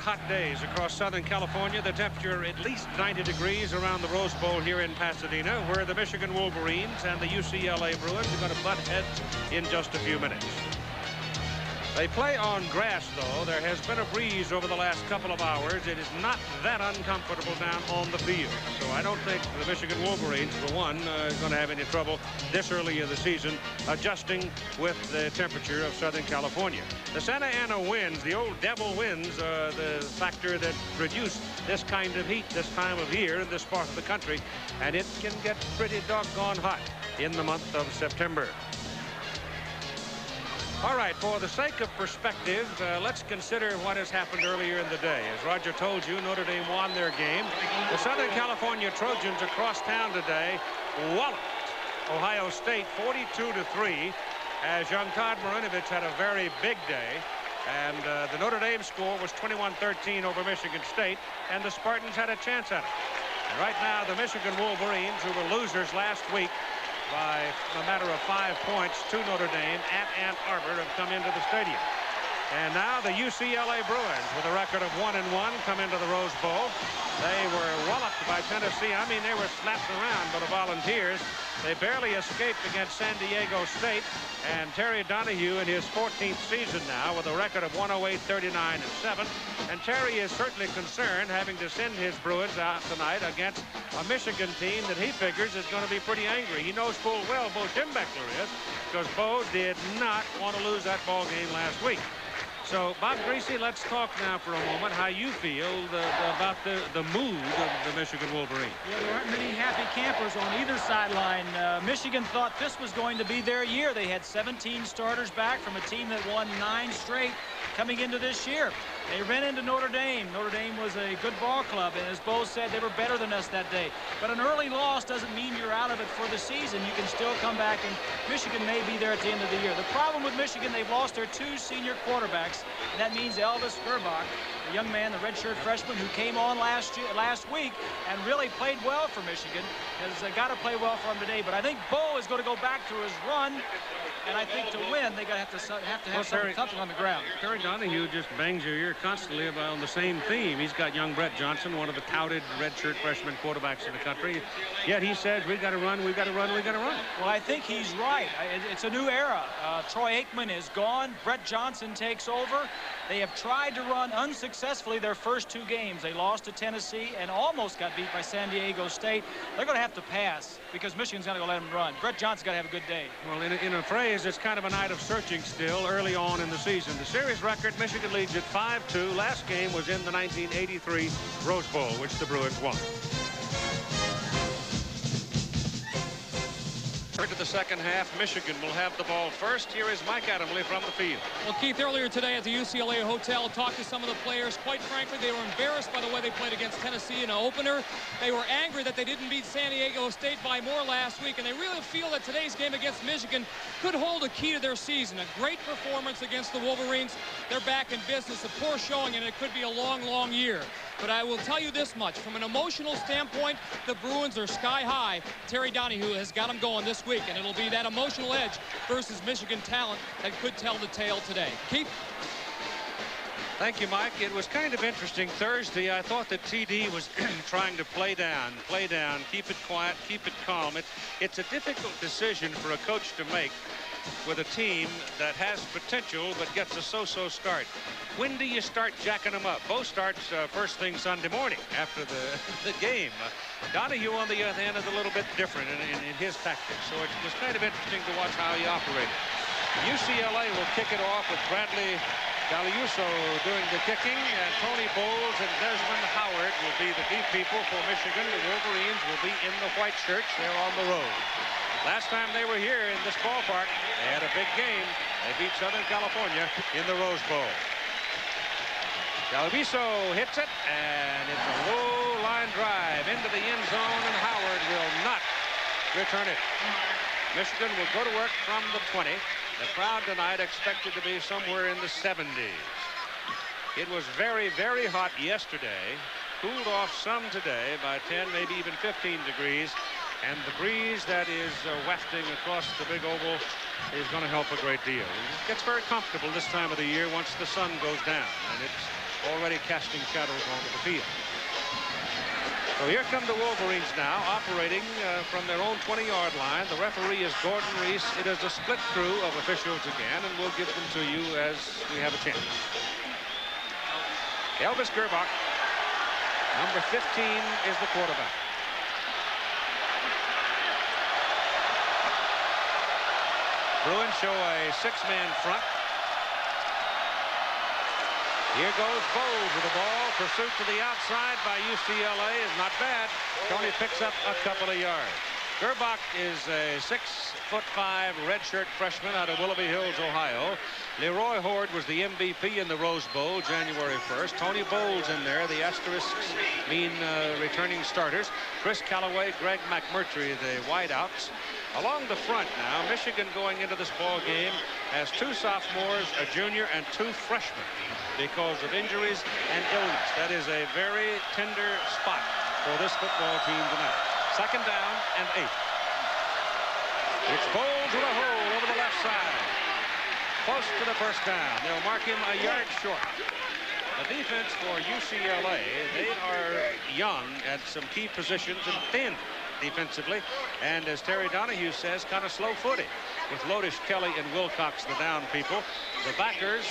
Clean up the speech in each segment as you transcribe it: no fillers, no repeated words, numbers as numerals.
hot days across Southern California. The temperature at least 90 degrees around the Rose Bowl here in Pasadena, where the Michigan Wolverines and the UCLA Bruins are going to butt heads in just a few minutes. They play on grass, though. There has been a breeze over the last couple of hours. It is not that uncomfortable down on the field. So I don't think the Michigan Wolverines, for one, is going to have any trouble this early in the season adjusting with the temperature of Southern California. The Santa Ana winds, the old devil winds, the factor that produce this kind of heat this time of year in this part of the country, and it can get pretty doggone hot in the month of September. All right, for the sake of perspective, let's consider what has happened earlier in the day. As Roger told you, Notre Dame won their game. The Southern California Trojans across town today walloped Ohio State 42-3, as young Todd Marinovich had a very big day. And the Notre Dame score was 21-13 over Michigan State, and the Spartans had a chance at it. And right now, the Michigan Wolverines, who were losers last week by a matter of 5 points to Notre Dame at Ann Arbor, have come into the stadium. And now the UCLA Bruins, with a record of 1-1, come into the Rose Bowl. They were walloped by Tennessee. I mean, they were slapped around by the Volunteers. They barely escaped against San Diego State. And Terry Donahue in his 14th season now with a record of 108-39-7. And Terry is certainly concerned having to send his Bruins out tonight against a Michigan team that he figures is going to be pretty angry. He knows full well Bo Schembechler is, because Bo did not want to lose that ball game last week. So, Bob Greasy, let's talk now for a moment how you feel about the mood of the Michigan Wolverines. Yeah, there aren't many happy campers on either sideline. Michigan thought this was going to be their year. They had 17 starters back from a team that won 9 straight coming into this year. They ran into Notre Dame. Notre Dame was a good ball club, and as Bo said, they were better than us that day. But an early loss doesn't mean you're out of it for the season. You can still come back, and Michigan may be there at the end of the year. The problem with Michigan, they've lost their 2 senior quarterbacks, and that means Elvis Gerbach, a young man, the redshirt freshman who came on last week and really played well for Michigan, has got to play well for him today. But I think Bo is going to go back to his run, and I think to win, they're going to have something on the ground. Terry Donahue just bangs your ear constantly about on the same theme. He's got young Brett Johnson, one of the touted redshirt freshman quarterbacks in the country. Yet he says, we've got to run, we've got to run, we've got to run. Well, I think he's right. It's a new era. Troy Aikman is gone. Brett Johnson takes over. They have tried to run unsuccessfully their first 2 games. They lost to Tennessee and almost got beat by San Diego State. They're going to have to pass because Michigan's going to go let them run. Brett Johnson's got to have a good day. Well, in a phrase, it's kind of a night of searching still early on in the season. The series record, Michigan leads at 5-2. Last game was in the 1983 Rose Bowl, which the Bruins won. To the second half, Michigan will have the ball first. Here is Mike Adamle from the field. Well, Keith, earlier today at the UCLA hotel, talked to some of the players. Quite frankly, they were embarrassed by the way they played against Tennessee in an opener. They were angry that they didn't beat San Diego State by more last week, and they really feel that today's game against Michigan could hold a key to their season. A great performance against the Wolverines. They're back in business. A poor showing, and it could be a long, long year. But I will tell you this much. From an emotional standpoint, the Bruins are sky high. Terry Donahue has got them going this week, and it'll be that emotional edge versus Michigan talent that could tell the tale today. Keith? Thank you, Mike. It was kind of interesting Thursday. I thought that TD was trying to play down, keep it quiet, keep it calm. It's a difficult decision for a coach to make with a team that has potential but gets a so-so start. When do you start jacking them up? Bo starts first thing Sunday morning after the game. Donahue, on the other hand, is a little bit different in his tactics, so it was kind of interesting to watch how he operated. UCLA will kick it off with Bradley Galiuso doing the kicking, and Tony Bowles and Desmond Howard will be the deep people for Michigan. The Wolverines will be in the white shirts. They're on the road. Last time they were here in this ballpark, they had a big game. They beat Southern California in the Rose Bowl. Galiuso hits it, and it's a low line drive into the end zone, and Howard will not return it. Michigan will go to work from the 20. The crowd tonight expected to be somewhere in the 70s. It was very, very hot yesterday. Cooled off some today by 10, maybe even 15 degrees. And the breeze that is wafting across the big oval is going to help a great deal. It gets very comfortable this time of the year once the sun goes down. And it's already casting shadows onto the field. So here come the Wolverines now, operating from their own 20-yard line. The referee is Gordon Reese. It is a split crew of officials again, and we'll give them to you as we have a chance. Elvis Gerbach, number 15, is the quarterback. Bruins show a 6-man front. Here goes Bowles with the ball. Pursuit to the outside by UCLA is not bad. Tony picks up a couple of yards. Gerbach is a 6'5" redshirt freshman out of Willoughby Hills, Ohio. Leroy Horde was the MVP in the Rose Bowl January 1st. Tony Bowles in there. The asterisks mean returning starters. Chris Callaway, Greg McMurtry, the wideouts. Along the front now, Michigan going into this ball game has 2 sophomores, a junior, and 2 freshmen because of injuries and illness. That is a very tender spot for this football team tonight. 2nd down and 8. It's Bowles with a hole over the left side. Close to the first down. They'll mark him a yard short. The defense for UCLA, they are young at some key positions and thin defensively, and as Terry Donahue says, kind of slow-footed with Lodish, Kelly, and Wilcox, the down people. The backers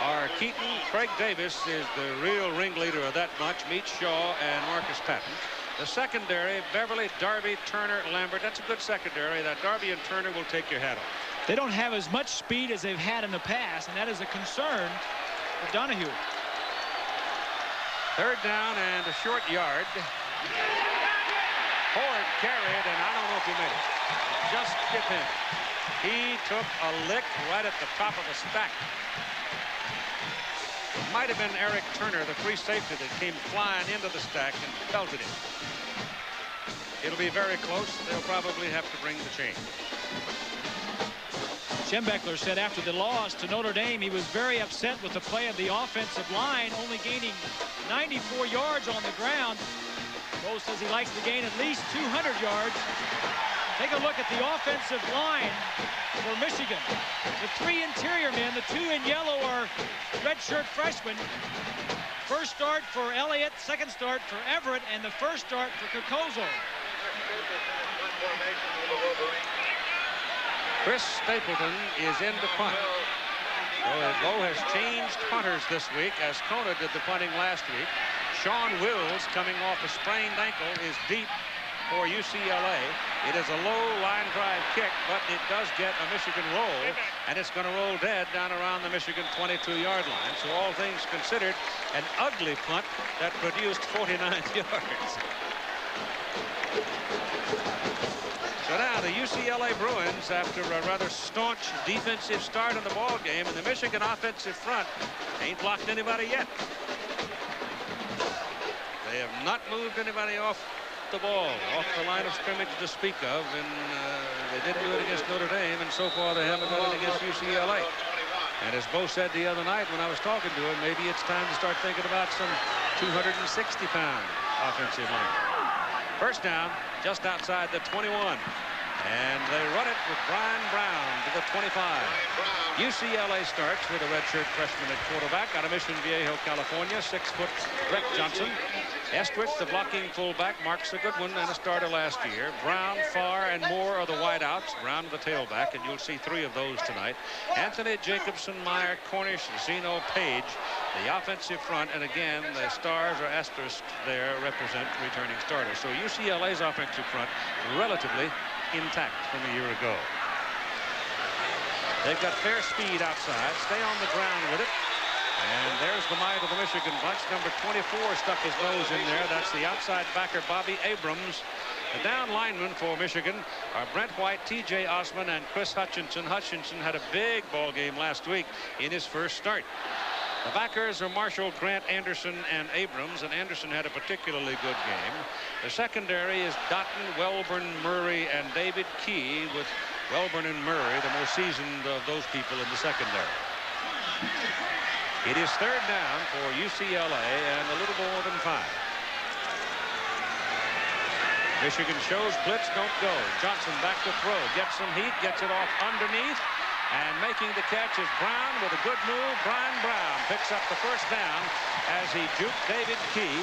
are Keaton. Craig Davis is the real ringleader of that bunch. Meet Shaw and Marcus Patton. The secondary, Beverly, Darby, Turner, Lambert. That's a good secondary. That Darby and Turner will take your hat off. They don't have as much speed as they've had in the past, and that is a concern for Donahue. 3rd down and a short yard. Ford carried, and I don't know if he made it. Just skip him. He took a lick right at the top of the stack. It might have been Eric Turner, the free safety, that came flying into the stack and pelted him. It'll be very close. They'll probably have to bring the chain. Jim Beckler said after the loss to Notre Dame, he was very upset with the play of the offensive line, only gaining 94 yards on the ground. Bo says he likes to gain at least 200 yards. Take a look at the offensive line for Michigan. The 3 interior men, the 2 in yellow are redshirt freshmen. First start for Elliott, 2nd start for Everett, and the 1st start for Kokozo. Chris Stapleton is in to punt. Bo has changed punters this week, as Kona did the punting last week. Sean Wills, coming off a sprained ankle, is deep for UCLA. It is a low line drive kick, but it does get a Michigan roll, and it's going to roll dead down around the Michigan 22-yard line. So all things considered, an ugly punt that produced 49 yards. So now the UCLA Bruins, after a rather staunch defensive start in the ball game, and the Michigan offensive front ain't blocked anybody yet. They have not moved anybody off the ball, off the line of scrimmage to speak of, and they didn't do it against Notre Dame, and so far they haven't done it against UCLA. And as Bo said the other night when I was talking to him, maybe it's time to start thinking about some 260-pound offensive line. 1st down, just outside the 21. And they run it with Brian Brown to the 25. UCLA starts with a redshirt freshman at quarterback out of Mission Viejo, California, 6-foot Brett Johnson. Estridge, the blocking fullback, marks a good one and a starter last year. Brown, Farr, and Moore are the wideouts. Brown the tailback, and you'll see 3 of those tonight. Anthony Jacobson, Meyer, Cornish, Zeno, Page, the offensive front, and again, the stars or asterisks there represent returning starters. So UCLA's offensive front relatively intact from a year ago. They've got fair speed outside. Stay on the ground with it. And there's the might of the Michigan bunch. Number 24 stuck his nose in there. That's the outside backer, Bobby Abrams. The down linemen for Michigan are Brent White, T.J. Osman, and Chris Hutchinson. Hutchinson had a big ball game last week in his first start. The backers are Marshall, Grant, Anderson, and Abrams, and Anderson had a particularly good game. The secondary is Dotton, Welburn, Murray, and David Key, with Welburn and Murray the more seasoned of those people in the secondary. It is 3rd down for UCLA and a little more than 5. Michigan shows blitz, don't go. Johnson back to throw, gets some heat, gets it off underneath, and making the catch is Brown with a good move. Brian Brown picks up the 1st down as he juked David Key,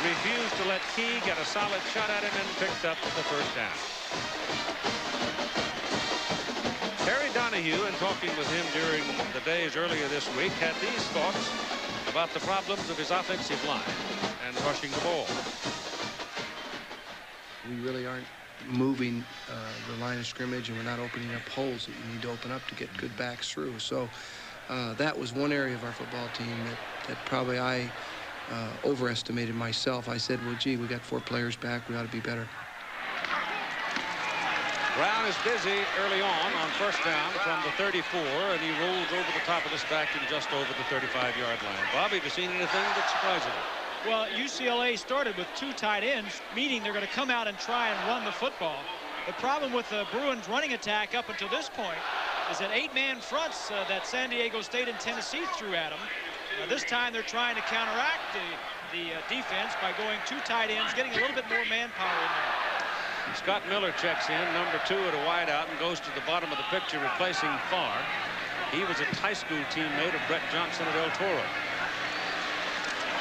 refused to let Key get a solid shot at him, and picked up the first down. Terry Donahue, in talking with him during the days earlier this week, had these thoughts about the problems of his offensive line and rushing the ball. We really aren't moving the line of scrimmage, and we're not opening up holes that you need to open up to get good backs through. So that was one area of our football team that probably I overestimated myself. I said, well, gee, we got 4 players back. We ought to be better. Brown is busy early on first down from the 34, and he rolls over the top of this back and just over the 35-yard line. Bobby, have you seen anything that surprises you? Well, UCLA started with 2 tight ends, meaning they're going to come out and try and run the football. The problem with the Bruins running attack up until this point is that 8-man fronts that San Diego State and Tennessee threw at them. This time they're trying to counteract the defense by going 2 tight ends, getting a little bit more manpower in there. Scott Miller checks in, number 2 at a wideout, and goes to the bottom of the picture, replacing Farr. He was a high school teammate of Brett Johnson at El Toro.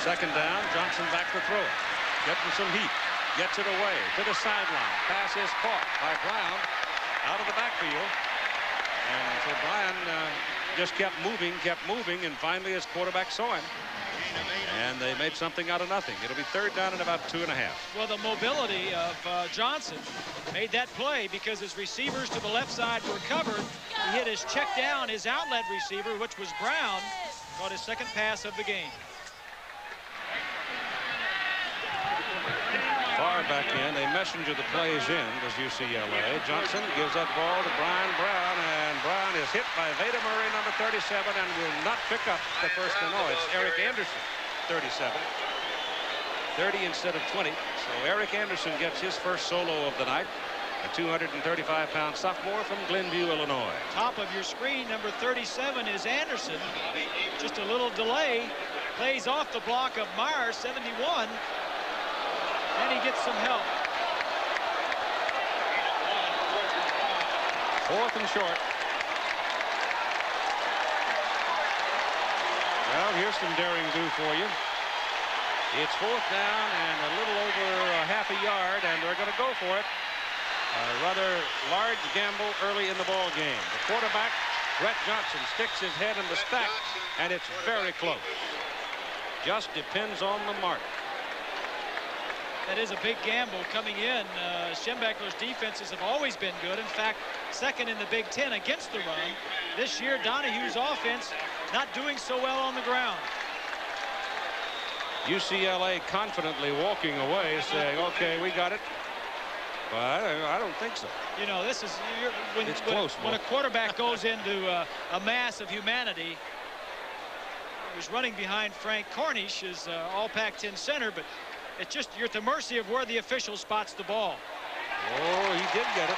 Second down, Johnson back to throw it. Getting some heat. Gets it away to the sideline. Pass is caught by Brown out of the backfield. And so Brian just kept moving, and finally his quarterback saw him. And they made something out of nothing. It'll be third down and about 2.5. Well, the mobility of Johnson made that play because his receivers to the left side were covered. He hit his check down, his outlet receiver, which was Brown, caught his second pass of the game. Far back in. They messenger the plays in, does UCLA. Johnson gives that ball to Brian Brown, and Brown is hit by Veda Murray, number 37, and will not pick up the first and oh, it's Eric Anderson, 37. 30 instead of 20. So Eric Anderson gets his first solo of the night. A 235-pound sophomore from Glenview, Illinois. Top of your screen, number 37 is Anderson. Just a little delay. Plays off the block of Myers, 71. And he gets some help. 4th and short. Well, here's some daring do for you. It's 4th down and a little over half a yard, and they're going to go for it. A rather large gamble early in the ball game. The quarterback, Brett Johnson, sticks his head in the stack, and it's very close. Just depends on the mark. That is a big gamble coming in. Schembechler's defenses have always been good. In fact, second in the Big Ten against the run. This year, Donahue's offense not doing so well on the ground. UCLA confidently walking away, saying, okay, we got it. But I don't think so. You know, this is it's close, when a quarterback goes into a mass of humanity. He was running behind Frank Cornish, his all Pac-10 center, but it's just you're at the mercy of where the official spots the ball. Oh, he did get it.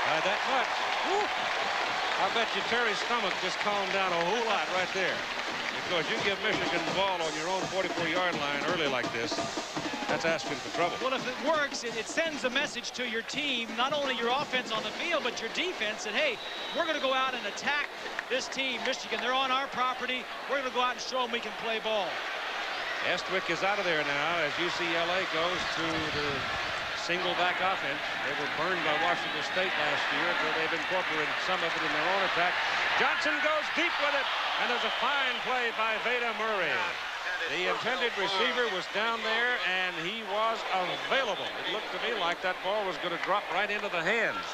By that much. Woo. I bet you Terry's stomach just calmed down a whole lot right there. Because you give Michigan the ball on your own 44-yard line early like this, that's asking for trouble. Well, if it works, it sends a message to your team, not only your offense on the field, but your defense, that, hey, we're going to go out and attack this team, Michigan. They're on our property. We're going to go out and show them we can play ball. Estwick is out of there now as UCLA goes to the single back offense. They were burned by Washington State last year, but they've incorporated some of it in their own attack. Johnson goes deep with it, and there's a fine play by Veda Murray. The intended receiver was down there, and he was available. It looked to me like that ball was going to drop right into the hands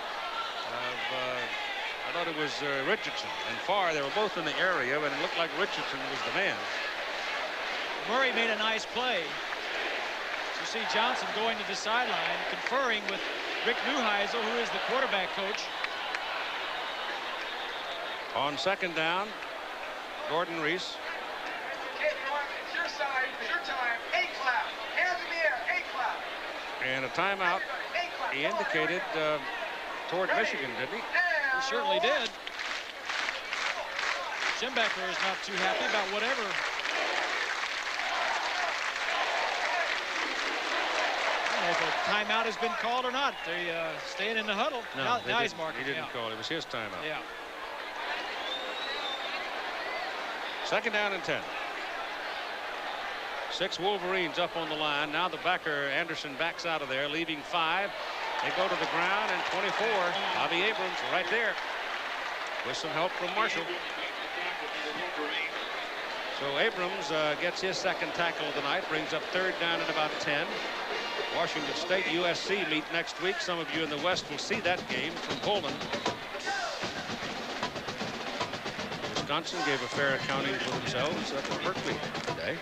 of, I thought it was Richardson and Farr. They were both in the area, and it looked like Richardson was the man. Murray made a nice play. You see Johnson going to the sideline, conferring with Rick Neuheisel, who is the quarterback coach. On second down, Gordon Reese. It's your side, it's your time. A-clap. Hands in the air. A-clap. And a timeout. He indicated toward Michigan, didn't he? He certainly did. Schembeckler is not too happy about whatever. If a timeout has been called or not. They staying in the huddle. No, now he's marking. He didn't call it. It was his timeout. Yeah. Second down and 10. 6 Wolverines up on the line. Now the backer, Anderson, backs out of there, leaving 5. They go to the ground, and 24, Bobby Abrams, right there, with some help from Marshall. So Abrams gets his 2nd tackle of the night, brings up 3rd down at about 10. Washington State, USC meet next week. Some of you in the West will see that game from Pullman. Wisconsin gave a fair accounting for themselves up in Berkeley today.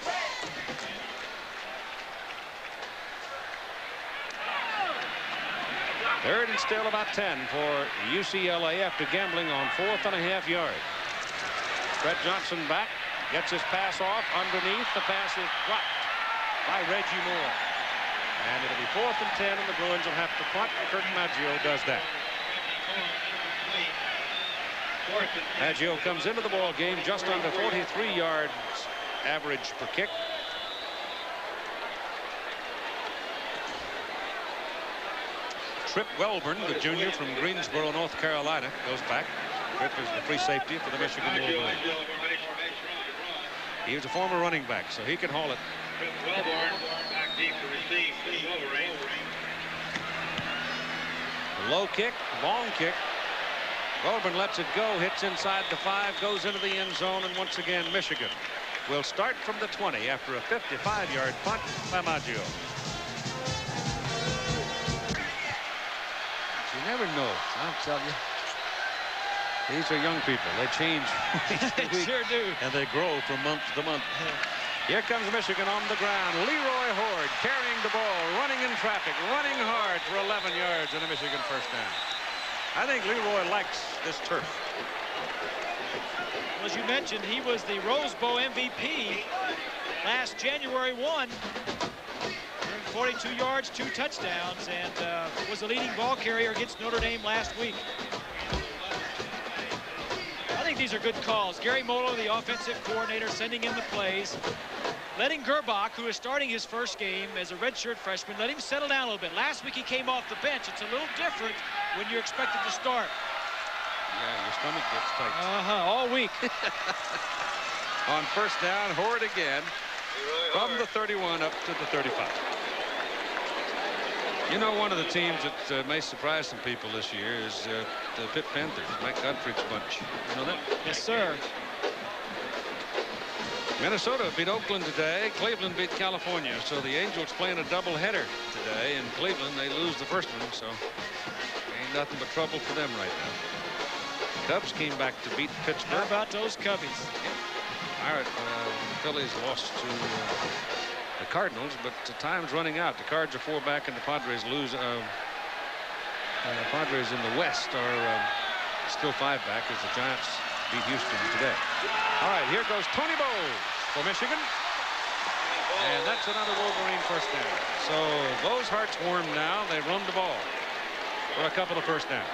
Third and still about 10 for UCLA after gambling on 4th and a half yards. Brett Johnson back, gets his pass off underneath. The pass is dropped by Reggie Moore. And it'll be 4th and 10, and the Bruins will have to punt. Kirk Maggio does that. Maggio comes into the ball game just under 43 yards average per kick. Trip Welburn, the junior from Greensboro, North Carolina, goes back. Trip is the free safety for the Michigan Wolverines. He was a former running back, so he can haul it. Low kick, long kick. Welburn lets it go, hits inside the 5, goes into the end zone, and once again Michigan will start from the 20 after a 55-yard punt by Maggio. You never know, I'll tell you. These are young people. They change week to They week, sure do. and they grow from month to month. Here comes Michigan on the ground. Leroy Horde carrying the ball, running in traffic, running hard for 11 yards and a Michigan first down. I think Leroy likes this turf. Well, as you mentioned, he was the Rose Bowl MVP last January 1. 42 yards, 2 touchdowns, and was the leading ball carrier against Notre Dame last week. I think these are good calls. Gary Molo, the offensive coordinator, sending in the plays. Letting Gerbach, who is starting his first game as a redshirt freshman, let him settle down a little bit. Last week he came off the bench. It's a little different when you're expected to start. Yeah, your stomach gets tight. All week. On first down, Horde again from the 31 up to the 35. You know, one of the teams that may surprise some people this year is the Pitt Panthers, Mike Gottfried's bunch. You know that? Yes, sir. Minnesota beat Oakland today. Cleveland beat California. So the Angels playing a doubleheader today. In Cleveland, they lose the first one. So ain't nothing but trouble for them right now. Cubs came back to beat Pittsburgh. How about those Cubbies? All right, Phillies lost to the Cardinals, but time's running out. The Cards are 4 back, and the Padres lose. Padres in the West are still 5 back as the Giants beat Houston today. All right, here goes Tony Bowles for Michigan. And that's another Wolverine first down. So Bowles' heart's warm now. They run the ball for a couple of first downs.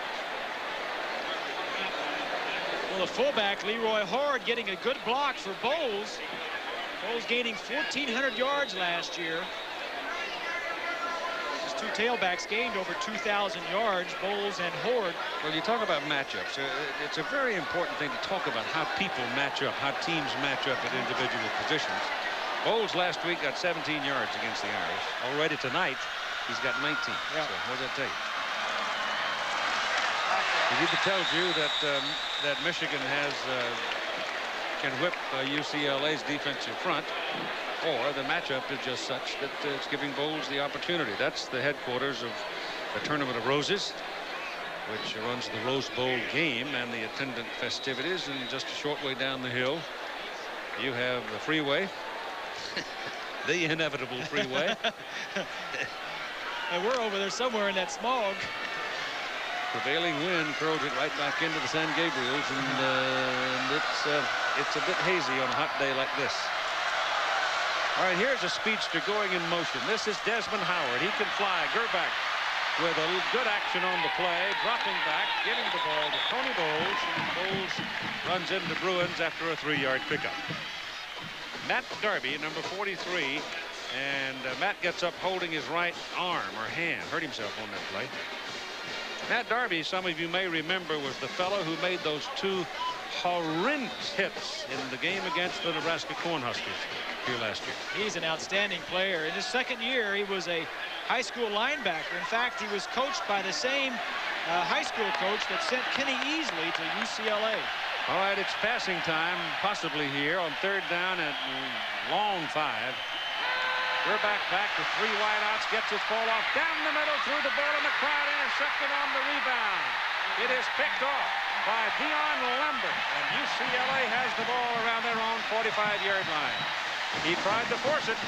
Well, the fullback, Leroy Horde, getting a good block for Bowles. Bowles gaining 1,400 yards last year. His 2 tailbacks gained over 2,000 yards, Bowles and Horde. Well, you talk about matchups. It's a very important thing to talk about how people match up, how teams match up at individual positions. Bowles last week got 17 yards against the Irish. Already tonight, he's got 19. Yeah. So what does that tell you? It either tells you that that Michigan can whip UCLA's defensive front, or the matchup is just such that it's giving Bowles the opportunity. That's the headquarters of the Tournament of Roses, which runs the Rose Bowl game and the attendant festivities. And just a short way down the hill, you have the freeway, the inevitable freeway. And we're over there somewhere in that smog. Prevailing wind curls it right back into the San Gabriels, and it's a bit hazy on a hot day like this. All right, here's a speedster going in motion. This is Desmond Howard. He can fly. Gerbach with a good action on the play, dropping back, giving the ball to Tony Bowles. And Bowles runs into Bruins after a 3-yard pickup. Matt Darby, number 43, and Matt gets up holding his right arm or hand. Hurt himself on that play. Matt Darby, some of you may remember, was the fellow who made those 2 horrendous hits in the game against the Nebraska Cornhuskers. here last year. He's an outstanding player. In his second year, he was a high school linebacker. In fact, he was coached by the same high school coach that sent Kenny Easley to UCLA. All right, it's passing time, possibly here on 3rd down and long 5. Verback back to 3 wideouts, gets his ball off down the middle, through the ball, and the crowd intercepted on the rebound. It is picked off by Dion Lambert, and UCLA has the ball around their own 45-yard line. He tried to force it,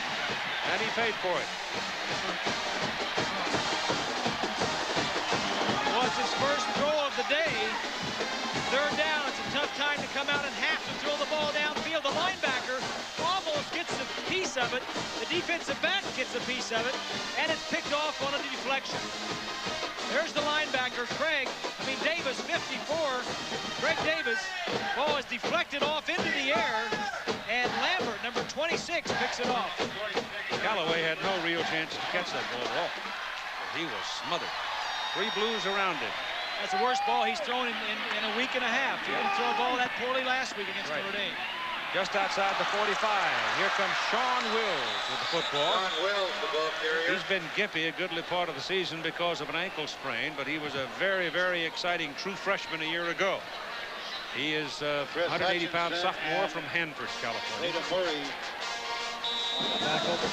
and he paid for it. Well, it's his first throw of the day. 3rd down, it's a tough time to come out and have to throw the ball downfield. The linebacker almost gets a piece of it. The defensive back gets a piece of it, and it's picked off on a deflection. There's the linebacker, Davis, 54. Greg Davis. Ball is deflected off into the air, and Lambert, number 26, picks it off. Callaway had no real chance to catch that ball at all. He was smothered. 3 Blues around him. That's the worst ball he's thrown in a week and a half. He didn't throw a ball that poorly last week against Notre Dame. Just outside the 45. Here comes Sean Wills with the football. Sean Wills, the ball carrier. He's been gimpy a goodly part of the season because of an ankle sprain, but he was a very, very exciting true freshman a year ago. He is a 180-pound sophomore from Hanford, California. Back over.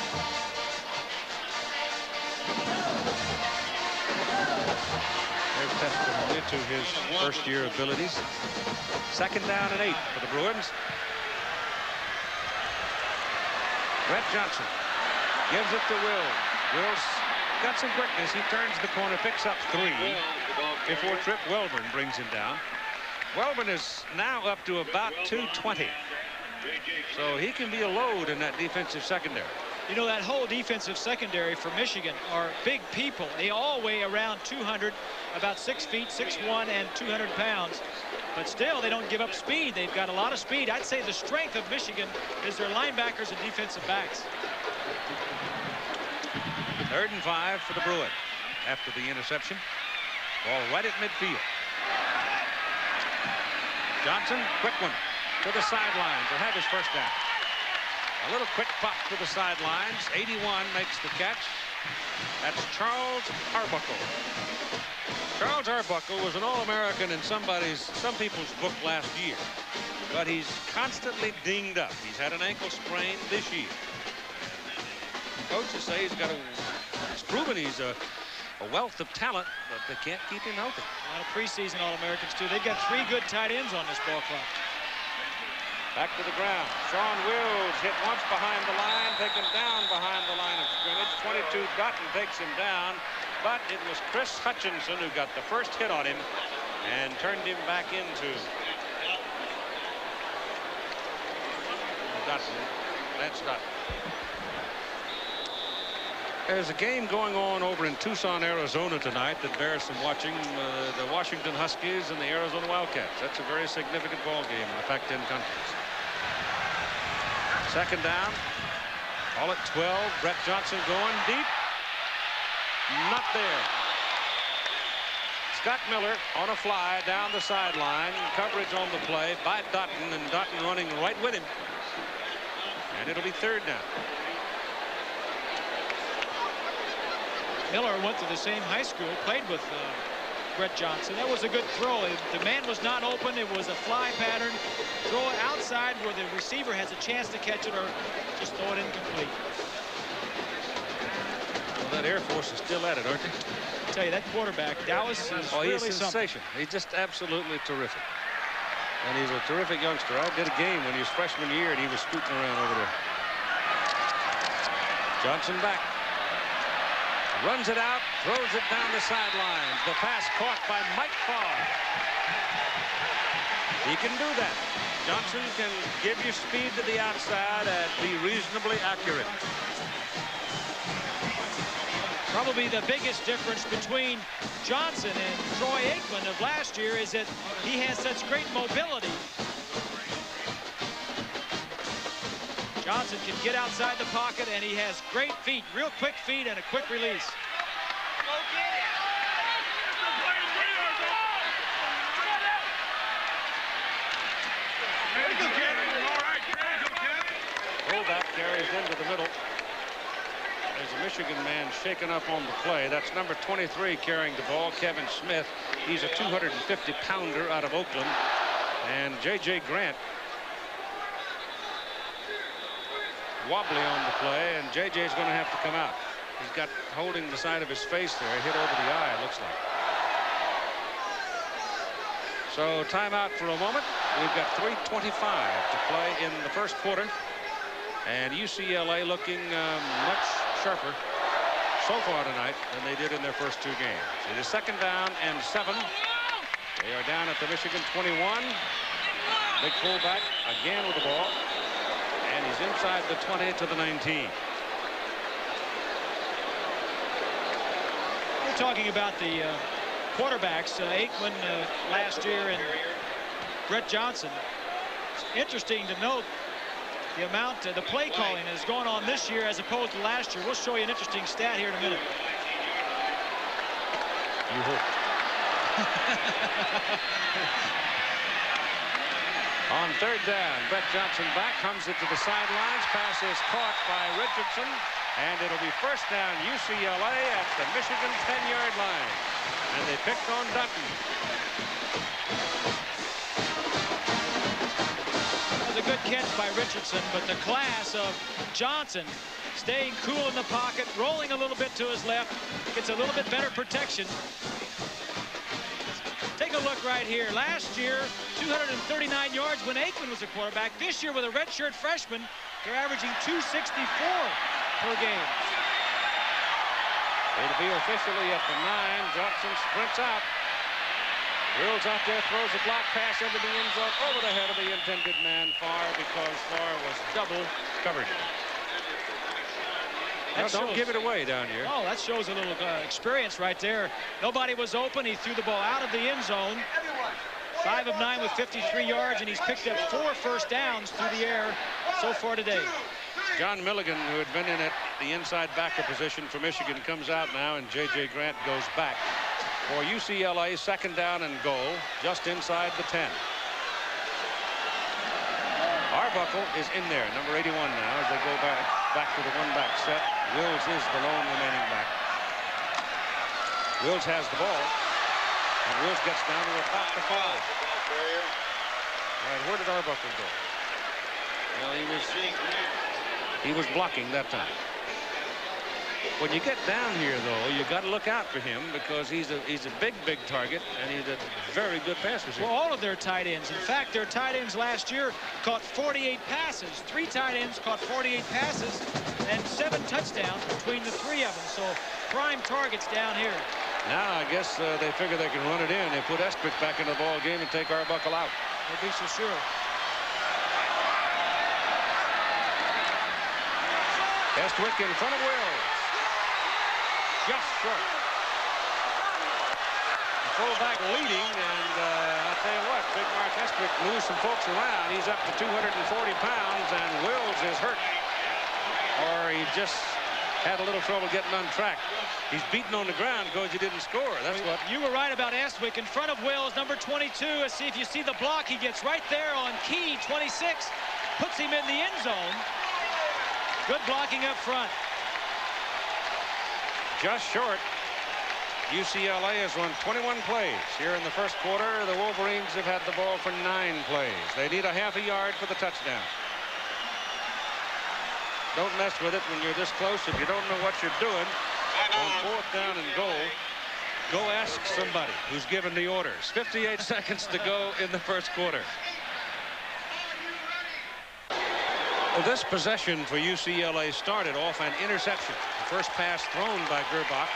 There's testimony to his first-year abilities. 2nd down and 8 for the Bruins. Brett Johnson gives it to Wills. Wills got some quickness. He turns the corner, picks up 3 before Trip Welburn brings him down. Welburn is now up to about 220. So he can be a load in that defensive secondary. You know, that whole defensive secondary for Michigan are big people. They all weigh around 200, about 6 feet, 6'1", and 200 pounds. But still, they don't give up speed. They've got a lot of speed. I'd say the strength of Michigan is their linebackers and defensive backs. 3rd and 5 for the Bruins after the interception. Ball right at midfield. Johnson, quick one to the sidelines. He'll have his first down. A little quick pop to the sidelines. 81 makes the catch. That's Charles Arbuckle. Charles Arbuckle was an All-American in some people's book last year, but he's constantly dinged up. He's had an ankle sprain this year. Coaches say he's proven he's a wealth of talent, but they can't keep him healthy. A lot of preseason All-Americans, too. They've got 3 good tight ends on this ball club. Back to the ground. Sean Wills hit once behind the line, taken down behind the line of scrimmage. 22 Dutton takes him down, but it was Chris Hutchinson who got the first hit on him and turned him back into Dutton. Lance Dutton. There's a game going on over in Tucson, Arizona tonight that bears some watching. The Washington Huskies and the Arizona Wildcats. That's a very significant ball game in the Pac-10 conference. 2nd down. All at 12. Brett Johnson going deep. Not there. Scott Miller on a fly down the sideline. Coverage on the play by Dutton, and Dutton running right with him. And it'll be 3rd down. Miller went to the same high school, played with Brett Johnson. That was a good throw. The man was not open. It was a fly pattern. Throw it outside where the receiver has a chance to catch it, or just throw it incomplete. Well, that Air Force is still at it, aren't they? I tell you, that quarterback, Dallas, is really he's something. He's just absolutely terrific. And he's a terrific youngster. I did a game when he was freshman year, and he was scooting around over there. Johnson back. Runs it out, throws it down the sidelines. The pass caught by Mike Farr. He can do that. Johnson can give you speed to the outside and be reasonably accurate. Probably the biggest difference between Johnson and Troy Aikman of last year is that he has such great mobility. Johnson can get outside the pocket, and he has great feet, real quick feet, and a quick release. Fullback carry into the middle. There's a Michigan man shaken up on the play. That's number 23 carrying the ball, Kevin Smith. He's a 250-pounder out of Oakland. And J.J. Grant wobbly on the play, and J.J.'s going to have to come out. He's got holding the side of his face there, hit over the eye, it looks like. So timeout for a moment. We've got 3:25 to play in the first quarter, and UCLA looking much sharper so far tonight than they did in their first 2 games. It is 2nd down and 7. They are down at the Michigan 21. Big fullback again with the ball, and he's inside the 20 to the 19. We're talking about the quarterbacks, Aikman last year and Brett Johnson. It's interesting to note the amount, the play calling has gone on this year as opposed to last year. We'll show you an interesting stat here in a minute. You hope. On 3rd down, Brett Johnson back, comes it to the sidelines. Pass is caught by Richardson, and it'll be 1st down UCLA at the Michigan 10-yard line. And they picked on Dutton. That was a good catch by Richardson, but the class of Johnson staying cool in the pocket, rolling a little bit to his left, gets a little bit better protection. Take a look right here. Last year, 239 yards when Aikman was a quarterback. This year, with a redshirt freshman, they're averaging 264 per game. It'll be officially at the 9. Johnson sprints out. Wills out there, throws a block pass into the end zone over the head of the intended man, Farr, because Farr was double covered. No, don't give it away down here. Oh, that shows a little experience right there. Nobody was open. He threw the ball out of the end zone. 5 of 9 with 53 yards, and he's picked up 4 first downs through the air so far today. John Milligan, who had been in at the inside backer position for Michigan, comes out now, and J.J. Grant goes back for UCLA. 2nd down and goal, just inside the 10. Arbuckle is in there, number 81 now, as they go back to the one-back set. Wills is the lone remaining back. Wills has the ball, and Wills gets down to about the 5. All right, where did Arbuckle go? Well, he was blocking that time. When you get down here, though, you got to look out for him because he's a big target, and he's a very good pass receiver. Well, all of their tight ends. In fact, their tight ends last year caught 48 passes. 3 tight ends caught 48 passes and 7 touchdowns between the 3 of them. So prime targets down here. Now I guess they figure they can run it in. They put Estwick back in the ball game and take Arbuckle out. They'll be so sure. Estwick in front of Wills. Just short. The fullback leading, and I'll tell you what, Big Mark Estwick moves some folks around. He's up to 240 pounds, and Wills is hurt. Or he just had a little trouble getting on track. He's beaten on the ground because he didn't score. That's what. You were right about Estwick in front of Wills, number 22. Let's see if you see the block. He gets right there on key 26, puts him in the end zone. Good blocking up front. Just short. UCLA has run 21 plays. Here in the first quarter, the Wolverines have had the ball for 9 plays. They need a half a yard for the touchdown. Don't mess with it when you're this close. If you don't know what you're doing, on 4th down and goal, go ask somebody who's given the orders. 58 seconds to go in the first quarter. Well, this possession for UCLA started off an interception. The first pass thrown by Gerbach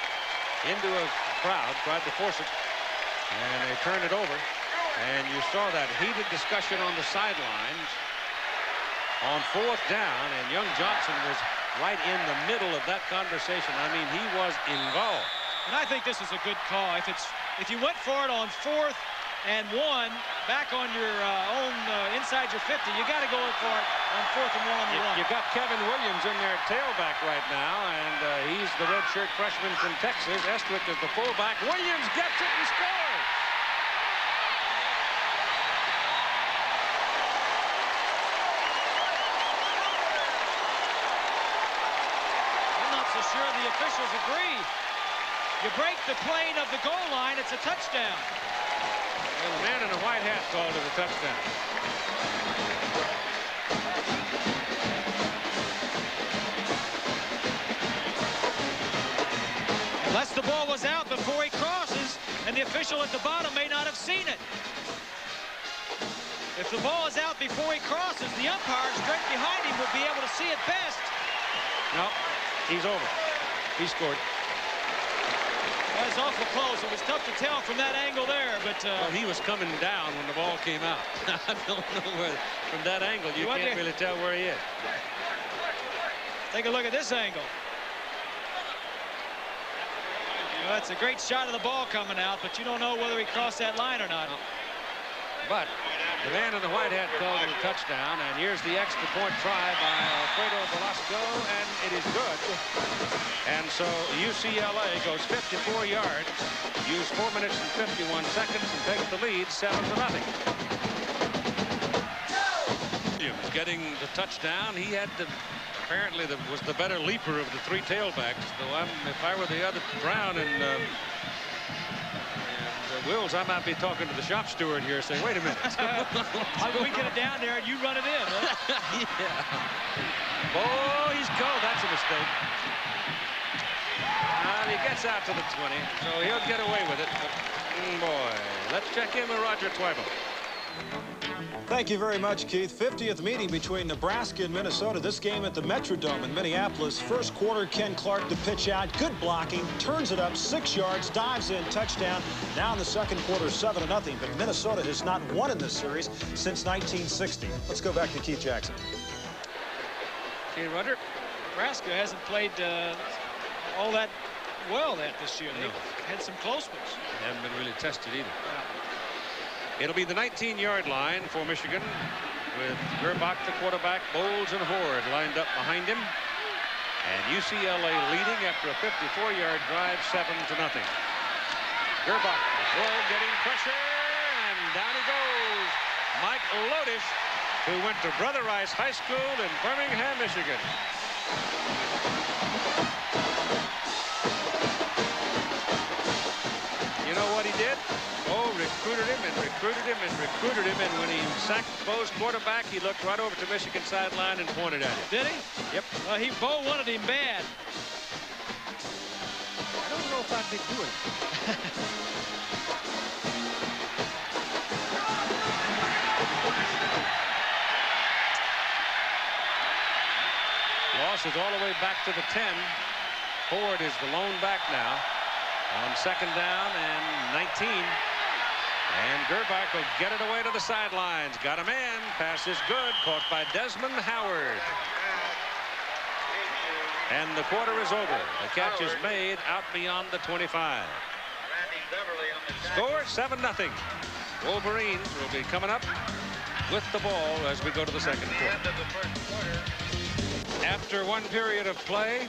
into a crowd, tried to force it, and they turned it over. And you saw that heated discussion on the sidelines on 4th down, and young Johnson was right in the middle of that conversation. I mean, he was involved. And I think this is a good call. If you went for it on 4th and 1, back on your own inside your 50, you got to go for it on 4th and 1 on the 1. You got Kevin Williams in there at tailback right now, and he's the redshirt freshman from Texas. Estwick is the fullback. Williams gets it and scores. sure the officials agree. You break the plane of the goal line, it's a touchdown. Well, the man in the white hat called it a touchdown. Unless the ball was out before he crosses, and the official at the bottom may not have seen it. If the ball is out before he crosses, the umpire straight behind him would be able to see it best. No, he's over. He scored. That was awful close. It was tough to tell from that angle there, but Well, he was coming down when the ball came out. I don't know where, from that angle, you can't really tell where he is. Take a look at this angle. Well, that's a great shot of the ball coming out, but you don't know whether he crossed that line or not. No. But the man in the white hat called it a touchdown, and here's the extra point try by Alfredo Velasco, and it is good. And so UCLA goes 54 yards, used 4 minutes and 51 seconds, and takes the lead 7-0. Williams getting the touchdown. He had to, apparently was the better leaper of the three tailbacks. Though if I were the other Brown and Wills, I might be talking to the shop steward here saying, wait a minute. We get it down there and you run it in, huh? Yeah. Oh, he's cold. That's a mistake. He gets out to the 20, so he'll get away with it. But, boy, let's check in with Roger Twyble. Thank you very much, Keith. 50th meeting between Nebraska and Minnesota. This game at the Metrodome in Minneapolis. First quarter, Ken Clark to pitch out. Good blocking. Turns it up 6 yards. Dives in. Touchdown. Now in the second quarter, 7-0. But Minnesota has not won in this series since 1960. Let's go back to Keith Jackson. See, Roger? Nebraska hasn't played all that well this year. They've had some close ones. They haven't been really tested either. It'll be the 19-yard line for Michigan with Gerbach, the quarterback, Bowles and Horde lined up behind him. And UCLA leading after a 54-yard drive, 7-0. Gerbach, throw, getting pressure, and down he goes. Mike Lodish, who went to Brother Rice High School in Birmingham, Michigan. You know what he did? Oh, recruited him and recruited him and recruited him. And when he sacked Bo's quarterback, he looked right over to Michigan sideline and pointed at him. Did he? Yep. Well, Bo wanted him bad. I don't know if I'd be doing it. Loss is all the way back to the 10. Ford is the lone back now on second down and 19. And Gerbach will get it away to the sidelines. Got a man. Pass is good. Caught by Desmond Howard. And the quarter is over. The catch is made out beyond the 25. Score 7-0. Wolverines will be coming up with the ball as we go to the second quarter. After one period of play,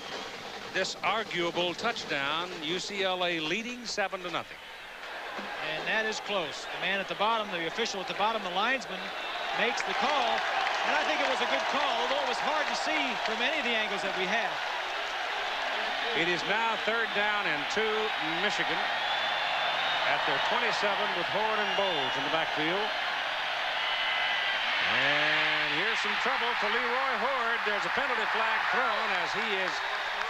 this arguable touchdown, UCLA leading 7-0. And that is close. The man at the bottom, the official at the bottom, the linesman, makes the call. And I think it was a good call, although it was hard to see from any of the angles that we had. It is now 3rd down and 2, Michigan. At their 27 with Horde and Bowles in the backfield. And here's some trouble for Leroy Horde. There's a penalty flag thrown as he is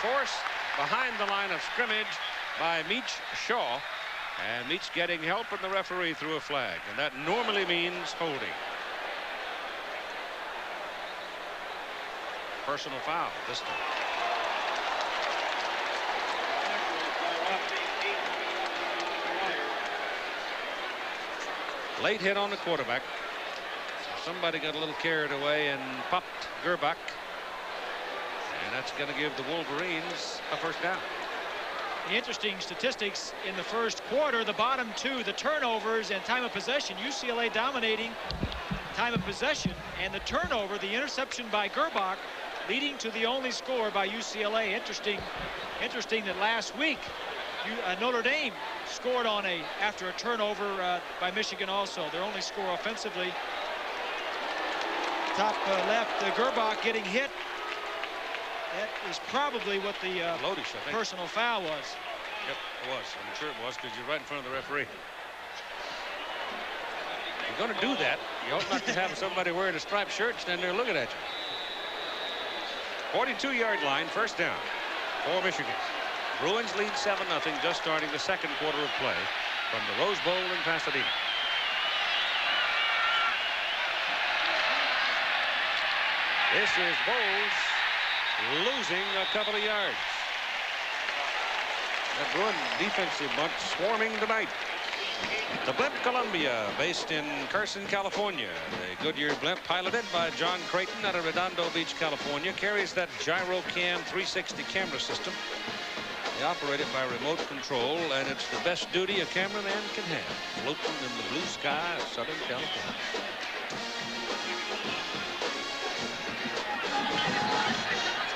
forced behind the line of scrimmage by Meach Shaw. And Meach getting help, and the referee threw a flag. And that normally means holding. Personal foul this time. Late hit on the quarterback. Somebody got a little carried away and popped Gerbach. And that's going to give the Wolverines a first down. The interesting statistics in the first quarter, the bottom two, the turnovers and time of possession, UCLA dominating time of possession, and the turnover, the interception by Gerbach, leading to the only score by UCLA. Interesting that last week Notre Dame scored on after a turnover by Michigan also. Their only score offensively. Top left, Gerbach getting hit. That is probably what the Lodish, I think. personal foul was. Yep, it was. I'm sure it was because you're right in front of the referee. If you're going to do that, you ought not to have somebody wearing a striped shirt stand there looking at you. 42-yard line, first down for Michigan. Bruins lead 7-0 just starting the second quarter of play from the Rose Bowl in Pasadena. This is Bowles losing a couple of yards. That Bruin defensive bunch swarming tonight. The blimp Columbia, based in Carson, California. The Goodyear blimp, piloted by John Creighton out of Redondo Beach, California, carries that GyroCam 360 camera system. They operate it by remote control, and it's the best duty a cameraman can have, floating in the blue sky of Southern California.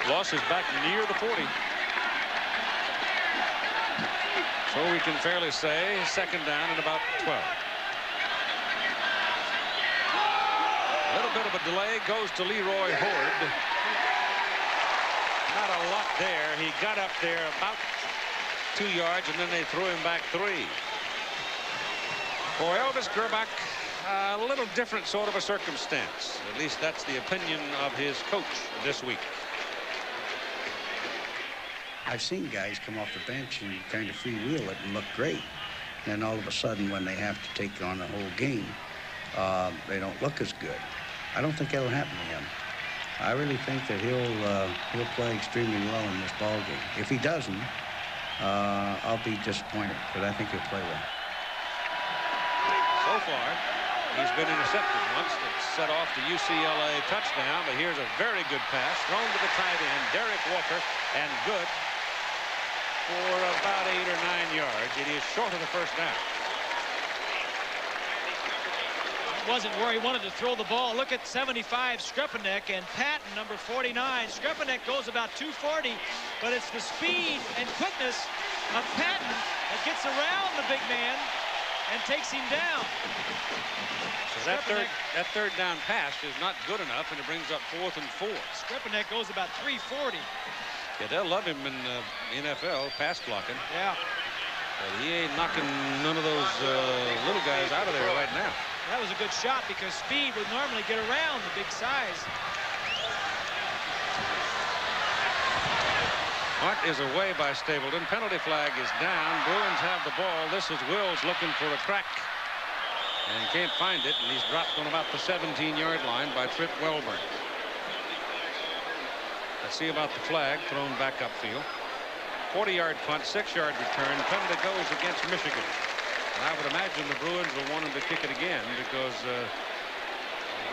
Loss is back near the 40. So we can fairly say second down and about 12. A little bit of a delay goes to Leroy Horde. Not a lot there. He got up there about 2 yards, and then they threw him back 3. For Elvis Gerbach, a little different sort of a circumstance. At least that's the opinion of his coach this week. I've seen guys come off the bench and kind of freewheel it and look great. Then all of a sudden, when they have to take on the whole game, they don't look as good. I don't think that'll happen to him. I really think that he'll play extremely well in this ball game. If he doesn't, I'll be disappointed, but I think he'll play well. So far, he's been intercepted once. That set off the UCLA touchdown, but here's a very good pass thrown to the tight end, Derek Walker, and good for about 8 or 9 yards. It is short of the first down. It wasn't where he wanted to throw the ball. Look at 75 Skrepenek and Patton, number 49. Skrepenek goes about 240, but it's the speed and quickness of Patton that gets around the big man and takes him down. So that third down pass is not good enough, and it brings up 4th and 4. Skrepenek goes about 340. Yeah, they'll love him in the NFL, pass blocking. Yeah. But he ain't knocking none of those little guys out of there right now. That was a good shot because speed would normally get around the big size. Punt is away by Stapleton. Penalty flag is down. Bruins have the ball. This is Wills looking for a crack and can't find it, and he's dropped on about the 17-yard line by Trip Welburn. Let's see about the flag thrown back upfield. 40-yard punt, 6-yard return. Penalty goes against Michigan. And I would imagine the Bruins will want him to kick it again because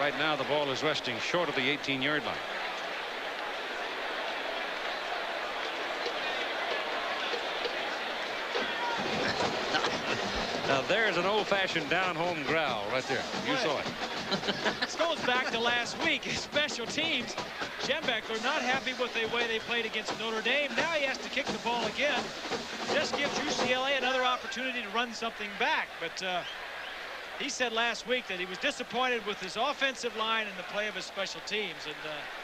right now the ball is resting short of the 18-yard line. Now there's an old-fashioned down-home growl right there. You saw it. This goes back to last week. Special teams. Schembechler not happy with the way they played against Notre Dame. Now he has to kick the ball again. Just gives UCLA another opportunity to run something back. But he said last week that he was disappointed with his offensive line and the play of his special teams. And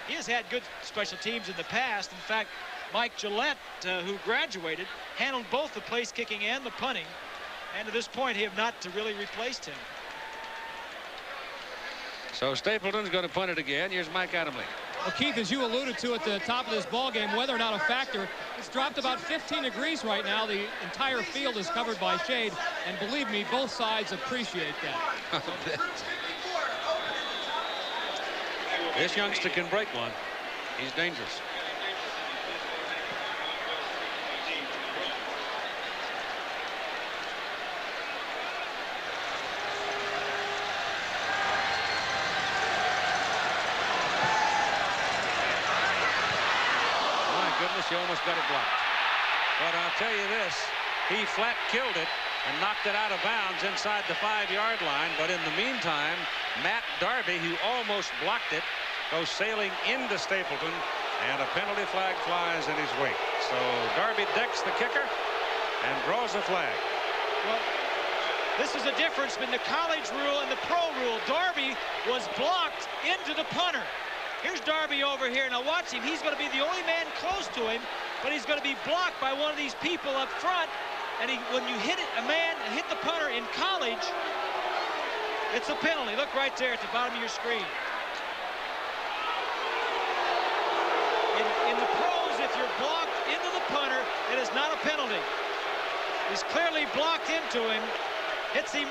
he has had good special teams in the past. In fact, Mike Gillette, who graduated, handled both the place kicking and the punting. And to this point, he have not really replaced him. So Stapleton's going to punt it again. Here's Mike Adamle. Well, Keith, as you alluded to at the top of this ball game, weather not a factor. It's dropped about 15 degrees right now. The entire field is covered by shade, and believe me, both sides appreciate that. This youngster can break one. He's dangerous. He almost got it blocked. But I'll tell you this, he flat killed it and knocked it out of bounds inside the 5-yard line. But in the meantime, Matt Darby, who almost blocked it, goes sailing into Stapleton, and a penalty flag flies in his wake. So Darby decks the kicker and draws a flag. Well, this is the difference between the college rule and the pro rule. Darby was blocked into the punter. Here's Darby over here. Now watch him. He's going to be the only man close to him, but he's going to be blocked by one of these people up front. And when you hit a man, hit the punter in college, it's a penalty. Look right there at the bottom of your screen. In the pros, if you're blocked into the punter, it is not a penalty. He's clearly blocked into him, hits him.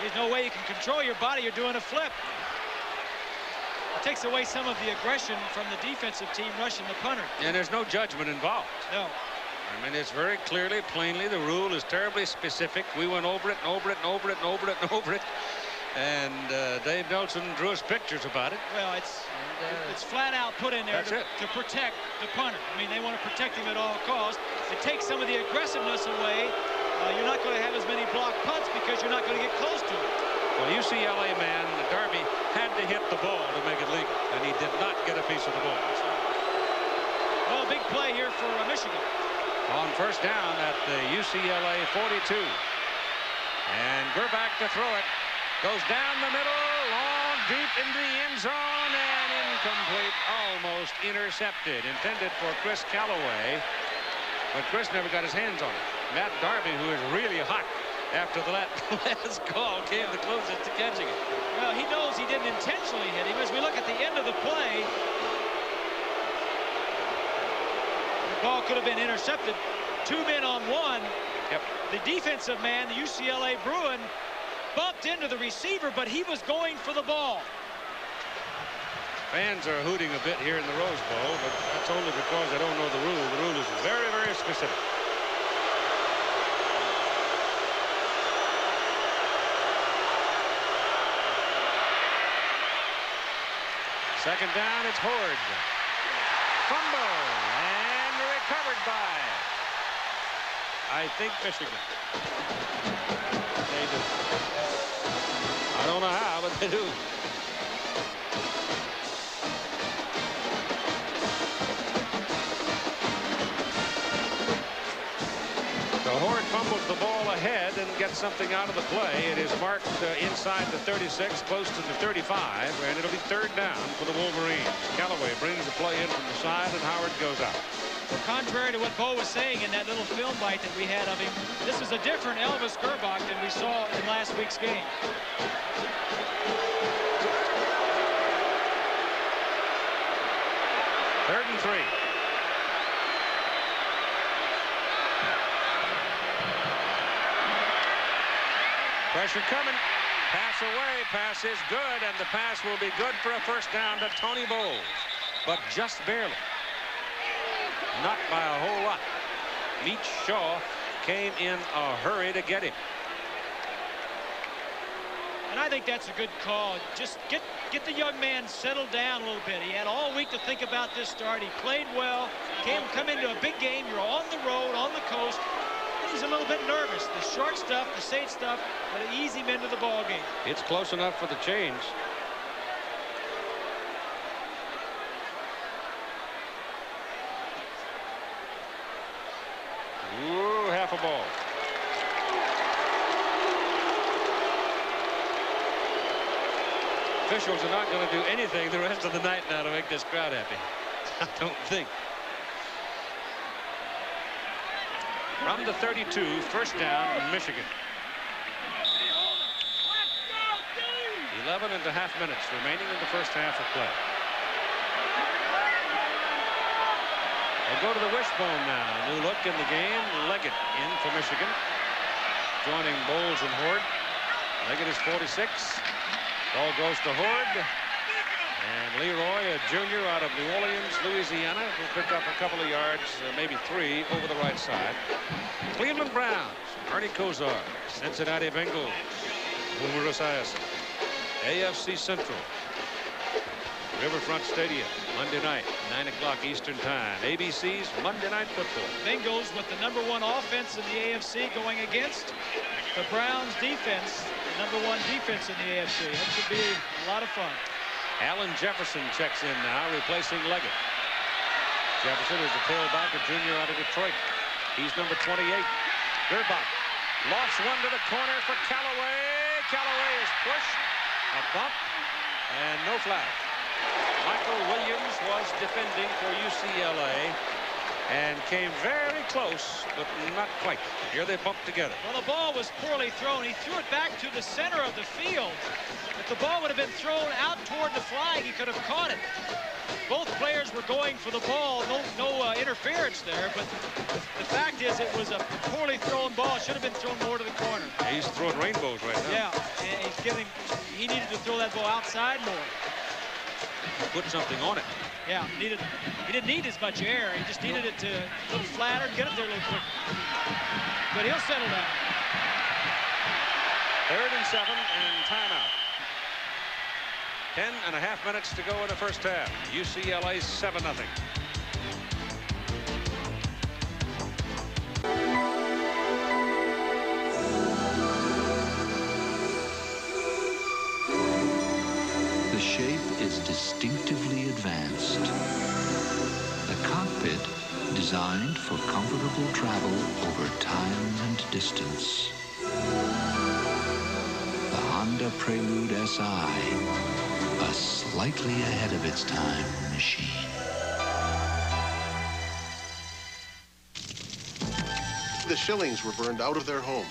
There's no way you can control your body. You're doing a flip. It takes away some of the aggression from the defensive team rushing the punter. And there's no judgment involved. No. I mean, it's very clearly, plainly, the rule is terribly specific. We went over it and over it and over it and over it and over it. And Dave Nelson drew us pictures about it. Well, it's flat out put in there to protect the punter. I mean, they want to protect him at all costs. It takes some of the aggressiveness away. You're not going to have as many blocked punts because you're not going to get close to it. Well, UCLA man, Darby, had to hit the ball to make it legal, and he did not get a piece of the ball. Well, big play here for Michigan. On first down at the UCLA 42. And Gerbach to throw it. Goes down the middle, long, deep into the end zone, and incomplete, almost intercepted. Intended for Chris Callaway, but Chris never got his hands on it. Matt Darby, who is really hot after the last call, came the closest to catching it. Well, he knows he didn't intentionally hit him. As we look at the end of the play, the ball could have been intercepted. 2 men on 1. Yep. The defensive man, the UCLA Bruin, bumped into the receiver, but he was going for the ball. Fans are hooting a bit here in the Rose Bowl, but that's only because they don't know the rule. The rule is very, very specific. Second down, it's Horde. Fumble, and recovered by, I think, Michigan. They do. I don't know how, but they do. So Horde fumbles the ball ahead and gets something out of the play. It is marked inside the 36, close to the 35, and it'll be third down for the Wolverines. Callaway brings the play in from the side, and Howard goes out. Well, contrary to what Bo was saying in that little film bite that we had of him, this is a different Elvis Gerbach than we saw in last week's game. Third and 3. Pressure coming. Pass away. Pass is good, and the pass will be good for a first down to Tony Bowles, but just barely. Not by a whole lot. Meach Shaw came in a hurry to get him. And I think that's a good call. Just get the young man settled down a little bit. He had all week to think about this start. He played well. Come into a big game. You're on the road, on the coast. He's a little bit nervous. The short stuff, the safe stuff, but ease him into the ball game. It's close enough for the change. Ooh, half a ball. Officials are not going to do anything the rest of the night now to make this crowd happy. I don't think. From the 32, first down, Michigan. 11 and a half minutes remaining in the first half of play. They go to the wishbone now. New look in the game. Leggett in for Michigan, joining Bowles and Horde. Leggett is 46. Ball goes to Horde. And Leroy, a junior out of New Orleans, Louisiana, will pick up a couple of yards, maybe 3, over the right side. Cleveland Browns, Arnie Kosar, Cincinnati Bengals, Boomer Esiason. AFC Central, Riverfront Stadium, Monday night, 9 o'clock Eastern Time. ABC's Monday Night Football. Bengals with the #1 offense in the AFC going against the Browns defense, the #1 defense in the AFC. That should be a lot of fun. Alan Jefferson checks in now, replacing Leggett. Jefferson is the tailback, a junior out of Detroit. He's number 28. Gerbach lofts one to the corner for Callaway. Callaway is pushed. A bump and no flag. Michael Williams was defending for UCLA and came very close, but not quite. Here they bumped together. Well, the ball was poorly thrown. He threw it back to the center of the field. If the ball would have been thrown out toward the flag, he could have caught it. Both players were going for the ball. No interference there, but the fact is it was a poorly thrown ball. It should have been thrown more to the corner. He's throwing rainbows right now. Yeah, and he needed to throw that ball outside more. Put something on it. Yeah, he didn't need as much air. He just needed it to a little flatter and get it there a little quicker. But he'll settle down. 3rd and 7 and timeout. 10.5 minutes to go in the first half. UCLA 7-0. The shape is distinctively advanced. A cockpit designed for comfortable travel over time and distance. The Honda Prelude SI, a slightly ahead of its time machine. The Schillings were burned out of their home.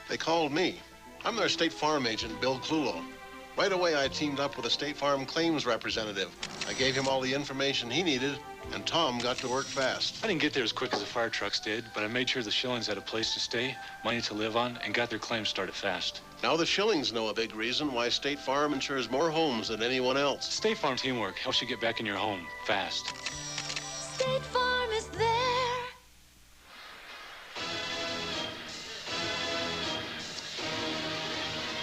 They called me. I'm their State Farm agent, Bill Clulo. Right away, I teamed up with a State Farm claims representative. I gave him all the information he needed, and Tom got to work fast. I didn't get there as quick as the fire trucks did, but I made sure the Schillings had a place to stay, money to live on, and got their claims started fast. Now the Schillings know a big reason why State Farm insures more homes than anyone else. State Farm teamwork helps you get back in your home fast. State Farm is there.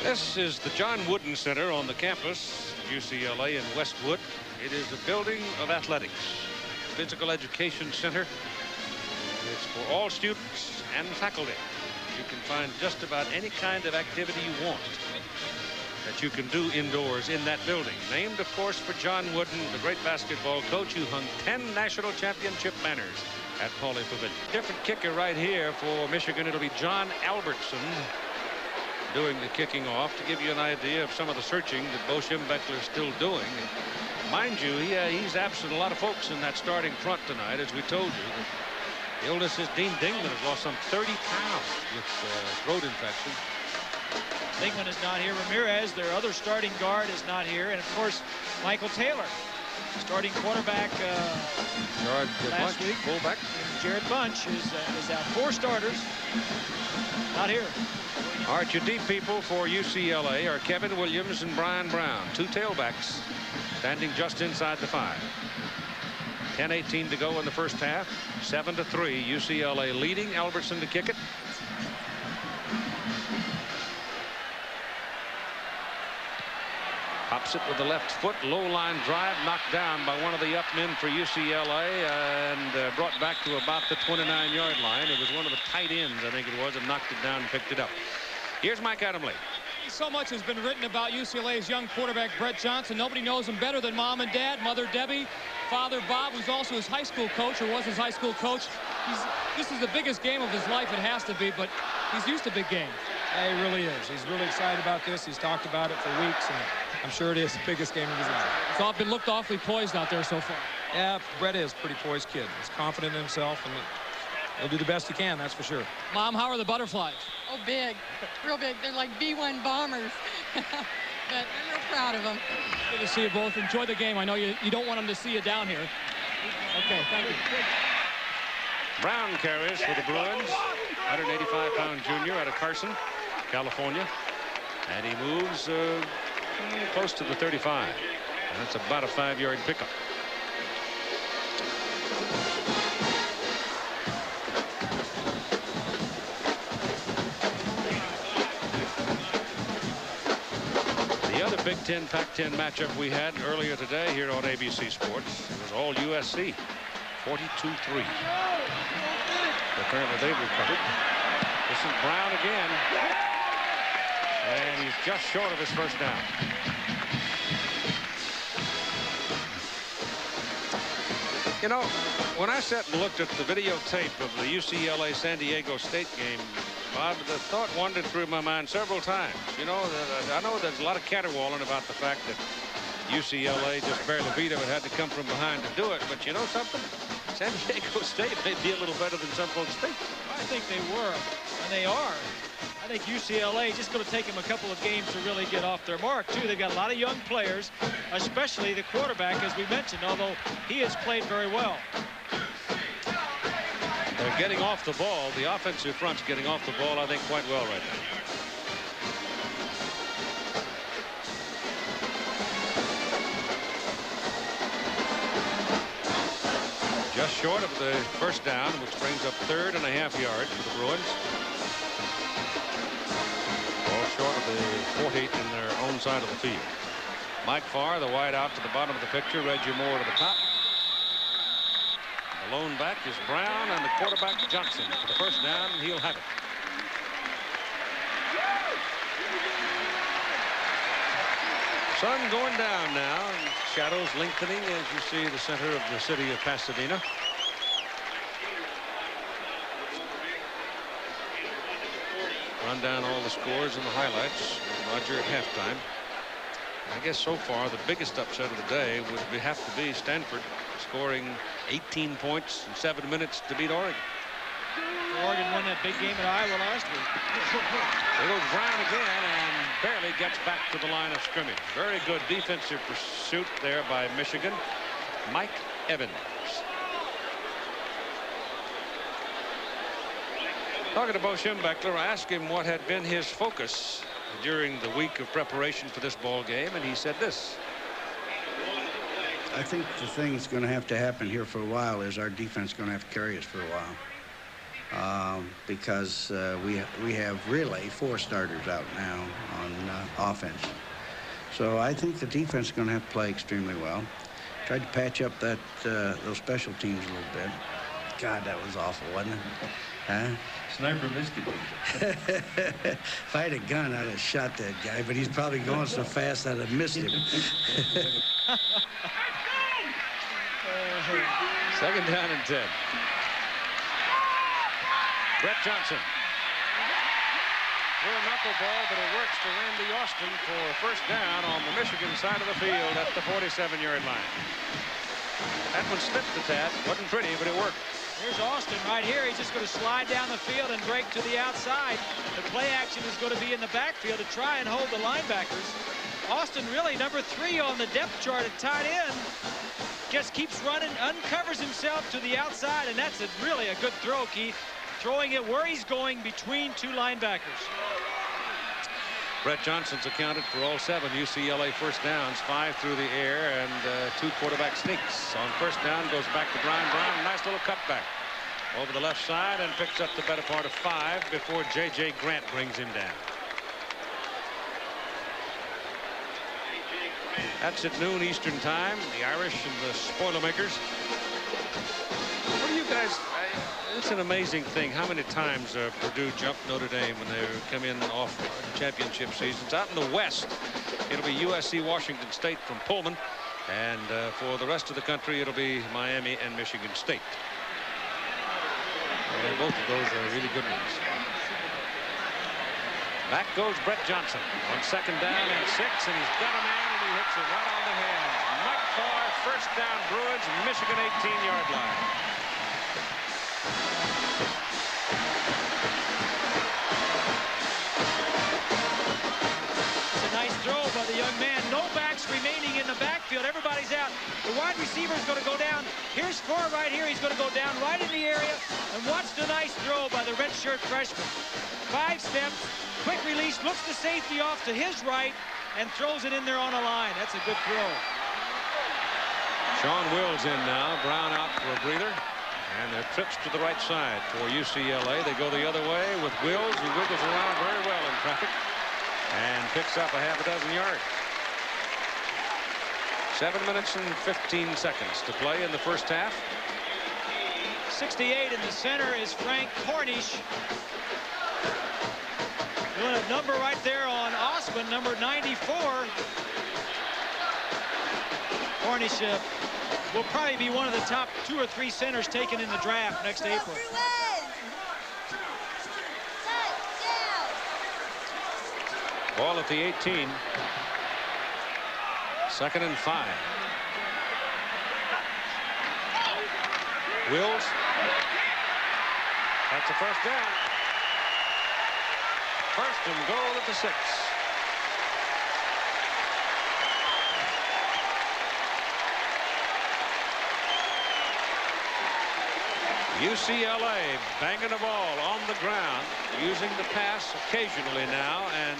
This is the John Wooden Center on the campus of UCLA in Westwood. It is a building of athletics, physical education center. It's for all students and faculty. You can find just about any kind of activity you want that you can do indoors in that building. Named, of course, for John Wooden, the great basketball coach who hung 10 national championship banners at Pauley Pavilion. Different kicker right here for Michigan. It'll be John Albertson doing the kicking off, to give you an idea of some of the searching that Bo Schembechler is still doing. Mind you, he's absent a lot of folks in that starting front tonight, as we told you. The oldest is Dean Dingman, has lost some 30 pounds with throat infection. Dingman is not here. Ramirez, their other starting guard, is not here. And, of course, Michael Taylor, starting quarterback last week. Fullback. Jared Bunch is out. 4 starters, not here. All right, your deep people for UCLA are Kevin Williams and Brian Brown, 2 tailbacks, standing just inside the 5. 10:18 to go in the first half. 7-3. UCLA leading. Albertson to kick it. Pops it with the left foot. Low line drive, knocked down by one of the up men for UCLA and brought back to about the 29-yard line. It was one of the tight ends, I think it was, and knocked it down and picked it up. Here's Mike Adamle. So much has been written about UCLA's young quarterback, Brett Johnson. Nobody knows him better than Mom and Dad, Mother Debbie, Father Bob, who's also his high school coach, or was his high school coach. This is the biggest game of his life. It has to be, but he's used to big games. Yeah, he really is. He's really excited about this. He's talked about it for weeks, and I'm sure it is the biggest game of his life. It's all been looked awfully poised out there so far. Yeah, Brett is a pretty poised kid. He's confident in himself, and he'll do the best he can, that's for sure. Mom, how are the butterflies? Oh, big. Real big. They're like B-1 bombers. But I'm real proud of them. Good to see you both. Enjoy the game. I know you don't want them to see you down here. Okay, thank you. Brown carries for the Bruins. 185-pound junior out of Carson, California. And he moves close to the 35. And that's about a 5-yard pickup. The other Big Ten, Pac-10 matchup we had earlier today here on ABC Sports, it was all USC. 42-3. Apparently they've recovered. This is Brown again. And he's just short of his first down. You know, when I sat and looked at the videotape of the UCLA San Diego State game, Bob, the thought wandered through my mind several times. You know, I know there's a lot of caterwauling about the fact that UCLA just barely beat him and had to come from behind to do it. But you know something? San Diego State may be a little better than some folks think. I think they were, and they are. I think UCLA is just going to take them a couple of games to really get off their mark, too. They've got a lot of young players, especially the quarterback, as we mentioned, although he has played very well. They're getting off the ball. The offensive front's getting off the ball, I think, quite well right now. Just short of the first down, which brings up 3rd and a half yards for the Bruins. All short of the 40 in their own side of the field. Mike Farr, the wide out to the bottom of the picture. Reggie Moore to the top. The lone back is Brown, and the quarterback Johnson for the first down, and he'll have it. Sun going down now, and shadows lengthening as you see the center of the city of Pasadena. Run down all the scores and the highlights with Roger at halftime. I guess so far the biggest upset of the day would have to be Stanford scoring 18 points in 7 minutes to beat Oregon. Oregon won that big game at Iowa last week. There goes Brown again and barely gets back to the line of scrimmage. Very good defensive pursuit there by Michigan. Mike Evans. Talking to Bo Schembechler, I asked him what had been his focus during the week of preparation for this ball game, and he said this. I think the thing that's going to have to happen here for a while is our defense is going to have to carry us for a while. Because we have really 4 starters out now on offense. So I think the defense is going to have to play extremely well. Tried to patch up that those special teams a little bit. God, that was awful, wasn't it? Huh? Sniper missed it. If I had a gun, I'd have shot that guy, but he's probably going so fast I'd have missed him. 2nd down and 10. Brett Johnson. Threw a knuckleball, but it works to Randy Austin for a first down on the Michigan side of the field at the 47-yard line. That one slipped a tad. Wasn't pretty, but it worked. Here's Austin right here. He's just going to slide down the field and break to the outside. The play action is going to be in the backfield to try and hold the linebackers. Austin really number 3 on the depth chart at tight end. Just keeps running, uncovers himself to the outside, and that's really a good throw, Keith. Throwing it where he's going between 2 linebackers. Brett Johnson's accounted for all 7 UCLA first downs, 5 through the air, and 2 quarterback sneaks. On first down, goes back to Brian Brown. Nice little cutback over the left side and picks up the better part of 5 before J.J. Grant brings him down. That's at noon Eastern time. The Irish and the Spoilermakers. What do you guys... It's an amazing thing how many times Purdue jumped Notre Dame when they come in off championship seasons. Out in the West, it'll be USC Washington State from Pullman, and for the rest of the country it'll be Miami and Michigan State. And both of those are really good ones. Back goes Brett Johnson on 2nd down and 6, and he's got a man and he hits it right on the hands. Mike Farr, first down Bruins, Michigan 18-yard line. It's a nice throw by the young man. No backs remaining in the backfield. Everybody's out. The wide receiver is going to go down. Here's Farr right here. He's going to go down right in the area. And watch the nice throw by the redshirt freshman. 5 steps, quick release, looks the safety off to his right, and throws it in there on a line. That's a good throw. Sean Wills in now. Brown out for a breather. And they're trips to the right side for UCLA. They go the other way with Wills, who wiggles around very well in traffic and picks up a half a dozen yards. 7 minutes and 15 seconds to play in the first half. 68 in the center is Frank Cornish. Doing a number right there on Osman, number 94. Cornish will probably be one of the top 2 or 3 centers taken in the draft next April. Ball at the 18. 2nd and 5. Wills. That's a first down. 1st and goal at the 6. UCLA banging the ball on the ground, using the pass occasionally now, and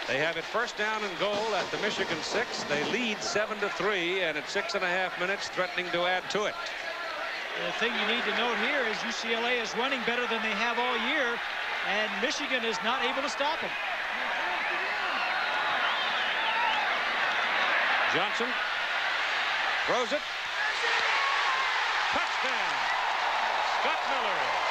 they have it 1st down and goal at the Michigan 6. They lead 7-3, and at 6.5 minutes, threatening to add to it. The thing you need to note here is UCLA is running better than they have all year, and Michigan is not able to stop them. Johnson throws it. Touchdown. Scott Miller.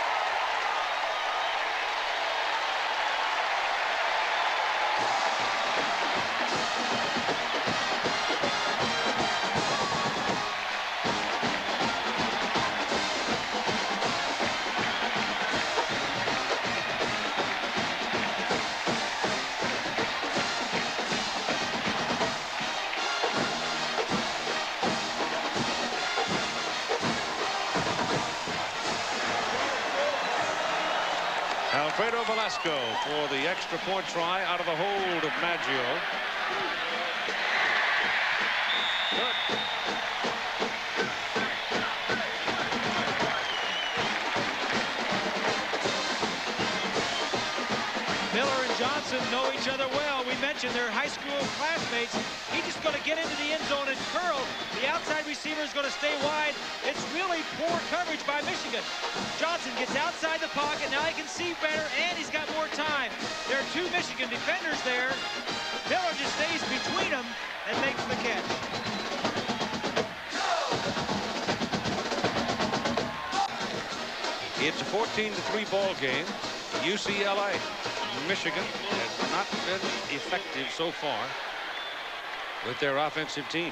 Alfredo Velasco for the extra point try out of the hold of Maggio. Good. Miller and Johnson know each other well. We mentioned they're high school classmates. He's just going to get into the end zone and curl. The outside receiver is going to stay wide. It's really poor coverage by Michigan. Johnson gets outside the pocket. Now he can see better, and he's got more time. There are 2 Michigan defenders there. Miller just stays between them and makes the catch. It's a 14-3 ball game. UCLA. Michigan has not been effective so far with their offensive team.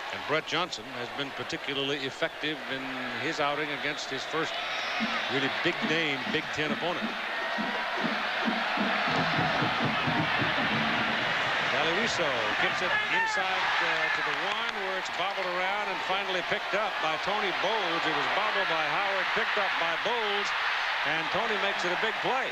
And Brett Johnson has been particularly effective in his outing against his first really big name Big Ten opponent. Galiwiso gets it inside to the 1 where it's bobbled around and finally picked up by Tony Bowles. It was bobbled by Howard, picked up by Bowles, and Tony makes it a big play.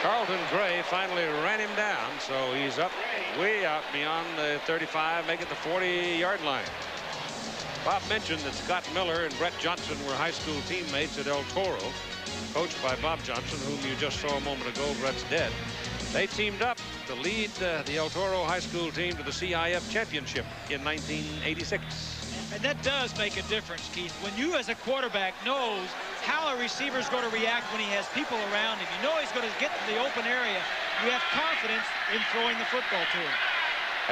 Carlton Gray finally ran him down, so he's up way out beyond the 35, making the 40-yard line. Bob mentioned that Scott Miller and Brett Johnson were high school teammates at El Toro, coached by Bob Johnson, whom you just saw a moment ago. Brett's dead. They teamed up to lead the El Toro high school team to the CIF championship in 1986. And that does make a difference, Keith. When you as a quarterback knows how a receiver is going to react when he has people around him, you know he's going to get to the open area, you have confidence in throwing the football to him.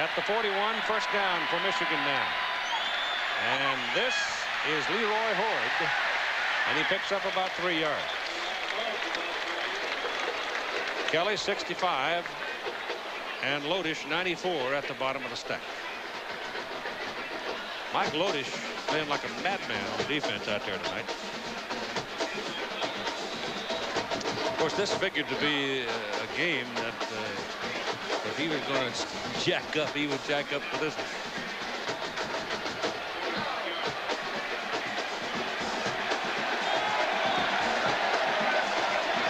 At the 41, 1st down for Michigan now. And this is Leroy Horde, and he picks up about 3 yards. Kelly 65 and Lodish 94 at the bottom of the stack. Mike Lodish playing like a madman on defense out there tonight. Of course, this figured to be a game that if he was going to jack up, he would jack up for this one.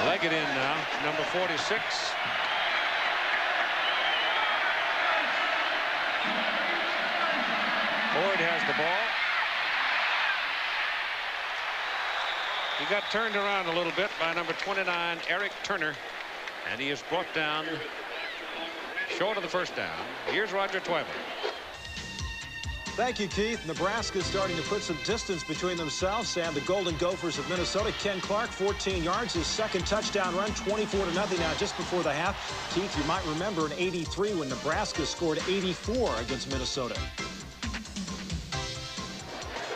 Leg it in now, number 46. Boyd has the ball. He got turned around a little bit by number 29, Eric Turner, and he is brought down short of the 1st down. Here's Roger Twibble. Thank you, Keith. Nebraska starting to put some distance between themselves and the Golden Gophers of Minnesota. Ken Clark, 14 yards, his 2nd touchdown run, 24-0 now just before the half. Keith, you might remember in '83 when Nebraska scored 84 against Minnesota.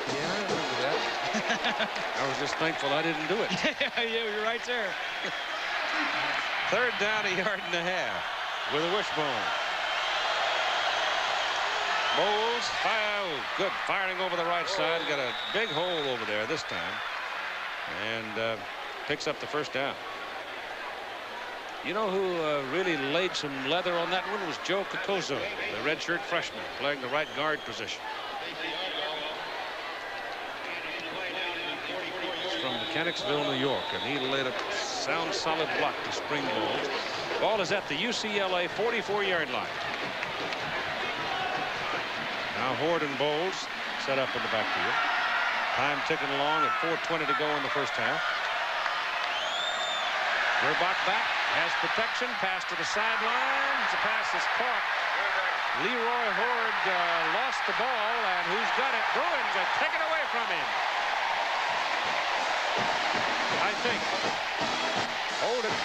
Yeah, I remember that. I was just thankful I didn't do it. Yeah, you're right there. 3rd down, 1.5 yards with a wishbone. Bowles, good firing over the right side. Got a big hole over there this time, and picks up the 1st down. You know who really laid some leather on that one was Joe Cocozo, the redshirt freshman, playing the right guard position. He's from Mechanicsville, New York, and he laid a sound, solid block to springboard. Ball is at the UCLA 44-yard line. Now Horde and Bowles set up in the backfield. Time ticking along at 4:20 to go in the first half. Gerbach back, has protection, pass to the sidelines. The pass is caught. Leroy Horde lost the ball, and who's got it? Bruins are taken away from him. I think. Hold it.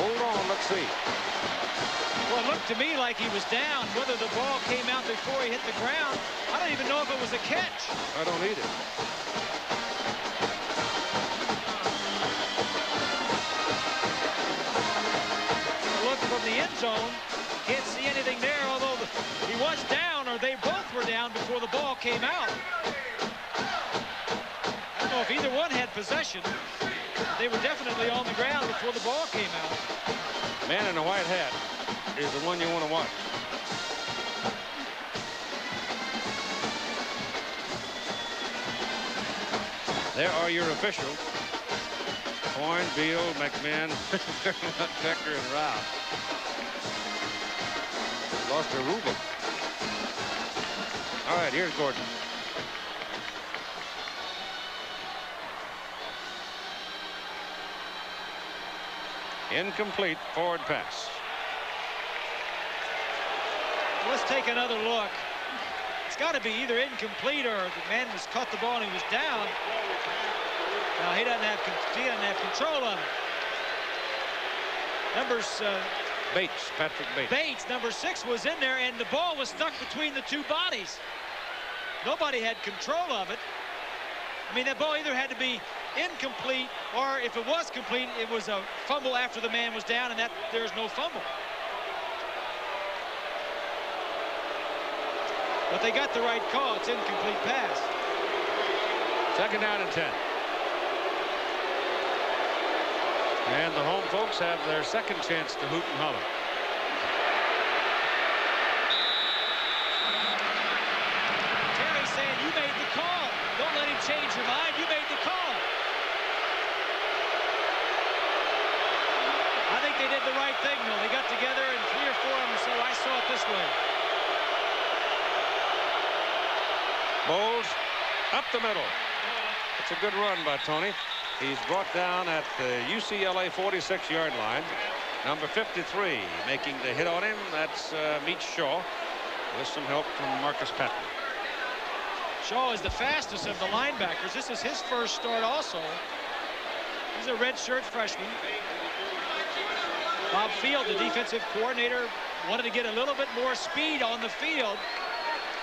Hold on, let's see. Well, it looked to me like he was down. Whether the ball came out before he hit the ground, I don't even know if it was a catch. I don't either. Look from the end zone. Can't see anything there, although he was down, or they both were down before the ball came out. I don't know if either one had possession. They were definitely on the ground before the ball came out. Man in a white hat is the one you want to watch. There are your officials. Horn, Beal, McMahon, Becker, and Rao. Lost their rubric. All right, here's Gordon. Incomplete forward pass. Let's take another look. It's got to be either incomplete or the man was caught the ball and he was down. Now he doesn't have control of it. Numbers Bates, Patrick Bates. Bates, number 6, was in there, and the ball was stuck between the two bodies. Nobody had control of it. I mean, that ball either had to be incomplete, or if it was complete, it was a fumble after the man was down, and that there's no fumble. But they got the right call. It's incomplete pass. Second down and 10. And the home folks have their second chance to hoot and holler. Terry's saying, you made the call. Don't let him change your mind. You made the call. I think they did the right thing, though. They got together, and 3 or 4 of them said, I saw it this way. Bowles up the middle. It's a good run by Tony. He's brought down at the UCLA 46-yard line. Number 53 making the hit on him. That's Meach Shaw with some help from Marcus Patton. Shaw is the fastest of the linebackers. This is his first start also. He's a redshirt freshman. Bob Field, the defensive coordinator, wanted to get a little bit more speed on the field.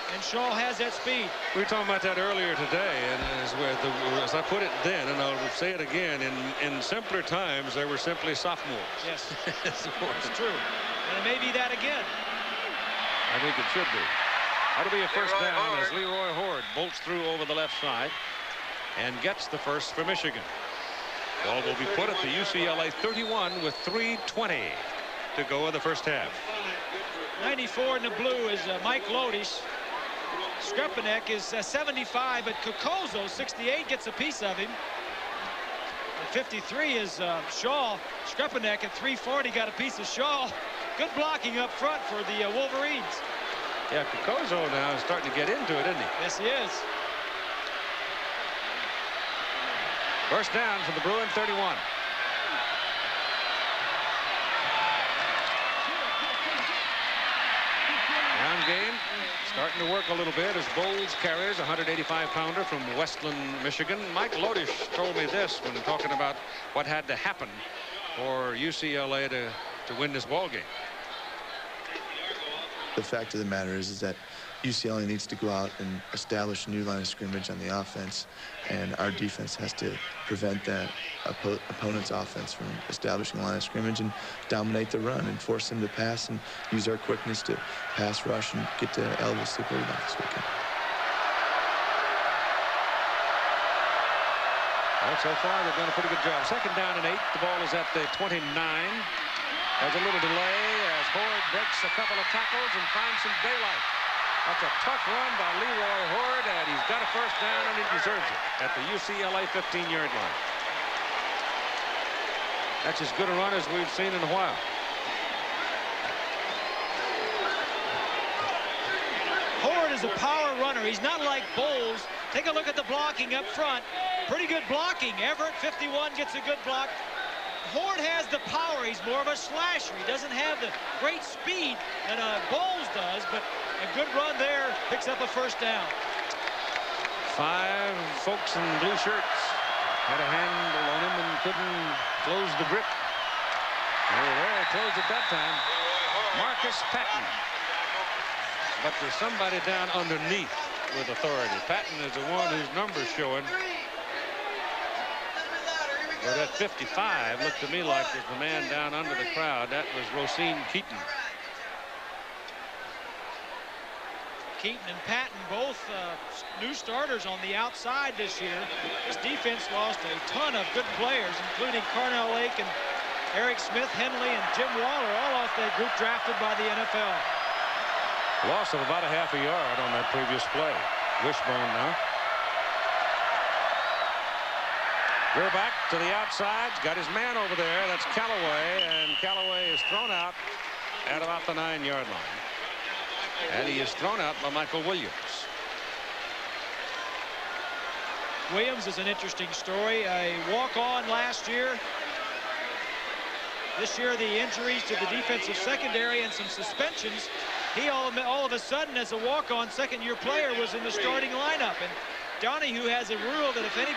And Shaw has that speed. We were talking about that earlier today, and as I put it then, and I'll say it again, in simpler times, they were simply sophomores. Yes, it's true. And it may be that again. I think it should be. That'll be a first down as Leroy Horde bolts through over the left side and gets the first for Michigan. Ball will be put at the UCLA 31 with 3:20 to go in the first half. 94 in the blue is Mike Lodish. Skrepanek is 75, but Cocozo, 68, gets a piece of him. At 53 is Shaw. Skrepanek at 340 got a piece of Shaw. Good blocking up front for the Wolverines. Yeah, Cocozo now is starting to get into it, isn't he? Yes, he is. First down for the Bruin 31. Ground game starting to work a little bit as Bowles carries a 185-pounder from Westland, Michigan. Mike Lodish told me this when talking about what had to happen for UCLA to win this ball game. The fact of the matter is that UCLA needs to go out and establish a new line of scrimmage on the offense, and our defense has to prevent that opponent's offense from establishing a line of scrimmage and dominate the run and force them to pass and use our quickness to pass rush and get to Elvis the quarterback this weekend. so far they've done a pretty good job. Second down and 8. The ball is at the 29. There's a little delay as Horde breaks a couple of tackles and finds some daylight. That's a tough run by Leroy Horde, and he's got a first down, and he deserves it at the UCLA 15-yard line. That's as good a run as we've seen in a while. Horde is a power runner. He's not like Bowles. Take a look at the blocking up front. Pretty good blocking. Everett, 51, gets a good block. Horde has the power. He's more of a slasher. He doesn't have the great speed that Bowles does, but a good run there picks up a first down. 5 folks in blue shirts had a handle on him and couldn't close the grip. They closed it that time. Marcus Patton. But there's somebody down underneath with authority. Patton is the one whose number's showing. But that 55 looked to me like there's the man down under the crowd. That was Rosine Keaton. Keaton and Patton, both new starters on the outside this year. This defense lost a ton of good players, including Carnell Lake and Eric Smith, Henley, and Jim Waller, all off that group drafted by the NFL. Loss of about a half a yard on that previous play. Wishbone now. Gerback to the outside. Got his man over there. That's Callaway. And Callaway is thrown out at about the 9-yard line. And he is thrown out by Michael Williams. Williams is an interesting story. A walk-on last year. This year, the injuries to the defensive secondary and some suspensions. He all of a sudden, as a walk-on second-year player, was in the starting lineup. And Donahue has a rule that if any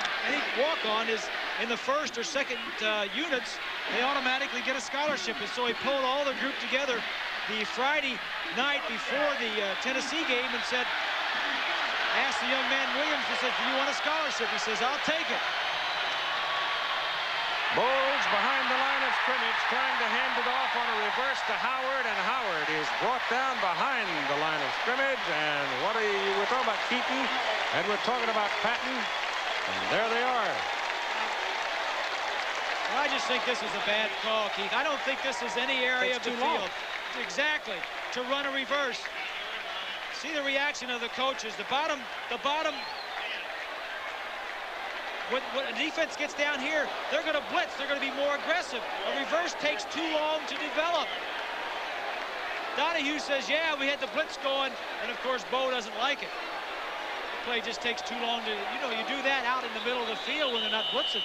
walk-on is in the first or second units, they automatically get a scholarship. And so he pulled all the group together the Friday night before the Tennessee game and said, asked the young man Williams, he said, do you want a scholarship? He says, I'll take it. Bowles behind the line of scrimmage, trying to hand it off on a reverse to Howard, and Howard is brought down behind the line of scrimmage. And we're talking about Keaton, and we're talking about Patton, and there they are. Well, I just think this is a bad call, Keith. I don't think this is any area of the field. Exactly, to run a reverse. See the reaction of the coaches. The bottom. When a defense gets down here, they're going to blitz. They're going to be more aggressive. A reverse takes too long to develop. Donahue says, yeah, we had the blitz going, and of course, Bo doesn't like it. The play just takes too long to, you do that out in the middle of the field when they're not blitzing.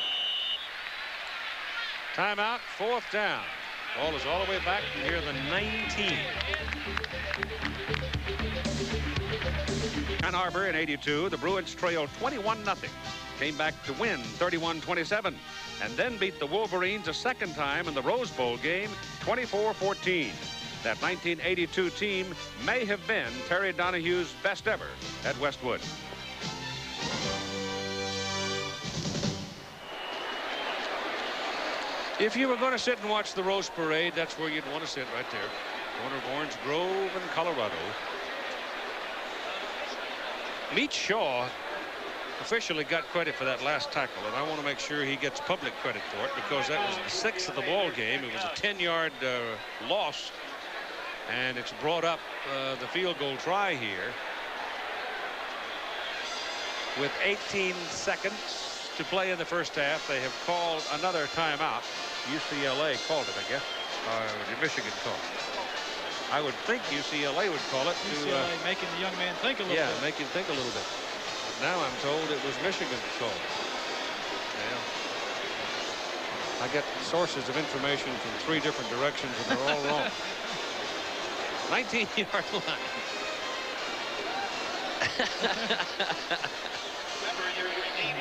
Timeout, 4th down. Ball is all the way back near the 19. Ann Arbor in 82, the Bruins trailed 21-0. Came back to win 31-27 and then beat the Wolverines a second time in the Rose Bowl game 24-14. That 1982 team may have been Terry Donahue's best ever at Westwood. If you were going to sit and watch the Rose Parade, that's where you'd want to sit, right there. Corner of Orange Grove in Colorado. Meach Shaw officially got credit for that last tackle, and I want to make sure he gets public credit for it because that was the 6th of the ball game. It was a 10-yard loss, and it's brought up the field goal try here with 18 seconds to play in the first half. They have called another timeout. UCLA called it, I guess, or did Michigan call it? I would think UCLA would call it. UCLA making the young man think a little bit. Yeah, make him think a little bit. Now I'm told it was Michigan that called it. Yeah. I get sources of information from 3 different directions, and they're all wrong. 19-yard line.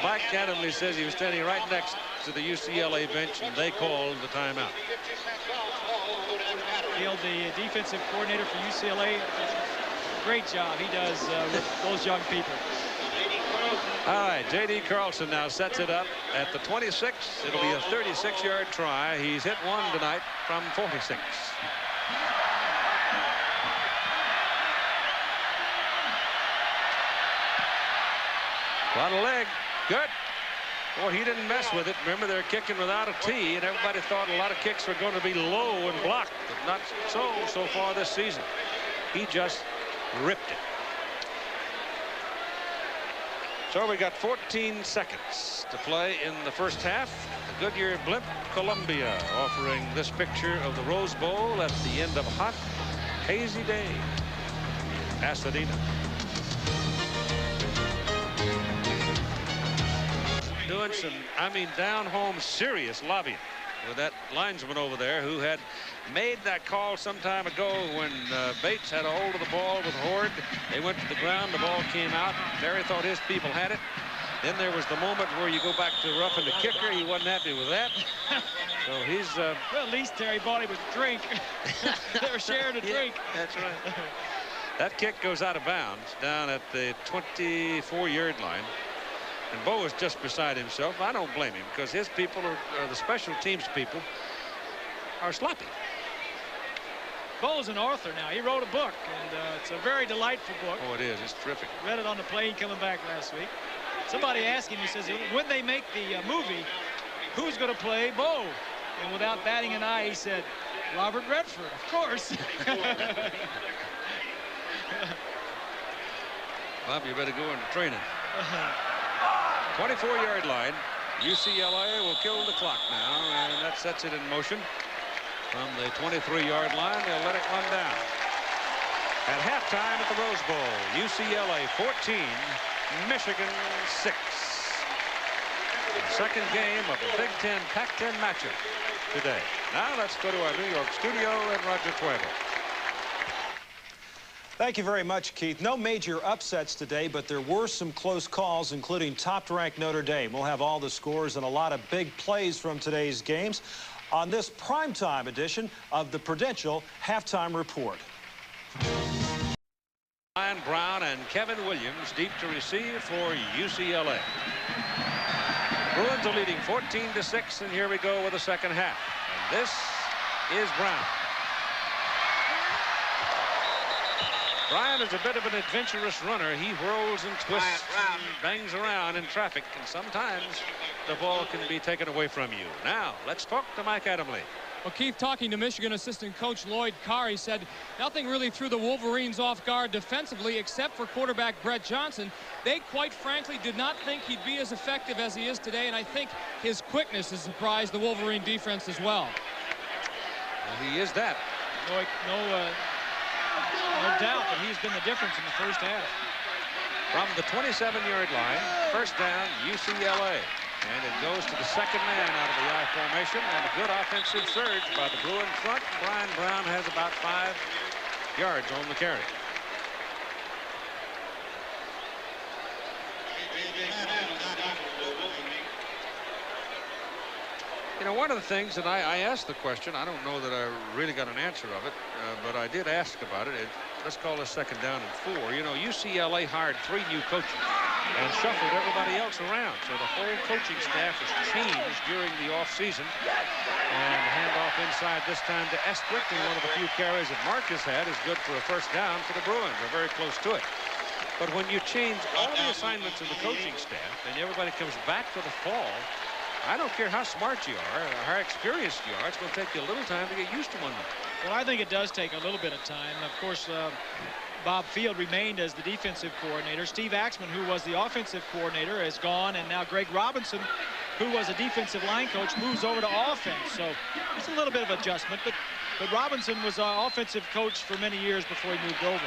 Mike Adamley says he was standing right next to the UCLA bench, and they called the timeout. Field, the defensive coordinator for UCLA, great job he does with those young people. All right, J.D. Carlson now sets it up at the 26. It'll be a 36-yard try. He's hit one tonight from 46. On a leg. Good. Well, he didn't mess with it. Remember, they're kicking without a tee, and everybody thought a lot of kicks were going to be low and blocked, but not so far this season. He just ripped it. So we got 14 seconds to play in the first half. The Goodyear Blimp Columbia offering this picture of the Rose Bowl at the end of a hot, hazy day in Pasadena. Doing some, down home serious lobbying with that linesman over there who had made that call some time ago when Bates had a hold of the ball with Horde. They went to the ground, the ball came out. Terry thought his people had it. Then there was the moment where you go back to roughing the kicker. He wasn't happy with that. So he's well, at least Terry bought him a drink. They were sharing a drink. That's right. That kick goes out of bounds down at the 24-yard line. And Bo is just beside himself. I don't blame him, because his people are the special teams people are sloppy. Bo's an author now. He wrote a book, and it's a very delightful book. Oh, it is. It's terrific. Read it on the plane coming back last week. Somebody asked him, he says, when they make the movie, who's going to play Bo? And without batting an eye, he said, Robert Redford, of course. Bob, you better go into training. 24-yard line. UCLA will kill the clock now, and that sets it in motion. From the 23-yard line, they'll let it run down. At halftime at the Rose Bowl, UCLA 14, Michigan 6. Second game of the Big Ten Pac-10 matchup today. Now let's go to our New York studio and Roger Twable. Thank you very much, Keith. No major upsets today, but there were some close calls, including top-ranked Notre Dame. We'll have all the scores and a lot of big plays from today's games on this primetime edition of the Prudential Halftime Report. Ryan Brown and Kevin Williams deep to receive for UCLA. Bruins are leading 14-6, and here we go with the second half. And this is Brown. Brian is a bit of an adventurous runner. He whirls and twists and bangs around in traffic, and sometimes the ball can be taken away from you. Now, let's talk to Mike Adamle. Well, Keith, talking to Michigan assistant coach Lloyd Carr, he said nothing really threw the Wolverines off guard defensively except for quarterback Brett Johnson. They, quite frankly, did not think he'd be as effective as he is today, and I think his quickness has surprised the Wolverine defense as well. Well, he is that. No doubt that he's been the difference in the first half. From the 27-yard line, first down, UCLA. And it goes to the second man out of the I formation, and a good offensive surge by the Bruin front. Brian Brown has about 5 yards on the carry. You know, one of the things that I asked the question, I don't know that I really got an answer of it, but I did ask about it. Let's call this second down and 4. You know, UCLA hired 3 new coaches and shuffled everybody else around. So the whole coaching staff has changed during the offseason. And handoff inside this time to Estwick, and one of the few carries that Marcus had is good for a first down for the Bruins. They're very close to it. But when you change all the assignments of the coaching staff and everybody comes back for the fall, I don't care how smart you are or how experienced you are, it's going to take you a little time to get used to one of them. Well, I think it does take a little bit of time. Of course, Bob Field remained as the defensive coordinator. Steve Axman, who was the offensive coordinator, is gone, and now Greg Robinson, who was a defensive line coach, moves over to offense. So it's a little bit of adjustment, but Robinson was an offensive coach for many years before he moved over.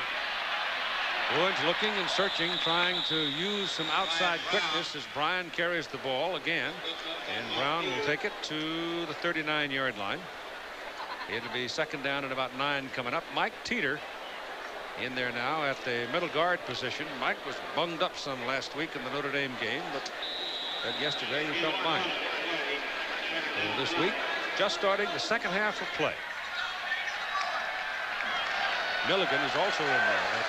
Woods looking and searching, trying to use some outside quickness as Brian carries the ball again. And Brown will take it to the 39-yard line. It'll be second down and about 9 coming up. Mike Teeter in there now at the middle guard position. Mike was bunged up some last week in the Notre Dame game, but yesterday he felt fine. So this week, just starting the second half of play. Milligan is also in there at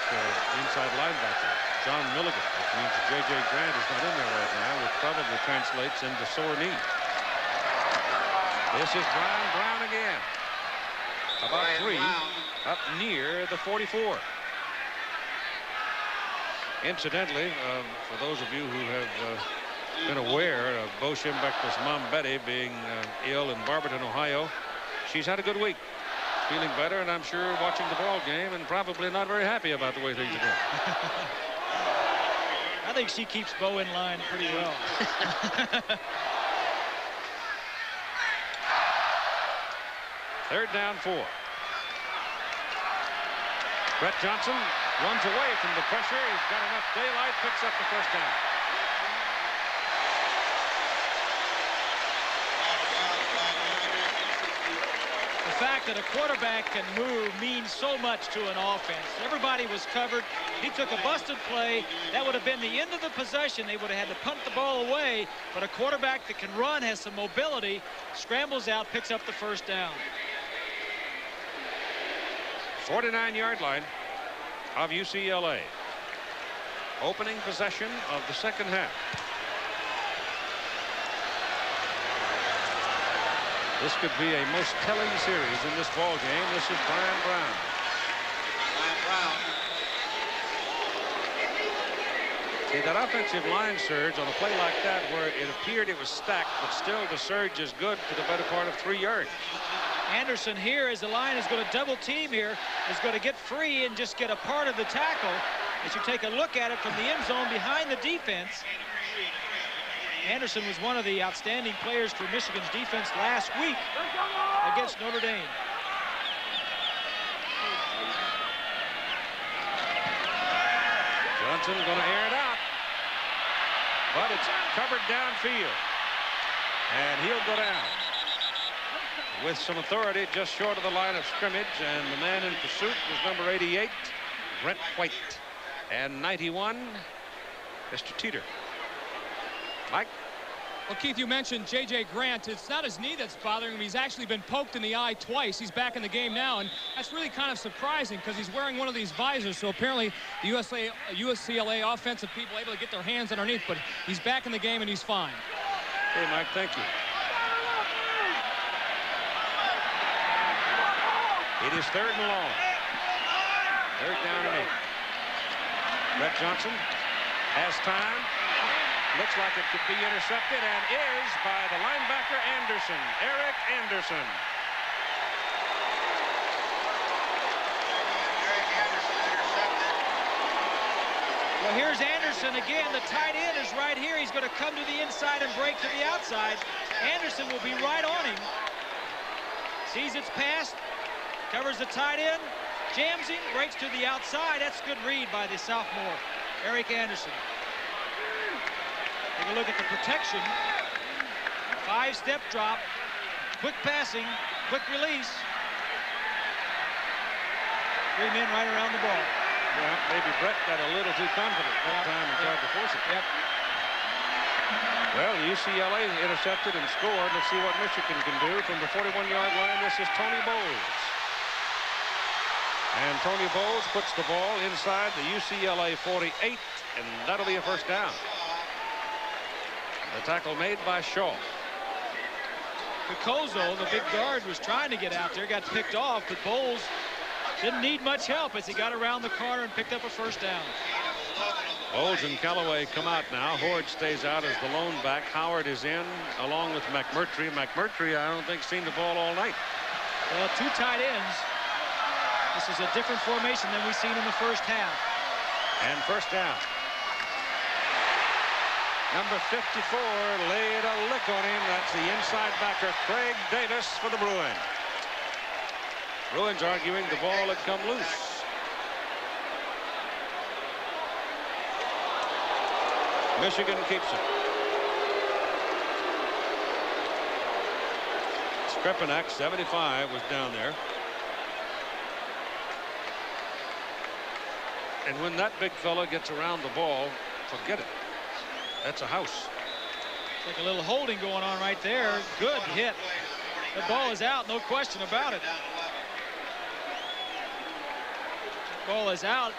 inside linebacker. John Milligan, which means J.J. Grant is not in there right now, which probably translates into sore knee. This is Brian Brown again. About 3 up near the 44. Incidentally, for those of you who have been aware of Bo Schembechler's mom, Betty, being ill in Barberton, Ohio. She's had a good week. Feeling better, and I'm sure watching the ball game and probably not very happy about the way things are going. I think she keeps Bo in line pretty well. Third down 4. Brett Johnson runs away from the pressure. He's got enough daylight, picks up the first down. The fact that a quarterback can move means so much to an offense. Everybody was covered. He took a busted play. That would have been the end of the possession. They would have had to punt the ball away. But a quarterback that can run, has some mobility, scrambles out, picks up the first down. 49-yard line of UCLA. Opening possession of the second half. This could be a most telling series in this ball game. This is Brian Brown. See, that offensive line surge on a play like that where it appeared it was stacked, but still the surge is good for the better part of 3 yards. Anderson here, as the line is going to double team here, is going to get free and just get a part of the tackle. As you take a look at it from the end zone behind the defense. Anderson was one of the outstanding players for Michigan's defense last week against Notre Dame. Johnson going to air it out, but it's covered downfield, and he'll go down with some authority just short of the line of scrimmage, and the man in pursuit was number 88, Brent White, and 91, Mr. Teeter. Mike? Well, Keith, you mentioned J.J. Grant. It's not his knee that's bothering him. He's actually been poked in the eye twice. He's back in the game now, and that's really kind of surprising because he's wearing one of these visors. So apparently the UCLA offensive people able to get their hands underneath, but he's back in the game and he's fine. Hey, Mike, thank you. It is 3rd and long. 3rd down and 8. Brett Johnson has time. Looks like it could be intercepted, and is by the linebacker Anderson, Eric Anderson. Well, here's Anderson again. The tight end is right here. He's going to come to the inside and break to the outside. Anderson will be right on him. Sees it's passed, covers the tight end, jams him, breaks to the outside. That's a good read by the sophomore, Eric Anderson. Take a look at the protection. 5-step drop, quick passing, quick release. 3 men right around the ball. Yeah, maybe Brett got a little too confident that time and tried to force it. Yep. Well, UCLA intercepted and scored. Let's see what Michigan can do from the 41-yard line. This is Tony Bowles. And Tony Bowles puts the ball inside the UCLA 48, and that'll be a first down. The tackle made by Shaw. Picozo, the big guard, was trying to get out there, got picked off, but Bowles didn't need much help as he got around the corner and picked up a first down. Bowles and Callaway come out now. Horde stays out as the lone back. Howard is in along with McMurtry. McMurtry, I don't think, seen the ball all night. Well, 2 tight ends. This is a different formation than we've seen in the first half. And first down. Number 54 laid a lick on him. That's the inside backer, Craig Davis, for the Bruins. Bruins arguing the ball had come loose. Michigan keeps it. Skripanak, 75, was down there. And when that big fella gets around the ball, forget it. That's a house. Like a little holding going on right there. Good hit. The ball is out, no question about it. Ball is out.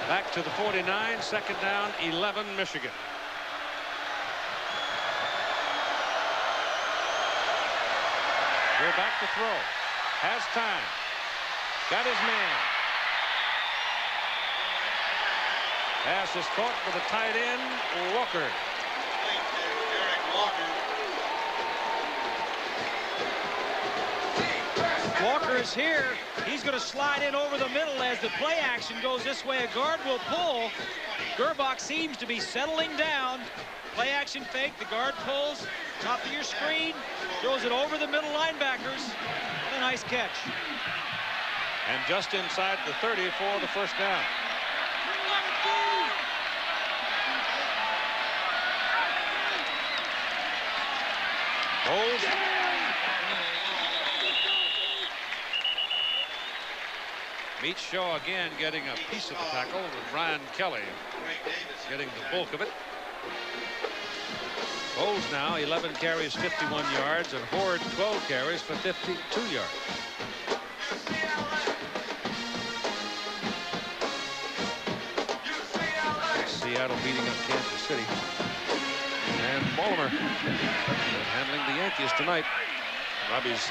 Back to the 49, 2nd down, 11, Michigan. We're back to throw. Has time. Got his man. Pass is caught with a tight end, Walker. Walker is here. He's going to slide in over the middle as the play action goes this way. A guard will pull. Gerbach seems to be settling down. Play action fake. The guard pulls. Top of your screen. Throws it over the middle linebackers. A nice catch. And just inside the 30 for the first down. Holds. Meets Shaw again, getting a piece of the tackle, with Brian Kelly getting the bulk of it. Bowles now 11 carries, 51 yards, and Horde 12 carries for 52 yards. Seattle beating up Kansas City. And Baltimore handling the Yankees tonight. Robbie's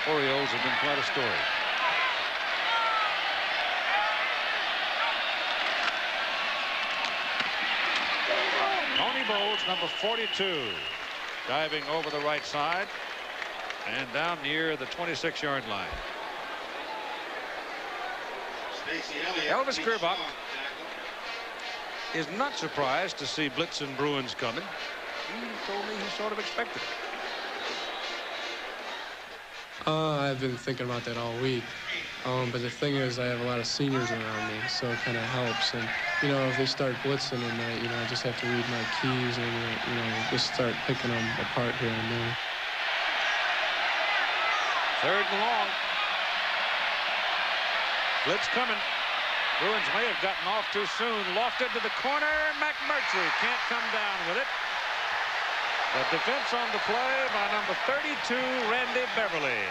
Orioles have been quite a story. Tony Bowles, number 42, diving over the right side and down near the 26-yard line. Elvis Gerbach is not surprised to see Blitz and Bruins coming. He told me he sort of expected it. I've been thinking about that all week. But the thing is, I have a lot of seniors around me, so it kind of helps. And, you know, if they start blitzing and, you know, I just have to read my keys and, you know, just start picking them apart here and there. Third and long. Blitz coming. Bruins may have gotten off too soon. Lofted to the corner. McMurtry can't come down with it. The defense on the play by number 32, Randy Beverly.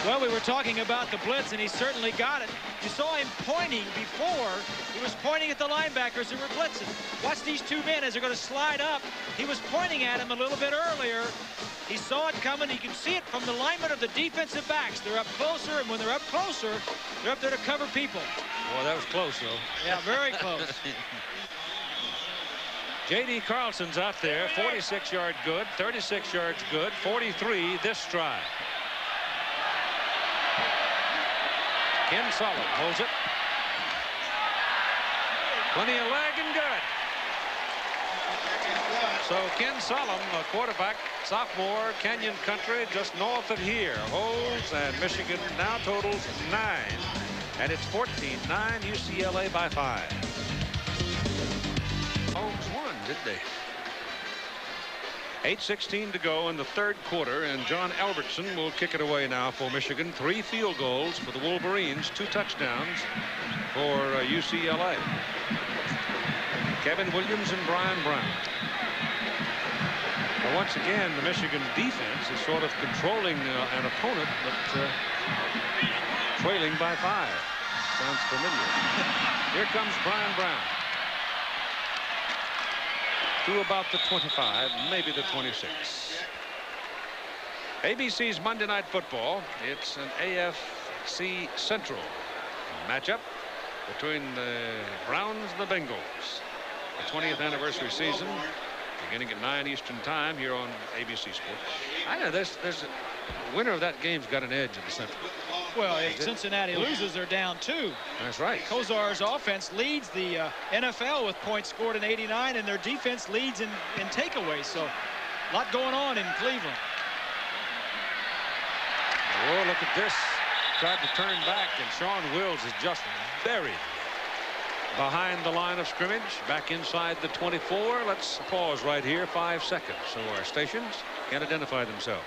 Well, we were talking about the blitz, and he certainly got it. You saw him pointing before. He was pointing at the linebackers who were blitzing. Watch these two men as they're going to slide up. He was pointing at him a little bit earlier. He saw it coming. You can see it from the alignment of the defensive backs. They're up closer, and when they're up closer, they're up there to cover people. Boy, that was close, though. Yeah, very close. J.D. Carlson's out there, 46 yard good, 36 yards good, 43 this stride. Ken Solomon holds it. Plenty of leg and good. So Ken Solomon, a quarterback, sophomore, Canyon Country, just north of here, holds, and Michigan now totals 9. And it's 14-9, UCLA by 5. Holmes won, did they? 8:16 to go in the third quarter, and John Albertson will kick it away now for Michigan. 3 field goals for the Wolverines, 2 touchdowns for UCLA. Kevin Williams and Brian Brown. Now, once again, the Michigan defense is sort of controlling an opponent, but trailing by 5. Sounds familiar. Here comes Brian Brown. To about the 25, maybe the 26. ABC's Monday Night Football. It's an AFC Central matchup between the Browns and the Bengals. The 20th anniversary season, beginning at 9 Eastern Time here on ABC Sports. I know there's a winner of that game's got an edge in the Central. Well, if Cincinnati loses, they're down 2. That's right. Kozar's offense leads the NFL with points scored in '89, and their defense leads in takeaways. So, a lot going on in Cleveland. Oh, look at this. Tried to turn back, and Sean Wills is just buried behind the line of scrimmage, back inside the 24. Let's pause right here, 5 seconds, so our stations can identify themselves.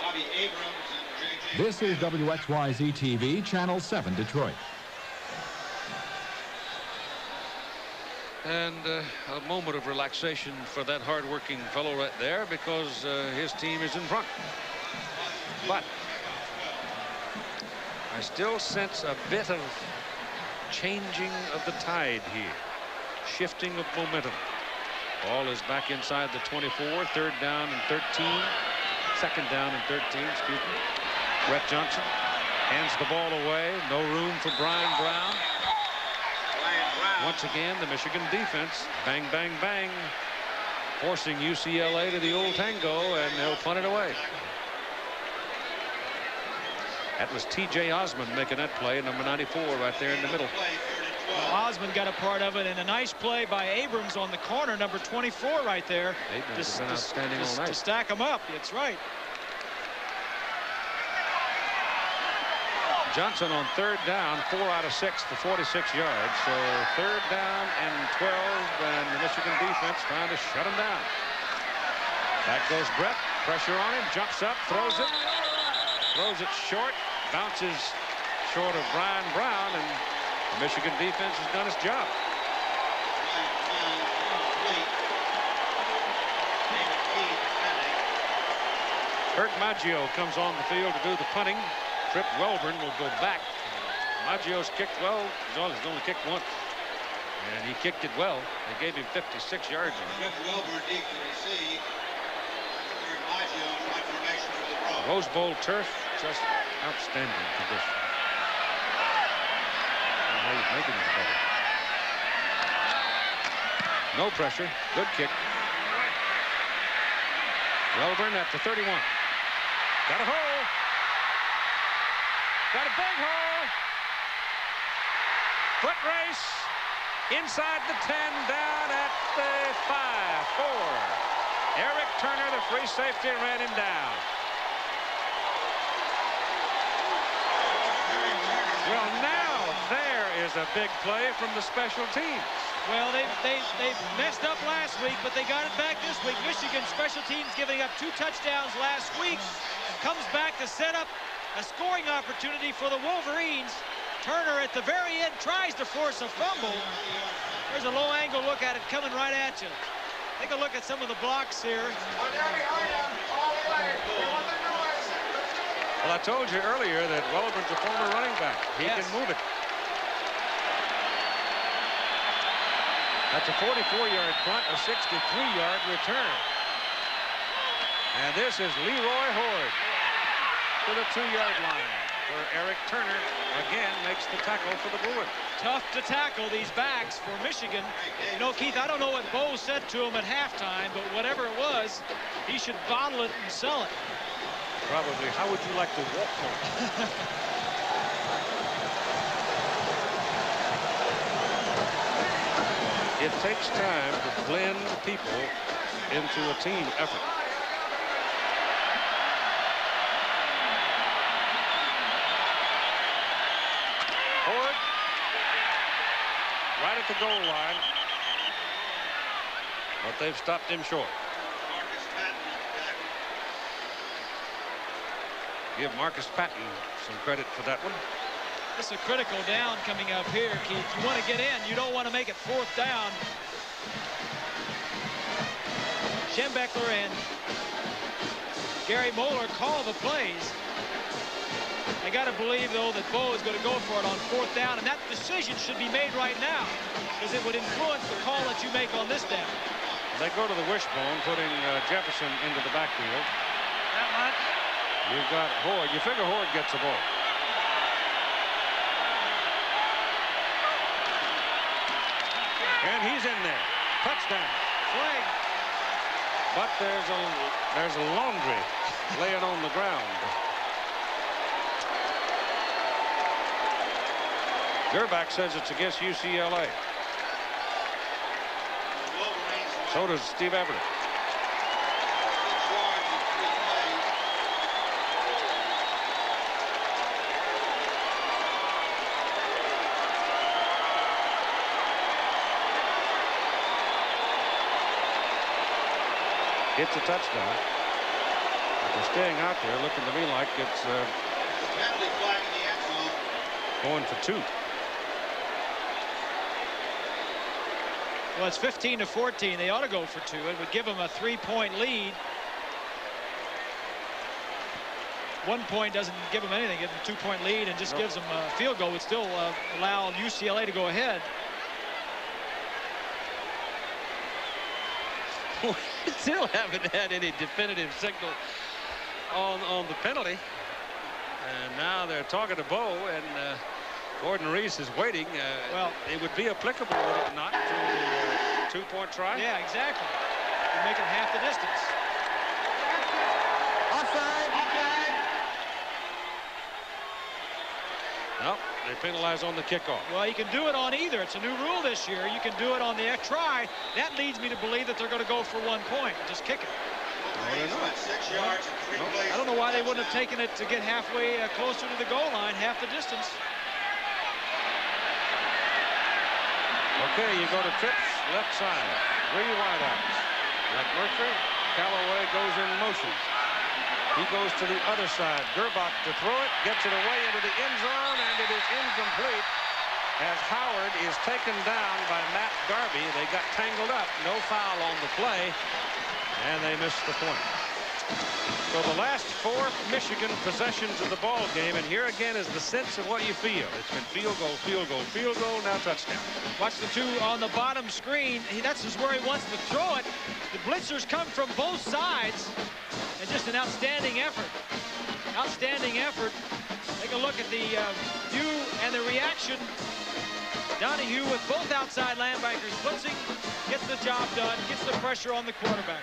Bobby Abrams. This is WXYZ TV, Channel 7, Detroit. And a moment of relaxation for that hard-working fellow right there, because his team is in front. But I still sense a bit of changing of the tide here. Shifting of momentum. Ball is back inside the 24. Third down and 13. Second down and 13, excuse me. Brett Johnson Hands the ball away. No room for Brian Brown. Once again, the Michigan defense. Bang, bang, bang. Forcing UCLA to the old tango, and they'll punt it away. That was T.J. Osmond making that play, number 94, right there in the middle. Well, Osmond got a part of it, and a nice play by Abrams on the corner, number 24 right there. Abrams has been outstanding all night. To stack them up. That's right. Johnson on 3rd down, 4 out of 6 for 46 yards. So 3rd down and 12, and the Michigan defense trying to shut him down. Back goes Brett. Pressure on him. Jumps up, throws it. Throws it short. Bounces short of Brian Brown, and the Michigan defense has done its job. Kurt Maggio comes on the field to do the punting. Trip Welburn will go back. Maggio's kicked well. He's only kicked once. And he kicked it well. They gave him 56 yards. Trip Welburn deep to receive. Kurt Maggio trying to make sure the ball. Rose Bowl turf, just outstanding condition. How he's making it better. No pressure. Good kick. Welburn at the 31. Got a hole. Got a big hole. Foot race. Inside the 10, down at the 5-4. Eric Turner, the free safety, ran him down. Well, now there is a big play from the special teams. Well, they messed up last week, but they got it back this week. Michigan special teams giving up 2 touchdowns last week. Comes back to set up a scoring opportunity for the Wolverines. Turner at the very end tries to force a fumble. There's a low angle look at it coming right at you. Take a look at some of the blocks here. Well, I told you earlier that Welbur's a former running back. He can move it. That's a 44-yard punt, a 63-yard return. And this is Leroy Horde to the 2-yard line, where Eric Turner again makes the tackle for the Bruins. Tough to tackle these backs for Michigan. You know, Keith, I don't know what Bo said to him at halftime, but whatever it was, he should bottle it and sell it. Probably. How would you like to walk home? It takes time to blend people into a team effort. Horde right at the goal line, but they've stopped him short. Give Marcus Patton some credit for that one. This is a critical down coming up here, Keith. You want to get in. You don't want to make it 4th down. Schembechler and Gary Moeller call the plays. I got to believe, though, that Bo is going to go for it on 4th down, and that decision should be made right now because it would influence the call that you make on this down. They go to the wishbone, putting Jefferson into the backfield. That much. You've got Horde. You figure Horde gets the ball. And he's in there. Touchdown. Flag. But there's a laundry laying on the ground. Gerback says it's against UCLA. So does Steve Everett. It's a touchdown. But they're staying out there, looking to me like it's going for 2. Well, it's 15-14. They ought to go for 2. It would give them a 3-point lead. 1 point doesn't give them anything. Give them a 2-point lead and just gives them a field goal. Would still allow UCLA to go ahead. We still haven't had any definitive signal on the penalty. And now they're talking to Bo, and Gordon Reese is waiting. Well, it would be applicable, would it not, to the two-point try? Yeah, exactly. You make it half the distance. Offside. No, they penalize on the kickoff. Well, you can do it on either. It's a new rule this year. You can do it on the try. That leads me to believe that they're going to go for 1 point and just kick it. No, they're not. 6 yards and 3 plays. I don't know why they wouldn't have taken it to get halfway closer to the goal line, half the distance. Okay, you go to trips, left side. 3 wideouts. McMurtry, Callaway goes in motion. He goes to the other side. Gerbach to throw it, gets it away into the end zone, and it is incomplete as Howard is taken down by Matt Darby. They got tangled up. No foul on the play, and they missed the point. So the last 4 Michigan possessions of the ball game, and here again is the sense of what you feel. It's been field goal, field goal, field goal, now touchdown. Watch the 2 on the bottom screen. That's just where he wants to throw it. The blitzers come from both sides, and just an outstanding effort. Outstanding effort. Take a look at the view and the reaction. Donahue with both outside linebackers blitzing, gets the job done, gets the pressure on the quarterback.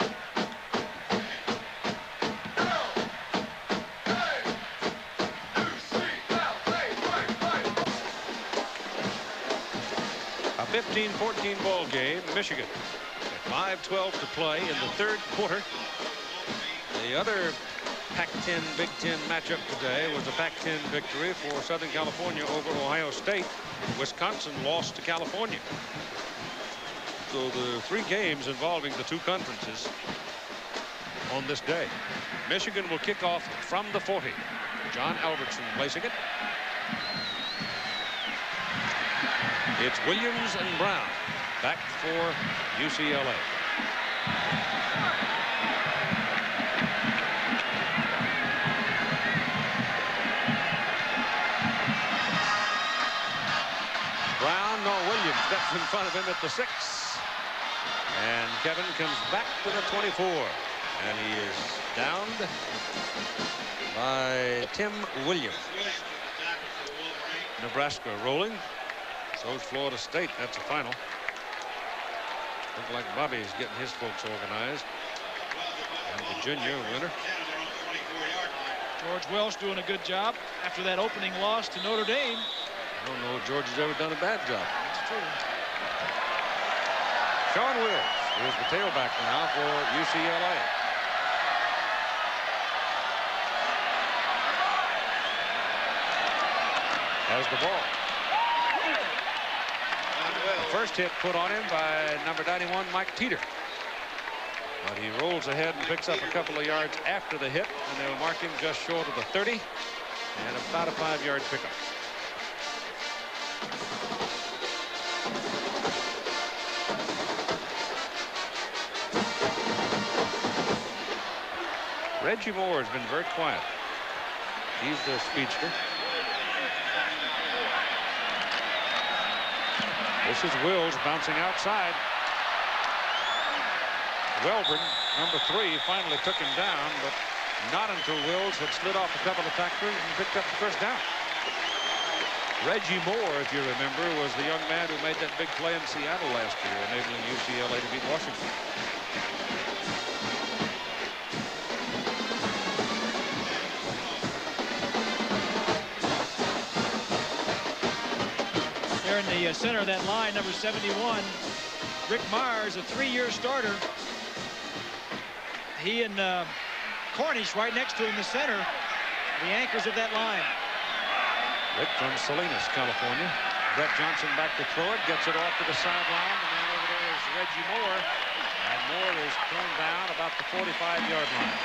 A 15-14 ball game. Michigan at 5:12 to play in the 3rd quarter. The other Pac-10 Big Ten matchup today was a Pac-10 victory for Southern California over Ohio State. Wisconsin lost to California. So the 3 games involving the 2 conferences on this day. Michigan will kick off from the 40. John Albertson placing it. It's Williams and Brown back for UCLA. Brown, no, Williams steps in front of him at the 6. And Kevin comes back to the 24. And he is downed by Tim Williams. Nebraska rolling. So's Florida State. That's a final. Look like Bobby's getting his folks organized. And Virginia winner. George Welsh doing a good job after that opening loss to Notre Dame. I don't know if George has ever done a bad job. That's true. Sean Wills is the tailback now for UCLA. Has the ball. The first hit put on him by number 91, Mike Teeter. But he rolls ahead and picks up a couple of yards after the hit, and they'll mark him just short of the 30 and about a 5-yard pickup. Reggie Moore has been very quiet. He's the speedster. This is Wills bouncing outside. Welburn, number 3, finally took him down, but not until Wills had slid off a couple of tacklers and picked up the first down. Reggie Moore, if you remember, was the young man who made that big play in Seattle last year, enabling UCLA to beat Washington. There in the center of that line, number 71, Rick Myers, a 3-year starter. He and Cornish right next to him, the center, the anchors of that line. Rick from Salinas, California. Brett Johnson back to throw it, gets it off to the sideline, and then over there is Reggie Moore. And Moore is thrown down about the 45-yard line.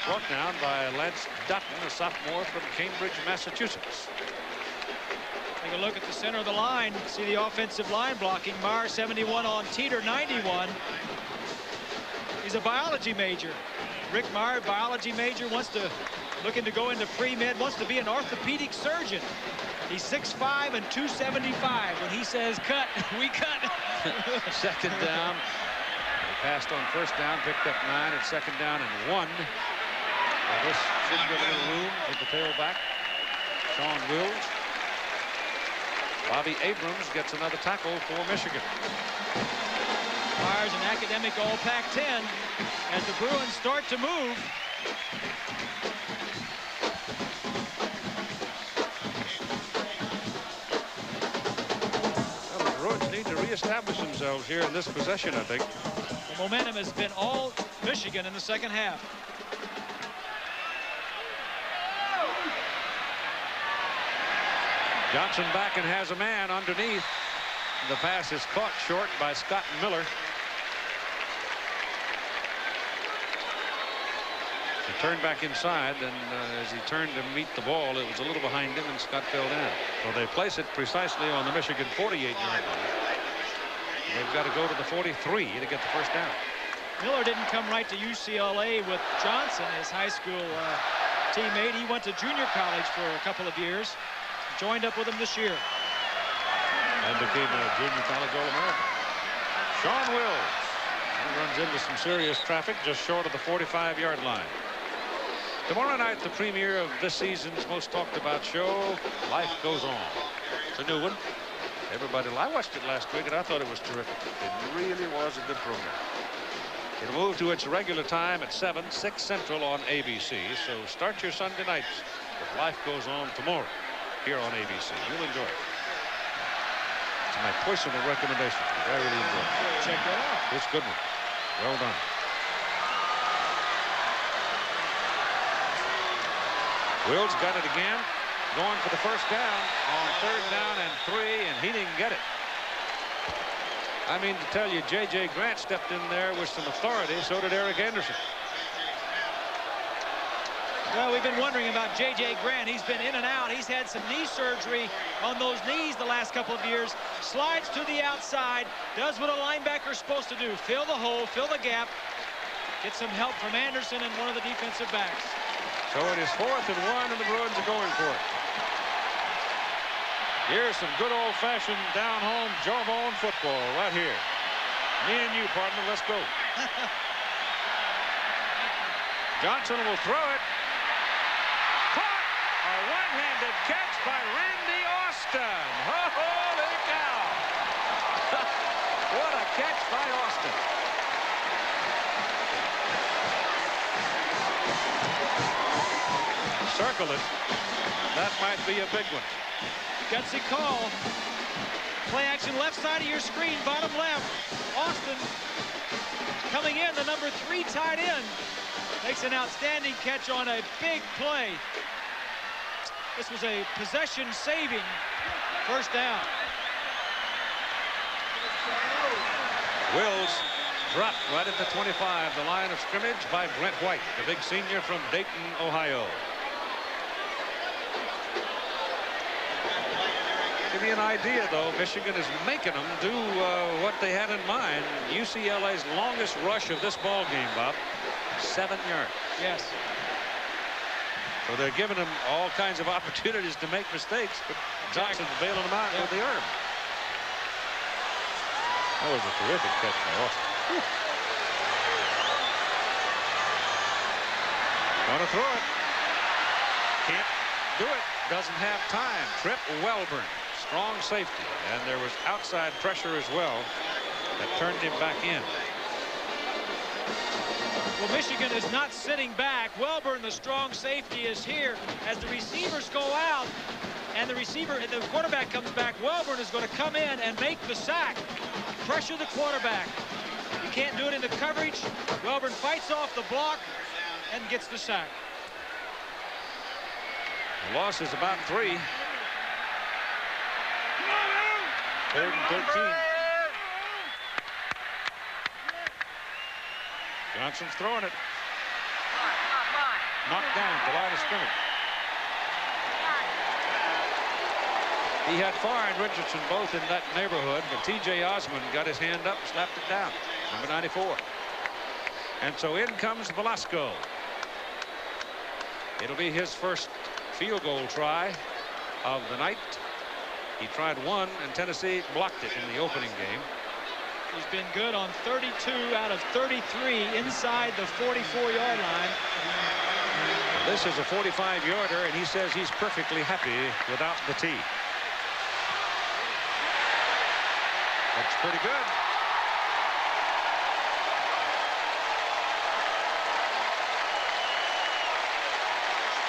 Brought down by Lance Dutton, a sophomore from Cambridge, Massachusetts. Take a look at the center of the line. See the offensive line blocking. Meyer 71 on Teeter 91. He's a biology major. Rick Meyer, biology major, looking to go into pre-med, wants to be an orthopedic surgeon. He's 6'5" and 275. When he says cut, we cut. Second down. They passed on first down, picked up 9 at second down and 1. Well, this should give a little room with the tailback. Sean Wills. Bobby Abrams gets another tackle for Michigan. Fires an academic all Pac-10 as the Bruins start to move. Well, the Bruins need to reestablish themselves here in this possession, I think. The momentum has been all Michigan in the second half. Johnson back and has a man underneath. The pass is caught short by Scott Miller. He turned back inside, and as he turned to meet the ball, it was a little behind him, and Scott fell down. So they place it precisely on the Michigan 48-yard line. They've got to go to the 43 to get the first down. Miller didn't come right to UCLA with Johnson, his high school teammate. He went to junior college for a couple of years. Joined up with him this year. And became a junior college All-American. Sean Wills. He runs into some serious traffic just short of the 45-yard line. Tomorrow night, the premiere of this season's most talked about show, Life Goes On. It's a new one. I watched it last week and I thought it was terrific. It really was a good program. It'll move to its regular time at 7, 6 Central on ABC. So start your Sunday nights with Life Goes On tomorrow here on ABC. You'll enjoy it. It's my personal recommendation. I really enjoy it. Check that out. It's a good one. Well done. Wills got it again. Going for the first down on 3rd down and 3, and he didn't get it. I mean to tell you, J.J. Grant stepped in there with some authority. So did Eric Anderson. Well, we've been wondering about J.J. Grant. He's been in and out. He's had some knee surgery on those knees the last couple of years. Slides to the outside. Does what a linebacker's supposed to do. Fill the hole, fill the gap. Get some help from Anderson and one of the defensive backs. So it is 4th and 1, and the Bruins are going for it. Here's some good old-fashioned down-home jawbone football right here. Me and you, partner, let's go. Johnson will throw it. Caught! A one-handed catch by Randy Austin. Holy cow! What a catch by Austin. Circle it. That might be a big one. Gutsy call. Play action left side of your screen, bottom left. Austin coming in, the number 3 tight end. Makes an outstanding catch on a big play. This was a possession-saving first down. Wills dropped right at the 25, the line of scrimmage by Brent White, the big senior from Dayton, Ohio. Give you an idea, though, Michigan is making them do what they had in mind. UCLA's longest rush of this ball game, Bob, 7 yards. Yes. So they're giving them all kinds of opportunities to make mistakes, but Johnson's bailing them out with the arm. That was a terrific catch by Austin. Want to throw it. Can't do it. Doesn't have time. Trip Welburn. Strong safety. And there was outside pressure as well that turned him back in. Well, Michigan is not sitting back. Welburn, the strong safety, is here. As the receivers go out and the quarterback comes back, Welburn is going to come in and make the sack. Pressure the quarterback. You can't do it in the coverage. Welburn fights off the block and gets the sack. The loss is about 3. 3rd and 13. Johnson's throwing it. Knocked down at the line of scrimmage. He had Farr and Richardson both in that neighborhood, but T.J. Osmond got his hand up and slapped it down. Number 94. And so in comes Velasco. It'll be his first field goal try of the night. He tried one, and Tennessee blocked it in the opening game. He's been good on 32 out of 33 inside the 44-yard line. This is a 45-yarder, and he says he's perfectly happy without the tee. That's pretty good.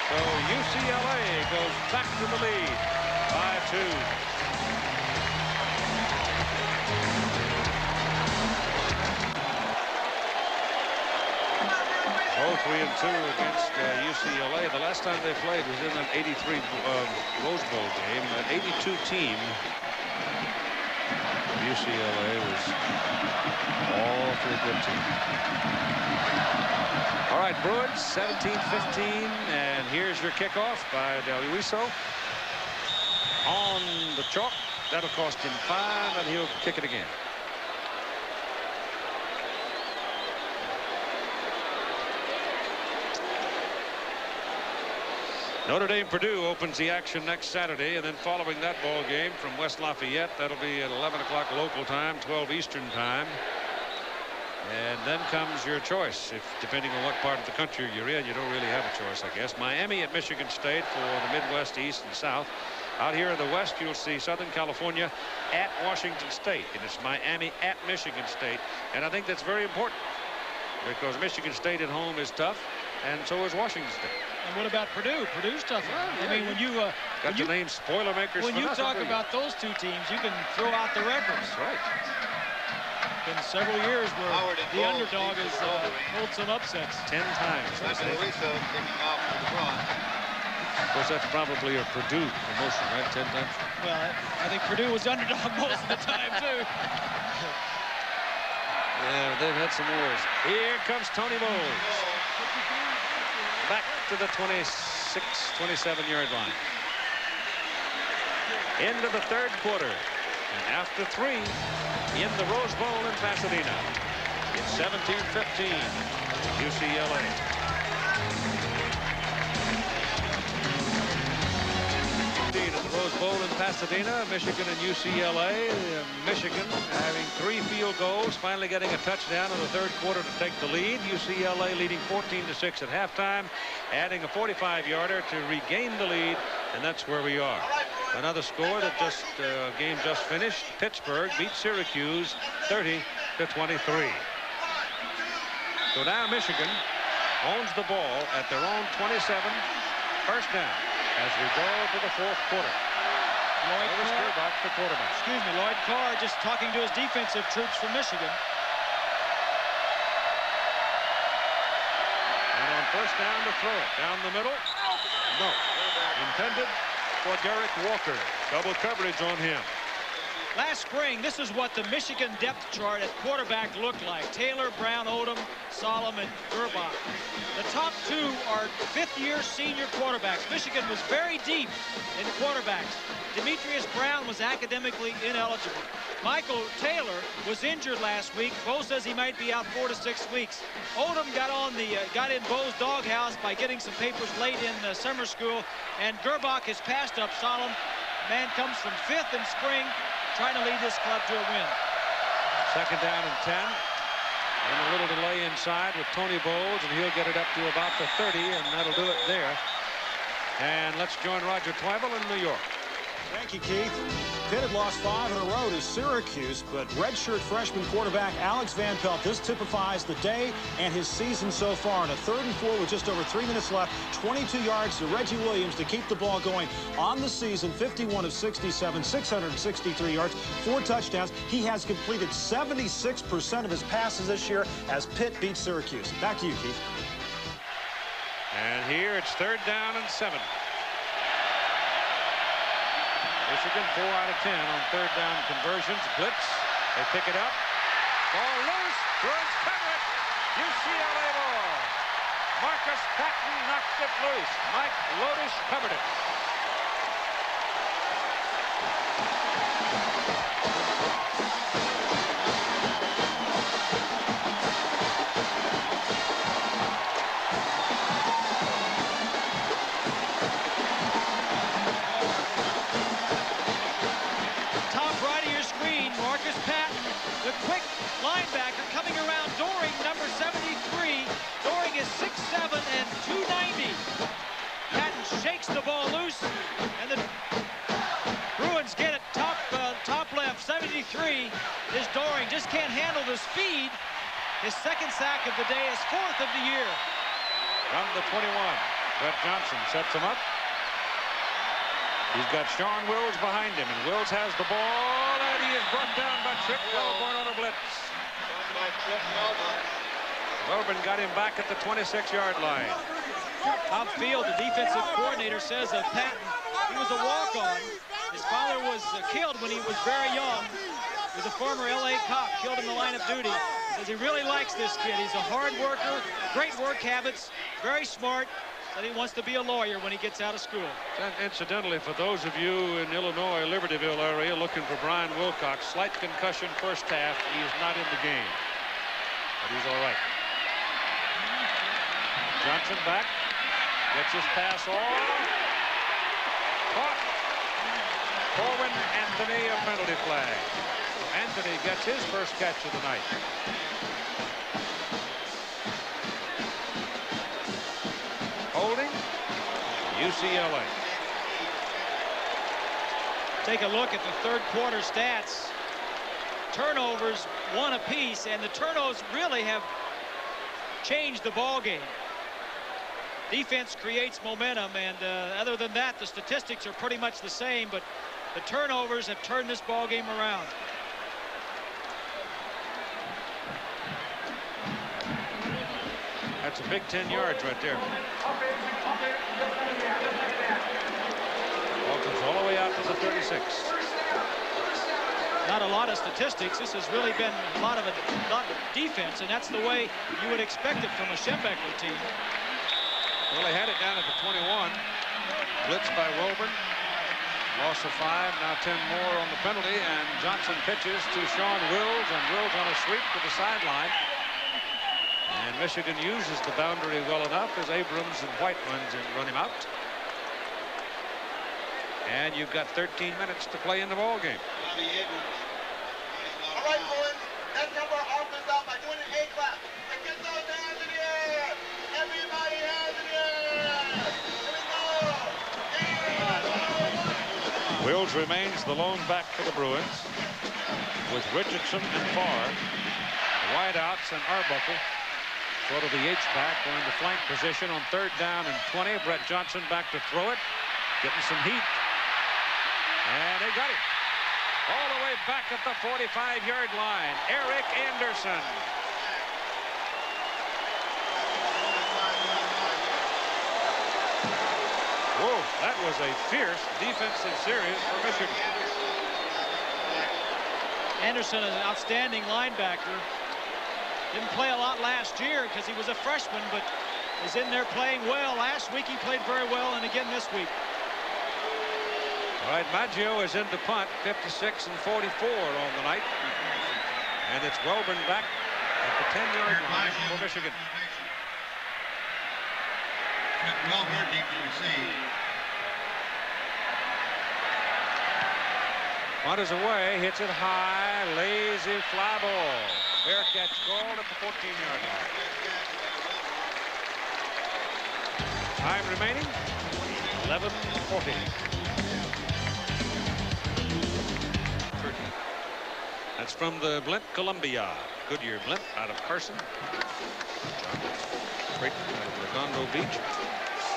So UCLA goes back to the lead by 2. Oh, 3-2 against UCLA. The last time they played was in an 83 Rose Bowl game. An 82 team. UCLA was awfully good team. All right, Bruins 17-15, and here's your kickoff by Del Uiso on the chalk. That'll cost him 5, and he'll kick it again. Notre Dame Purdue opens the action next Saturday, and then following that ball game from West Lafayette, that'll be at 11 o'clock local time, 12 Eastern time. And then comes your choice. If depending on what part of the country you're in, you don't really have a choice, I guess. Miami at Michigan State for the Midwest, East, and South. Out here in the West, you'll see Southern California at Washington State, and it's Miami at Michigan State. And I think that's very important because Michigan State at home is tough, and so is Washington State. And what about Purdue? Purdue's tough. Well, I mean, when you got the name spoiler makers. When you talk about those two teams, you can throw out the records. That's right. Been several years where the underdog has pulled some upsets. 10 times. Of course, that's probably a Purdue promotion, right? 10 times. Well, I think Purdue was underdog most of the time too. Yeah, they've had some wars. Here comes Tony Bowles. Back to the 26, 27-yard line. Into the third quarter. And after 3 in the Rose Bowl in Pasadena. It's 17-15 UCLA. At the Rose Bowl in Pasadena, Michigan and UCLA. Michigan having 3 field goals, finally getting a touchdown in the third quarter to take the lead. UCLA leading 14-6 at halftime, adding a 45-yarder to regain the lead, and that's where we are. Another score that game just finished. Pittsburgh beat Syracuse 30-23. So now Michigan owns the ball at their own 27, first down. As we go to the fourth quarter. Lloyd Carr, the quarterback. Excuse me, Lloyd Carr just talking to his defensive troops from Michigan. And on first down to throw it. Down the middle. No. Intended for Derek Walker. Double coverage on him. Last spring, this is what the Michigan depth chart at quarterback looked like. Taylor, Brown, Odom, Solomon, Gerbach. The top 2 are 5th-year senior quarterbacks. Michigan was very deep in quarterbacks. Demetrius Brown was academically ineligible. Michael Taylor was injured last week. Bo says he might be out 4 to 6 weeks. Odom got in Bo's doghouse by getting some papers late in summer school, and Gerbach has passed up Solomon. Man comes from 5th in spring, trying to lead this club to a win. Second down and 10. And a little delay inside with Tony Bowles, and he'll get it up to about the 30, and that'll do it there. And let's join Roger Twibel in New York. Thank you, Keith. Pitt had lost 5 in a row to Syracuse, but redshirt freshman quarterback Alex Van Pelt, this typifies the day and his season so far. On a 3rd and 4 with just over 3 minutes left, 22 yards to Reggie Williams to keep the ball going on the season. 51 of 67, 663 yards, 4 touchdowns. He has completed 76% of his passes this year as Pitt beats Syracuse. Back to you, Keith. And here it's 3rd down and 7. Michigan 4 out of 10 on 3rd down conversions. Blitz. They pick it up. Ball loose. Bruins cover it. UCLA ball. Marcus Patton knocked it loose. Mike Lotus covered it. The quick linebacker coming around Doring, number 73. Doring is 6'7" and 290. 33 is Doring. Just can't handle the speed. His second sack of the day, is 4th of the year. From the 21, Brett Johnson sets him up. He's got Sean Wills behind him, and Wills has the ball, and he is brought down by Trick Melbourne on a blitz. Melbourne got him back at the 26-yard line. Upfield, the defensive coordinator says of Patton, he was a walk-on. His father was killed when he was very young. He was a former LA cop, killed in the line of duty. Says he really likes this kid. He's a hard worker, great work habits, very smart. Said he wants to be a lawyer when he gets out of school. And incidentally, for those of you in Illinois, Libertyville area, looking for Brian Wilcox, slight concussion first half. He is not in the game, but he's all right. Johnson back, gets his pass off. Caught. Corwin Anthony, a penalty flag. Anthony gets his first catch of the night. Holding, UCLA. Take a look at the third quarter stats. Turnovers, 1 apiece, and the turnovers really have changed the ball game. Defense creates momentum, and other than that, the statistics are pretty much the same, but the turnovers have turned this ball game around. That's a big 10 yards right there. Ball comes all the way out to the 36. Not a lot of statistics. This has really been a lot of defense, and that's the way you would expect it from a Schembeckler team. Well, they had it down at the 21. Blitz by Woburn. Loss of 5, now 10 more on the penalty, and Johnson pitches to Sean Wills, and Wills on a sweep to the sideline. And Michigan uses the boundary well enough as Abrams and White run him out. And you've got 13 minutes to play in the ball game. All right, boys. That number offers out by doing an A clap. And get those hands in the air. Everybody hands in the air. Here we go. Wills remains the lone back for the Bruins, with Richardson and Farr, wideouts, and Arbuckle sort of the H-back going to flank position on 3rd down and 20. Brett Johnson back to throw it, getting some heat, and they got it all the way back at the 45-yard line. Eric Anderson. Whoa, that was a fierce defensive series for Michigan. Anderson is an outstanding linebacker. Didn't play a lot last year because he was a freshman, but is in there playing well. Last week he played very well, and again this week. All right, Maggio is into punt, 56 and 44 on the night. And it's Welburn back at the 10-yard line for Michigan. Welburn deep to receive. Punt is away, hits it high, lazy fly ball. Fair catch called at the 14-yard line. Time remaining, 11:40. That's from the Blint Columbia. Goodyear Blint out of Carson. Creighton out of Redondo Beach.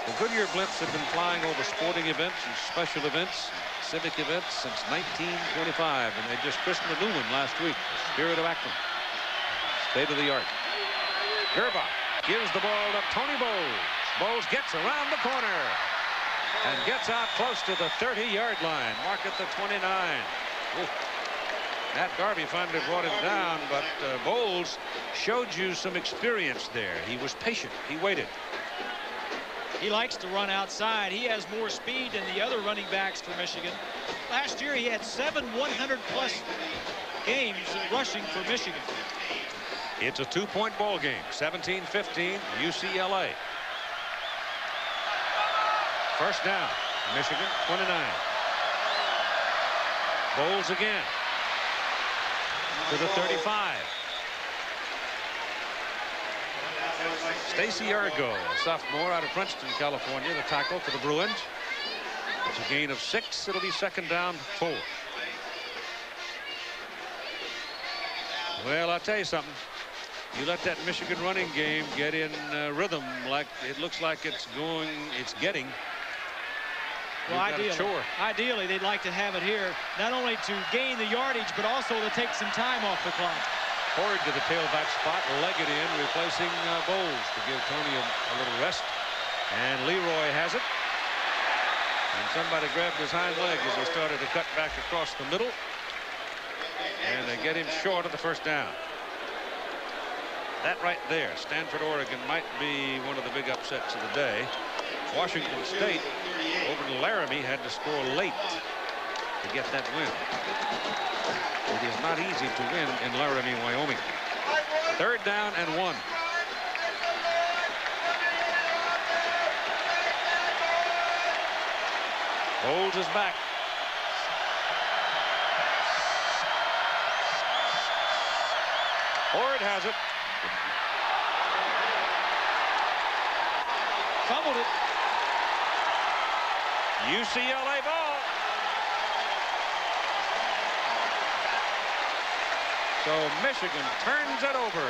The Goodyear Blints have been flying over sporting events and special events, civic events since 1925, and they just christened a new one last week, the Spirit of Akron. State of the art. Gerbach gives the ball to Tony Bowles. Bowles gets around the corner and gets out close to the 30-yard line. Mark at the 29. Ooh. Matt Garvey finally brought him down, but Bowles showed you some experience there. He was patient. He waited. He likes to run outside. He has more speed than the other running backs for Michigan. Last year he had 7 100-plus games rushing for Michigan. It's a 2-point ball game. 17-15 UCLA. First down. Michigan 29. Bowles again to the 35. Stacy Argo, a sophomore out of Princeton, California, the tackle for the Bruins. It's a gain of 6. It'll be second down 4. Well, I'll tell you something. You let that Michigan running game get in rhythm like it looks like it's getting. Well, ideally, they'd like to have it here, not only to gain the yardage, but also to take some time off the clock. Ford to the tailback spot, leg it in, replacing Bowles to give Tony a little rest. And Leroy has it. And somebody grabbed his hind leg as he started to cut back across the middle. And they get him short of the first down. That right there, Stanford, Oregon, might be one of the big upsets of the day. Washington State over to Laramie had to score late to get that win. It is not easy to win in Laramie, Wyoming. 3rd down and 1. Bowles is back. Ford has it. Fumbled it. UCLA ball. So Michigan turns it over.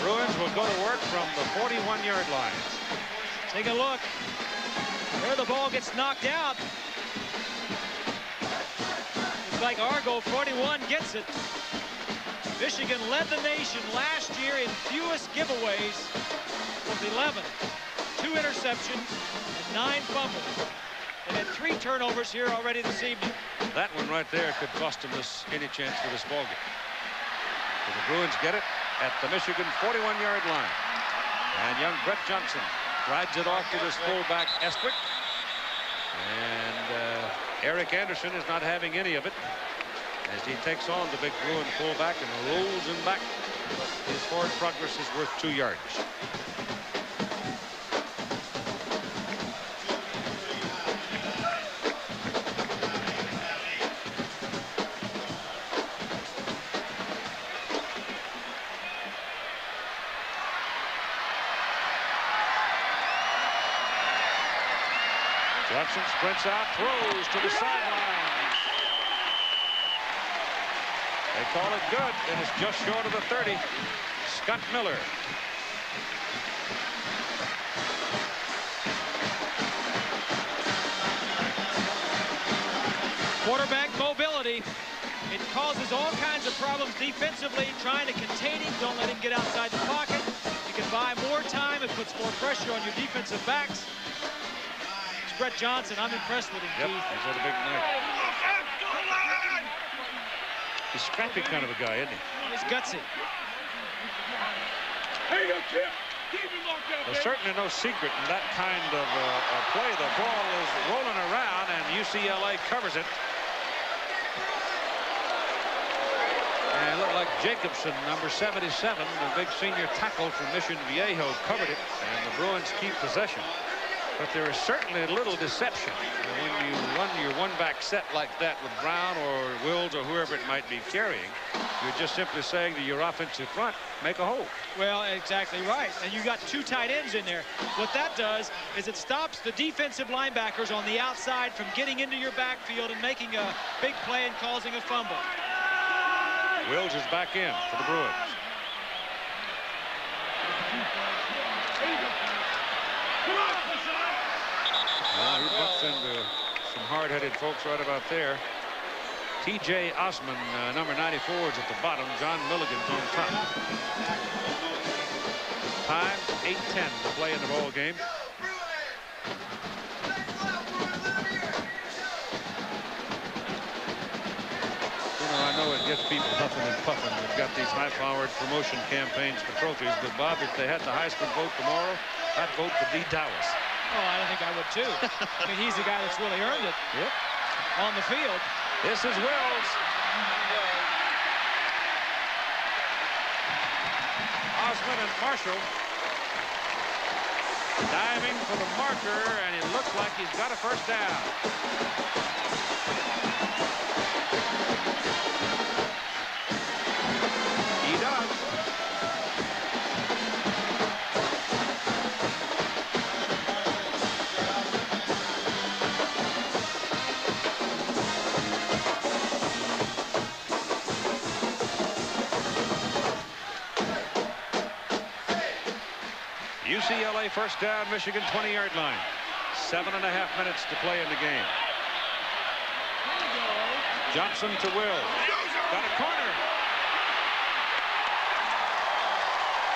Bruins will go to work from the 41-yard line. Take a look. There the ball gets knocked out. Looks like Argo 41 gets it. Michigan led the nation last year in fewest giveaways with 11. 2 interceptions and 9 fumbles. They had 3 turnovers here already this evening. That one right there could cost them any chance for this ball game. So the Bruins get it at the Michigan 41-yard line. And young Brett Johnson rides it off to his fullback Estwick. And Eric Anderson is not having any of it as he takes on the big Bruin fullback and rolls him back. But his forward progress is worth 2 yards. Johnson sprints out, throws to the sidelines. They call it good, and it's just short of the 30. Scott Miller. Quarterback mobility. It causes all kinds of problems defensively, trying to contain him. Don't let him get outside the pocket. You can buy more time. It puts more pressure on your defensive backs. Brett Johnson, I'm impressed with him, Yep, Keith. he's had a big night. He's a scrappy kind of a guy, isn't he? He's gutsy. There's certainly no secret in that kind of play. The ball is rolling around, and UCLA covers it. And it looked like Jacobson, number 77, the big senior tackle from Mission Viejo, covered it, and the Bruins keep possession. But there is certainly a little deception when you run your one-back set like that with Brown or Wills or whoever it might be carrying. You're just simply saying to your offensive front, make a hole. Well, exactly right. And you got 2 tight ends in there. What that does is it stops the defensive linebackers on the outside from getting into your backfield and making a big play and causing a fumble. Wills is back in for the Bruins. Well, he bumps into some hard-headed folks right about there. T.J. Osman, number 94, is at the bottom. John Milligan's on top. Time 8:10 to play in the ball game. You know, I know it gets people huffing and puffing. We've got these high-powered promotion campaigns for trophies, but Bob, if they had the Heisman vote tomorrow, I'd vote for D. Dallas. Oh, I think I would too. I mean, he's the guy that's really earned it. Yep. On the field. This is Wills. Osman and Marshall diving for the marker, and it looks like he's got a first down. He does. UCLA first down, Michigan 20-yard line. 7.5 minutes to play in the game. Johnson to Will. Got a corner.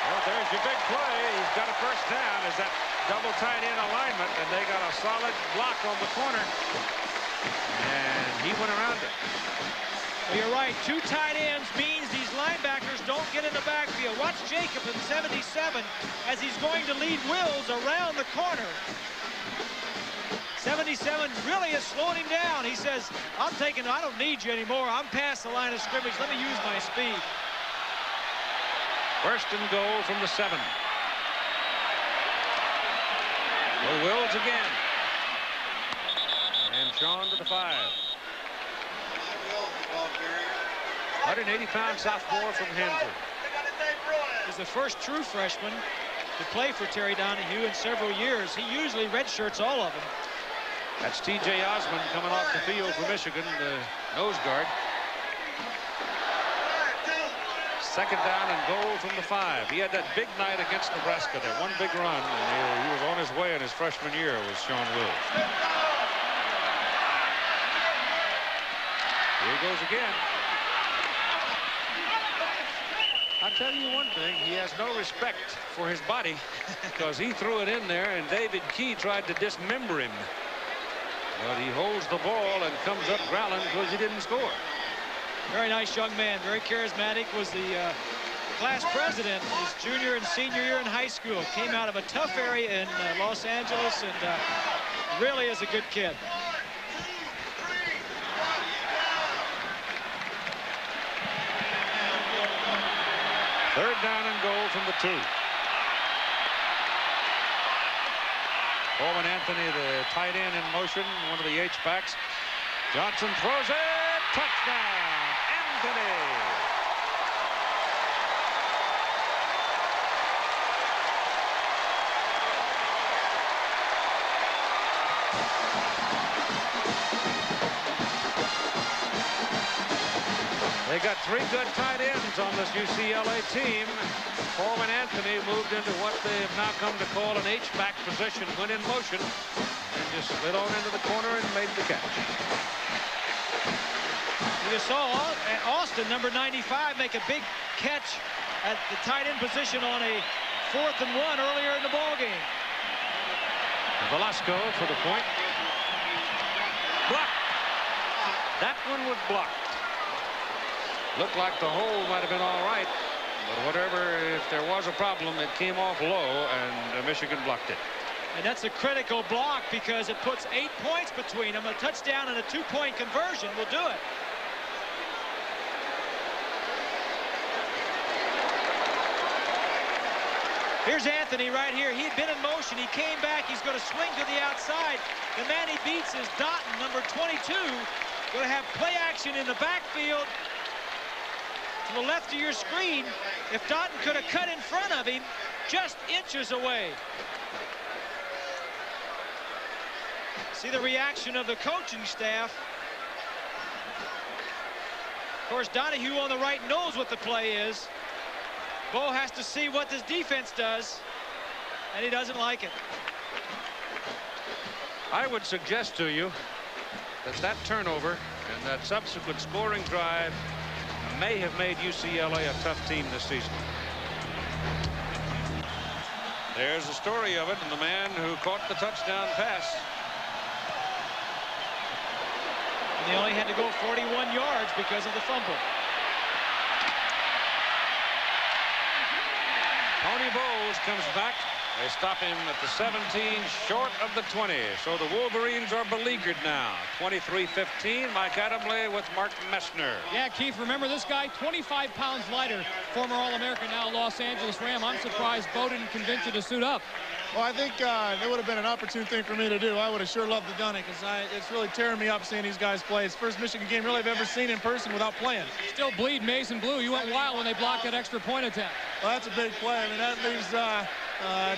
Well, there's your big play. He's got a first down. Is that double tight end alignment, and they got a solid block on the corner. And he went around it. Well, you're right. 2 tight ends means these linebackers don't get in the backfield. Watch Jacob in 77 as he's going to lead Wills around the corner. 77 really is slowing him down. He says, I don't need you anymore. I'm past the line of scrimmage. Let me use my speed. First and goal from the 7. Well, Wills again. And Sean to the 5. 180-pound sophomore from Hanford. He's the first true freshman to play for Terry Donahue in several years. He usually redshirts all of them. That's T.J. Osmond coming off the field for Michigan, the nose guard. Second down and goal from the 5. He had that big night against Nebraska there. One big run, and he was on his way in his freshman year with Sean Wills. Here he goes again. I'll tell you one thing, he has no respect for his body because he threw it in there and David Key tried to dismember him. But he holds the ball and comes up growling because he didn't score. Very nice young man, very charismatic, was the class president his junior and senior year in high school. Came out of a tough area in Los Angeles and really is a good kid. Third down and goal from the 2. Coleman Anthony, the tight end in motion, one of the H-backs. Johnson throws it. Touchdown, Anthony. They got 3 good tight ends on this UCLA team. Coleman Anthony moved into what they have now come to call an H-back position, went in motion, and just slid on into the corner and made the catch. You saw Austin, number 95, make a big catch at the tight end position on a 4th and 1 earlier in the ball game. Velasco for the point. Blocked. That one was blocked. Looked like the hole might have been all right, but whatever, if there was a problem, it came off low, and Michigan blocked it. And that's a critical block because it puts 8 points between them. A touchdown and a 2-point conversion will do it. Here's Anthony right here. He had been in motion. He came back. He's going to swing to the outside. The man he beats is Doughton, number 22. Going to have play action in the backfield. To the left of your screen, if Doughton could have cut in front of him, just inches away. See the reaction of the coaching staff. Of course, Donahue on the right knows what the play is. Bo has to see what this defense does, and he doesn't like it. I would suggest to you that turnover and that subsequent scoring drive may have made UCLA a tough team this season. There's the story of it, and the man who caught the touchdown pass. And they only had to go 41 yards because of the fumble. Tony Bowles comes back. They stop him at the 17, short of the 20. So the Wolverines are beleaguered now. 23-15, Mike Adamle with Mark Messner. Yeah, Keith, remember this guy, 25 pounds lighter, former All-American, now Los Angeles Ram. I'm surprised Bo didn't convince you to suit up. Well, I think it would have been an opportune thing for me to do. I would have sure loved to have done it because it's really tearing me up seeing these guys play. It's the first Michigan game really I've ever seen in person without playing. Still bleed maize and blue. You went wild when they blocked that extra point attempt. Well, that's a big play. I mean, that leaves a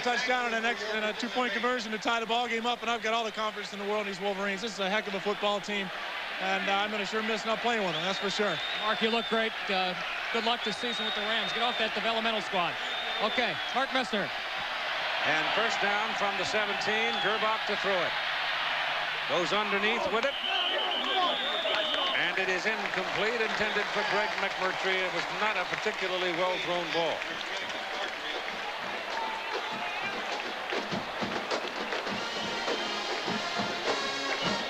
touchdown and a 2-point conversion to tie the ball game up, and I've got all the confidence in the world in these Wolverines. This is a heck of a football team, and I'm going to sure miss not playing with them, that's for sure. Mark, you look great. Good luck this season with the Rams. Get off that developmental squad. Okay, Mark Messner. And first down from the 17. Gerbach to throw it. Goes underneath with it. And it is incomplete, intended for Greg McMurtry. It was not a particularly well-thrown ball.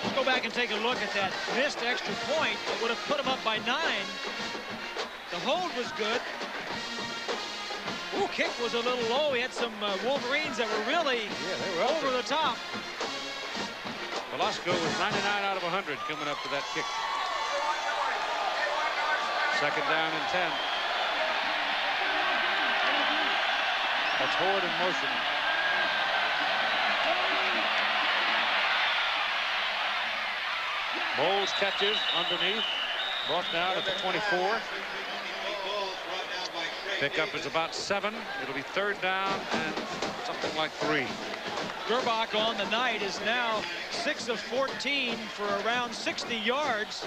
Let's go back and take a look at that missed extra point. It would have put him up by 9. The hold was good. Ooh, kick was a little low. He had some Wolverines that were really they were over the top. Velasco was 99 out of 100 coming up to that kick. Second down and 10. That's Horde in motion. Bowles catches underneath. Brought down at the 24. Pickup is about 7. It'll be third down and something like 3. Gerbach on the night is now 6 of 14 for around 60 yards.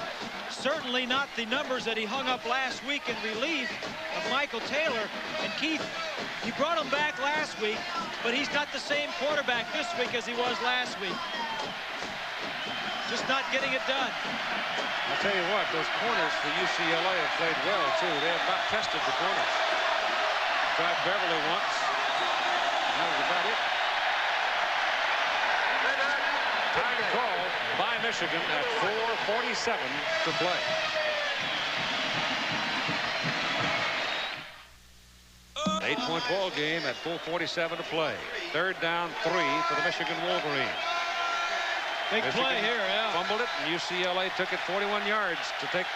Certainly not the numbers that he hung up last week in relief of Michael Taylor. And Keith, he brought him back last week, but he's not the same quarterback this week as he was last week. Just not getting it done. I'll tell you what, those corners for UCLA have played well, too. They have not tested the corners. Tried Beverly once. That was about it. Time called by Michigan at 4:47 to play. An 8-point ball game at 4:47 to play. Third down, 3 for the Michigan Wolverines. Big Michigan play here, yeah. Fumbled it, and UCLA took it 41 yards to take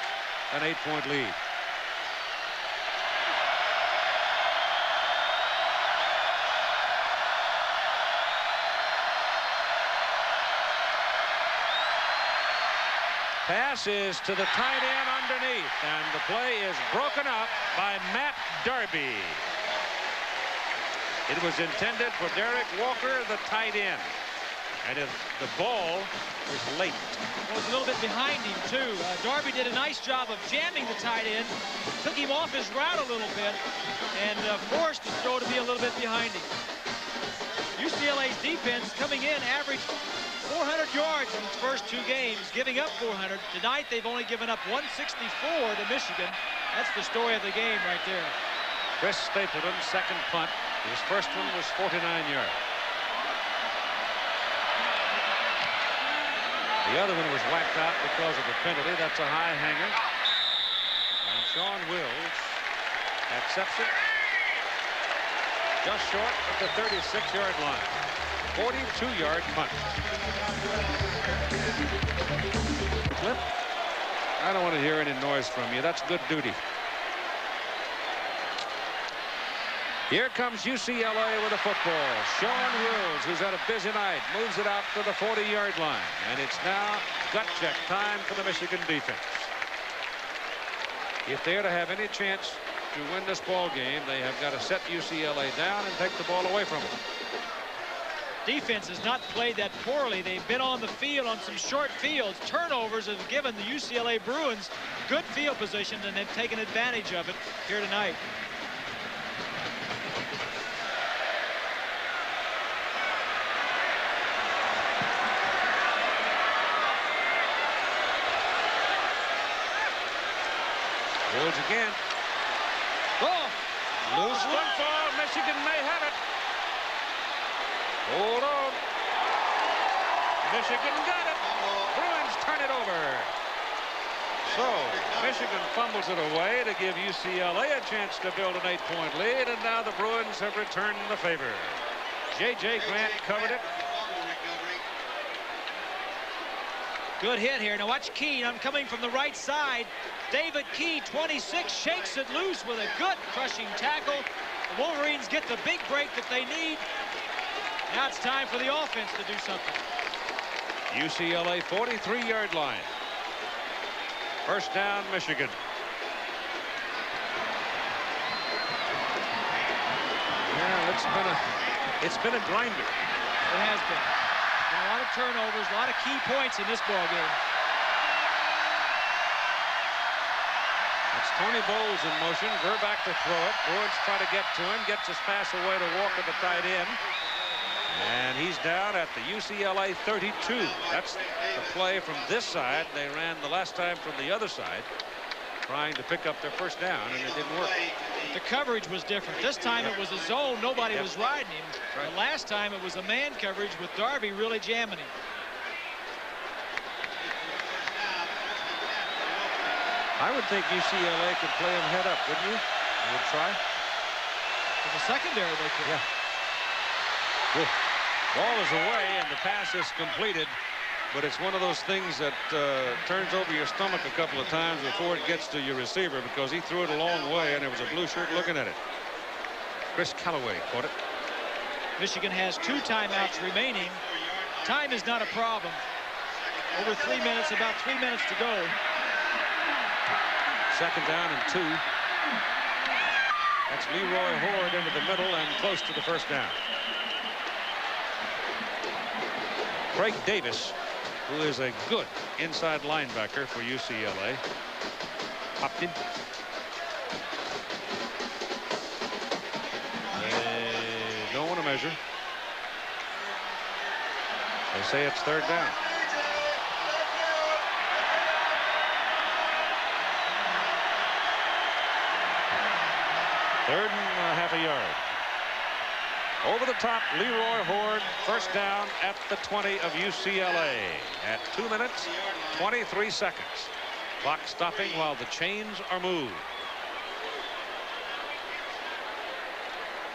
an 8-point lead. Pass is to the tight end underneath, and the play is broken up by Matt Darby. It was intended for Derek Walker, the tight end. And the ball was late. It was a little bit behind him, too. Darby did a nice job of jamming the tight end, took him off his route a little bit, and forced the throw to be a little bit behind him. UCLA's defense coming in averaged 400 yards in its first 2 games, giving up 400. Tonight, they've only given up 164 to Michigan. That's the story of the game right there. Chris Stapleton, second punt. His first one was 49 yards. The other one was whacked out because of a penalty. That's a high hanger. And Sean Wills accepts it just short of the 36-yard line. 42-yard punt. Clip. I don't want to hear any noise from you. That's good duty. Here comes UCLA with a football. Sean Wills, who's had a busy night, moves it out to the 40-yard line. And it's now gut check time for the Michigan defense. If they're to have any chance to win this ball game, they have got to set UCLA down and take the ball away from them. Defense has not played that poorly. They've been on the field on some short fields. Turnovers have given the UCLA Bruins good field position, and they've taken advantage of it here tonight. Wills again. Oh! Loose football. Michigan may have it. Hold on. Michigan got it. Bruins turn it over. So Michigan fumbles it away to give UCLA a chance to build an 8-point lead, and now the Bruins have returned the favor. J.J. Grant covered it. Good hit here. Now watch Key. I'm coming from the right side. David Key, 26, shakes it loose with a good crushing tackle. The Wolverines get the big break that they need. Now it's time for the offense to do something. UCLA 43-yard line. First down, Michigan. Yeah, it's been a grinder. It has been. And a lot of turnovers, a lot of key points in this ball game. That's Tony Bowles in motion. Gerbach to throw it. Bruins try to get to him. Gets his pass away to Walker, the tight end. And he's down at the UCLA 32. That's the play from this side. They ran the last time from the other side, trying to pick up their first down, and it didn't work. The coverage was different. This time it was a zone. Nobody was riding him. Right. The last time it was a man coverage with Darby really jamming him. I would think UCLA could play him head up, wouldn't you? You would try? For the secondary, they could. Yeah. Well, ball is away, and the pass is completed. But it's one of those things that turns over your stomach a couple of times before it gets to your receiver, because he threw it a long way, and there was a blue shirt looking at it. Chris Callaway caught it. Michigan has 2 timeouts remaining. Time is not a problem. Over 3 minutes, about 3 minutes to go. Second down and 2. That's Leroy Horde into the middle and close to the first down. Craig Davis, who is a good inside linebacker for UCLA. Popped in. They don't want to measure. They say it's third down. Third and half a yard. Over the top, Leroy Horde, first down at the 20 of UCLA at 2 minutes, 23 seconds. Clock stopping while the chains are moved.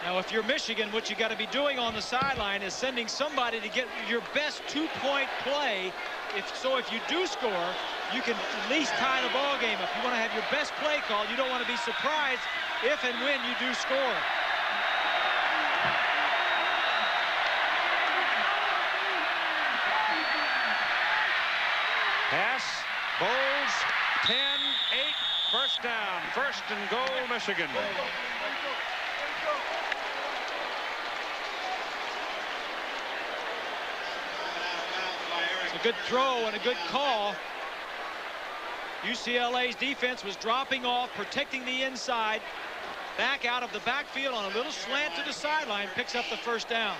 Now, if you're Michigan, what you got to be doing on the sideline is sending somebody to get your best 2-point play. If you do score, you can at least tie the ball game. If you want to have your best play call, you don't want to be surprised if and when you do score. Pass, Bowles, 10, 8, first down, first and goal, Michigan. It's a good throw and a good call. UCLA's defense was dropping off, protecting the inside. Back out of the backfield on a little slant to the sideline, picks up the first down.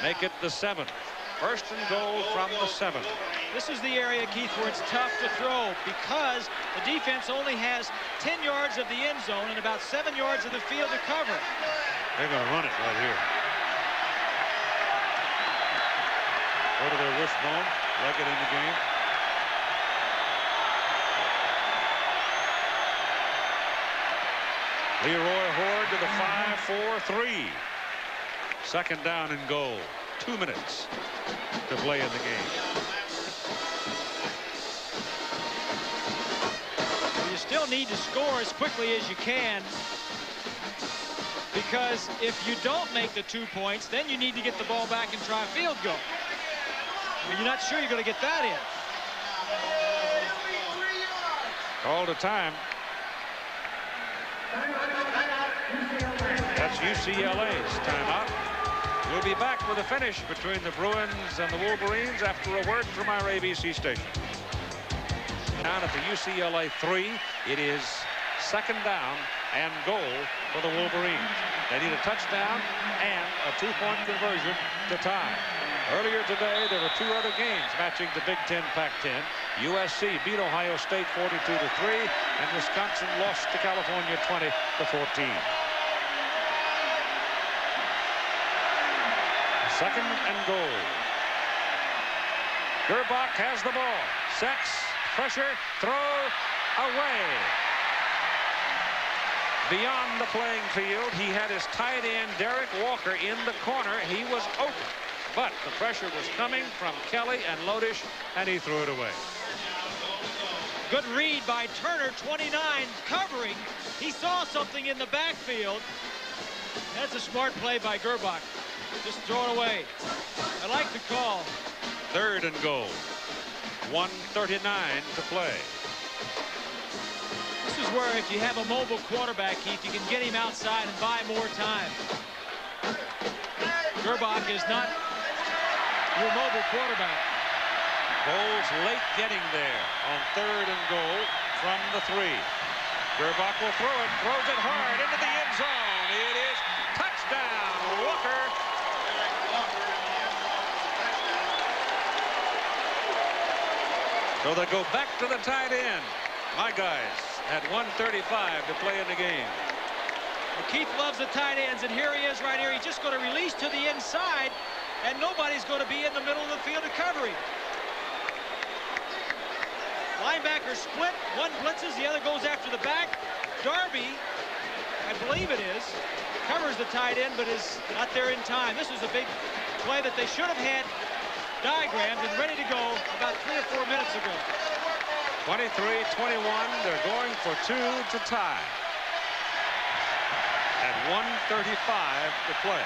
Make it the 7. First and goal from the 7. This is the area, Keith, where it's tough to throw because the defense only has 10 yards of the end zone and about 7 yards of the field to cover. They're going to run it right here. Go to their wishbone, leg it in the game. Leroy Horde to the 5-4-3. Second down and goal. 2 minutes to play in the game. You still need to score as quickly as you can, because if you don't make the 2 points, then you need to get the ball back and try a field goal. I mean, you're not sure you're going to get that in. Called a time. That's UCLA's timeout. We'll be back with a finish between the Bruins and the Wolverines after a word from our ABC station. Down at the UCLA 3, it is second down and goal for the Wolverines. They need a touchdown and a 2-point conversion to tie. Earlier today, there were 2 other games matching the Big Ten Pac-10. USC beat Ohio State 42-3, and Wisconsin lost to California 20-14. Second and goal. Gerbach has the ball. Sets, pressure, throw, away. Beyond the playing field, he had his tight end, Derek Walker, in the corner. He was open, but the pressure was coming from Kelly and Lodish, and he threw it away. Good read by Turner, 29, covering. He saw something in the backfield. That's a smart play by Gerbach. Just throw it away. I like the call. Third and goal. 1:39 to play. This is where if you have a mobile quarterback, Keith, you can get him outside and buy more time. Gerbach is not your mobile quarterback. Bowles late getting there on third and goal from the 3. Gerbach will throw it, throws it hard into the end zone. It is touchdown, Walker. So they go back to the tight end. My guys at 1:35 to play in the game. Well, Keith loves the tight ends, and here he is right here. He's just going to release to the inside, and nobody's going to be in the middle of the field to cover him. Linebacker split. One blitzes, the other goes after the back. Darby, I believe it is, covers the tight end, but is not there in time. This was a big play that they should have had diagrammed and ready to go about 3 or 4 minutes ago. 23-21. They're going for 2 to tie. At 1:35 to play.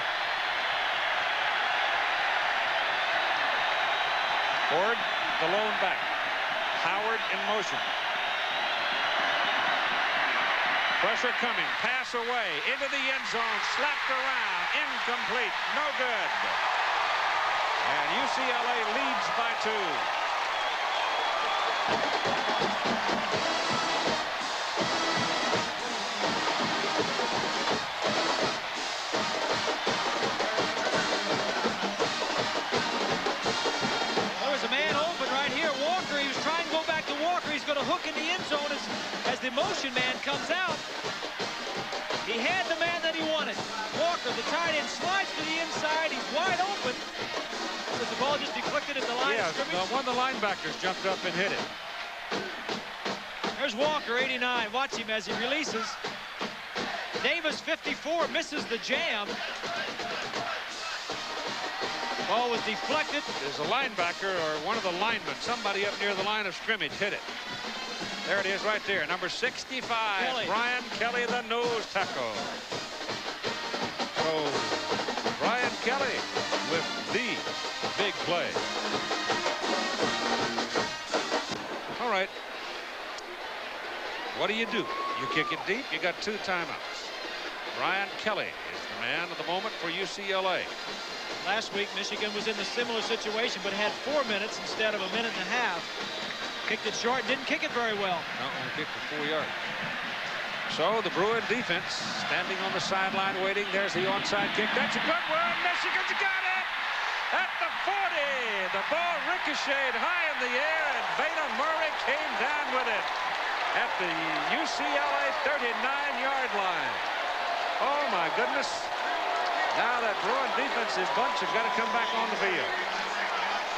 Ford, the lone back. Howard in motion. Pressure coming. Pass away. Into the end zone. Slapped around. Incomplete. No good. And UCLA leads by 2. There was a man open right here. Walker, he was trying to go back to Walker. He's going to hook in the end zone as the motion man comes out. He had the man that he wanted. Walker, the tight end, slides to the inside. He's wide open. But the ball just deflected at the line of scrimmage. One of the linebackers jumped up and hit it. There's Walker, 89. Watch him as he releases. Davis, 54, misses the jam. Ball was deflected. There's a linebacker or one of the linemen, somebody up near the line of scrimmage, hit it. There it is right there. Number 65, Kelly. Brian Kelly, the nose tackle. So, Brian Kelly with the big play. All right. What do? You kick it deep. You got 2 timeouts. Brian Kelly is the man of the moment for UCLA. Last week, Michigan was in a similar situation, but had 4 minutes instead of a minute and a half. Kicked it short, didn't kick it very well. No, only kicked it 4 yards. So the Bruin defense standing on the sideline waiting. There's the onside kick. That's a good one. Michigan's got it at the 40. The ball ricocheted high in the air, and Veda Murray came down with it at the UCLA 39-yard line. Oh, my goodness. Now that Bruin defensive bunch has got to come back on the field.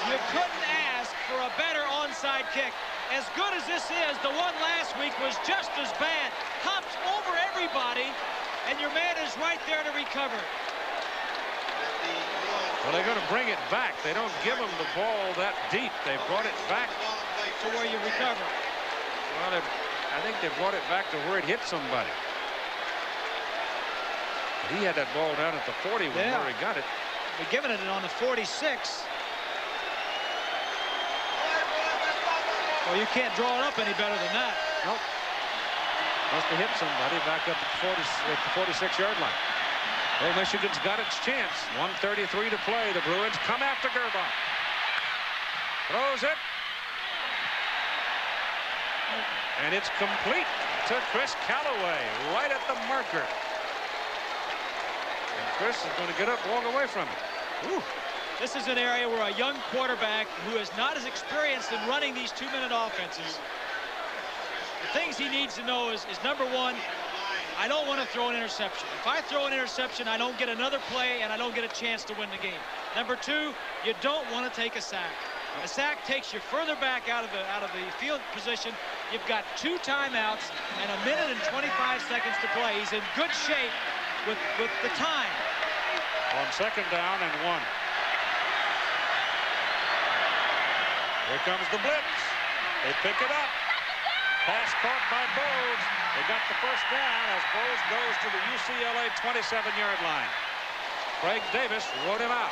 You couldn't ask for a better onside kick. As good as this is, the one last week was just as bad. Hops over everybody, and your man is right there to recover. Well, they're going to bring it back. They don't give them the ball that deep. They brought it back to where you recover. Well, I think they brought it back to where it hit somebody. But he had that ball down at the 40 when Murray got it. They're giving it on the 46. Well, you can't draw it up any better than that. Nope. Must have hit somebody back up at the 46-yard line. Well, Michigan's got its chance. 1:33 to play. The Bruins come after Gerbach. Throws it. And it's complete to Chris Callaway, right at the marker. And Chris is going to get up, walk away from it. Ooh. This is an area where a young quarterback who is not as experienced in running these 2-minute offenses, the things he needs to know is number one, I don't want to throw an interception. If I throw an interception, I don't get another play and I don't get a chance to win the game. Number two, you don't want to take a sack. A sack takes you further back out of the field position. You've got 2 timeouts and 1 minute and 25 seconds to play. He's in good shape with the time. On 2nd down and 1. Here comes the blitz. They pick it up. Pass caught by Bowles. They got the first down as Bowles goes to the UCLA 27-yard line. Craig Davis wrote him out.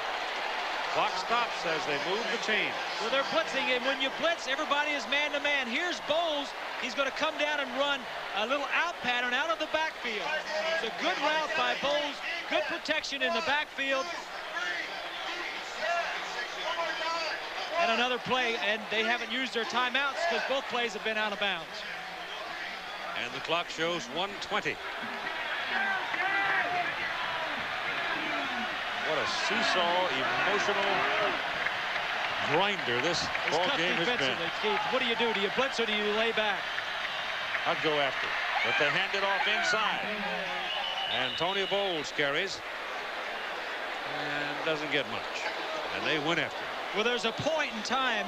Clock stops as they move the chain. Well, they're blitzing, and when you blitz, everybody is man-to-man. Here's Bowles. He's going to come down and run a little out pattern out of the backfield. It's a good route by Bowles. Good protection in the backfield. And another play, and they haven't used their timeouts because both plays have been out of bounds. And the clock shows 1:20. What a seesaw, emotional grinder this ball game has been. Keith, what do? Do you blitz or do you lay back? I'd go after, but they hand it off inside. Antonio Bowles carries and doesn't get much, and they win after. Well, there's a point in time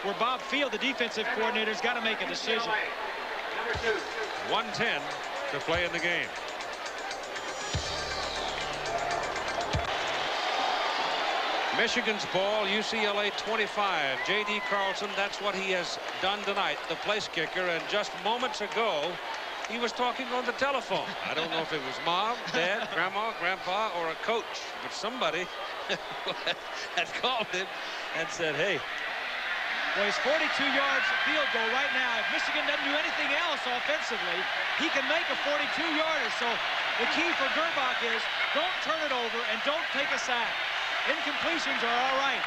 where Bob Field, the defensive coordinator, has got to make a decision. 1:10 to play in the game. Michigan's ball, UCLA 25. J.D. Carlson, that's what he has done tonight, the place kicker. And just moments ago, he was talking on the telephone. I don't know if it was Mom, Dad, Grandma, Grandpa, or a coach, but somebody had called him and said, hey. Well, he's 42 yards field goal right now. If Michigan doesn't do anything else offensively, he can make a 42-yarder. So the key for Gerbach is don't turn it over and don't take a sack. Incompletions are all right.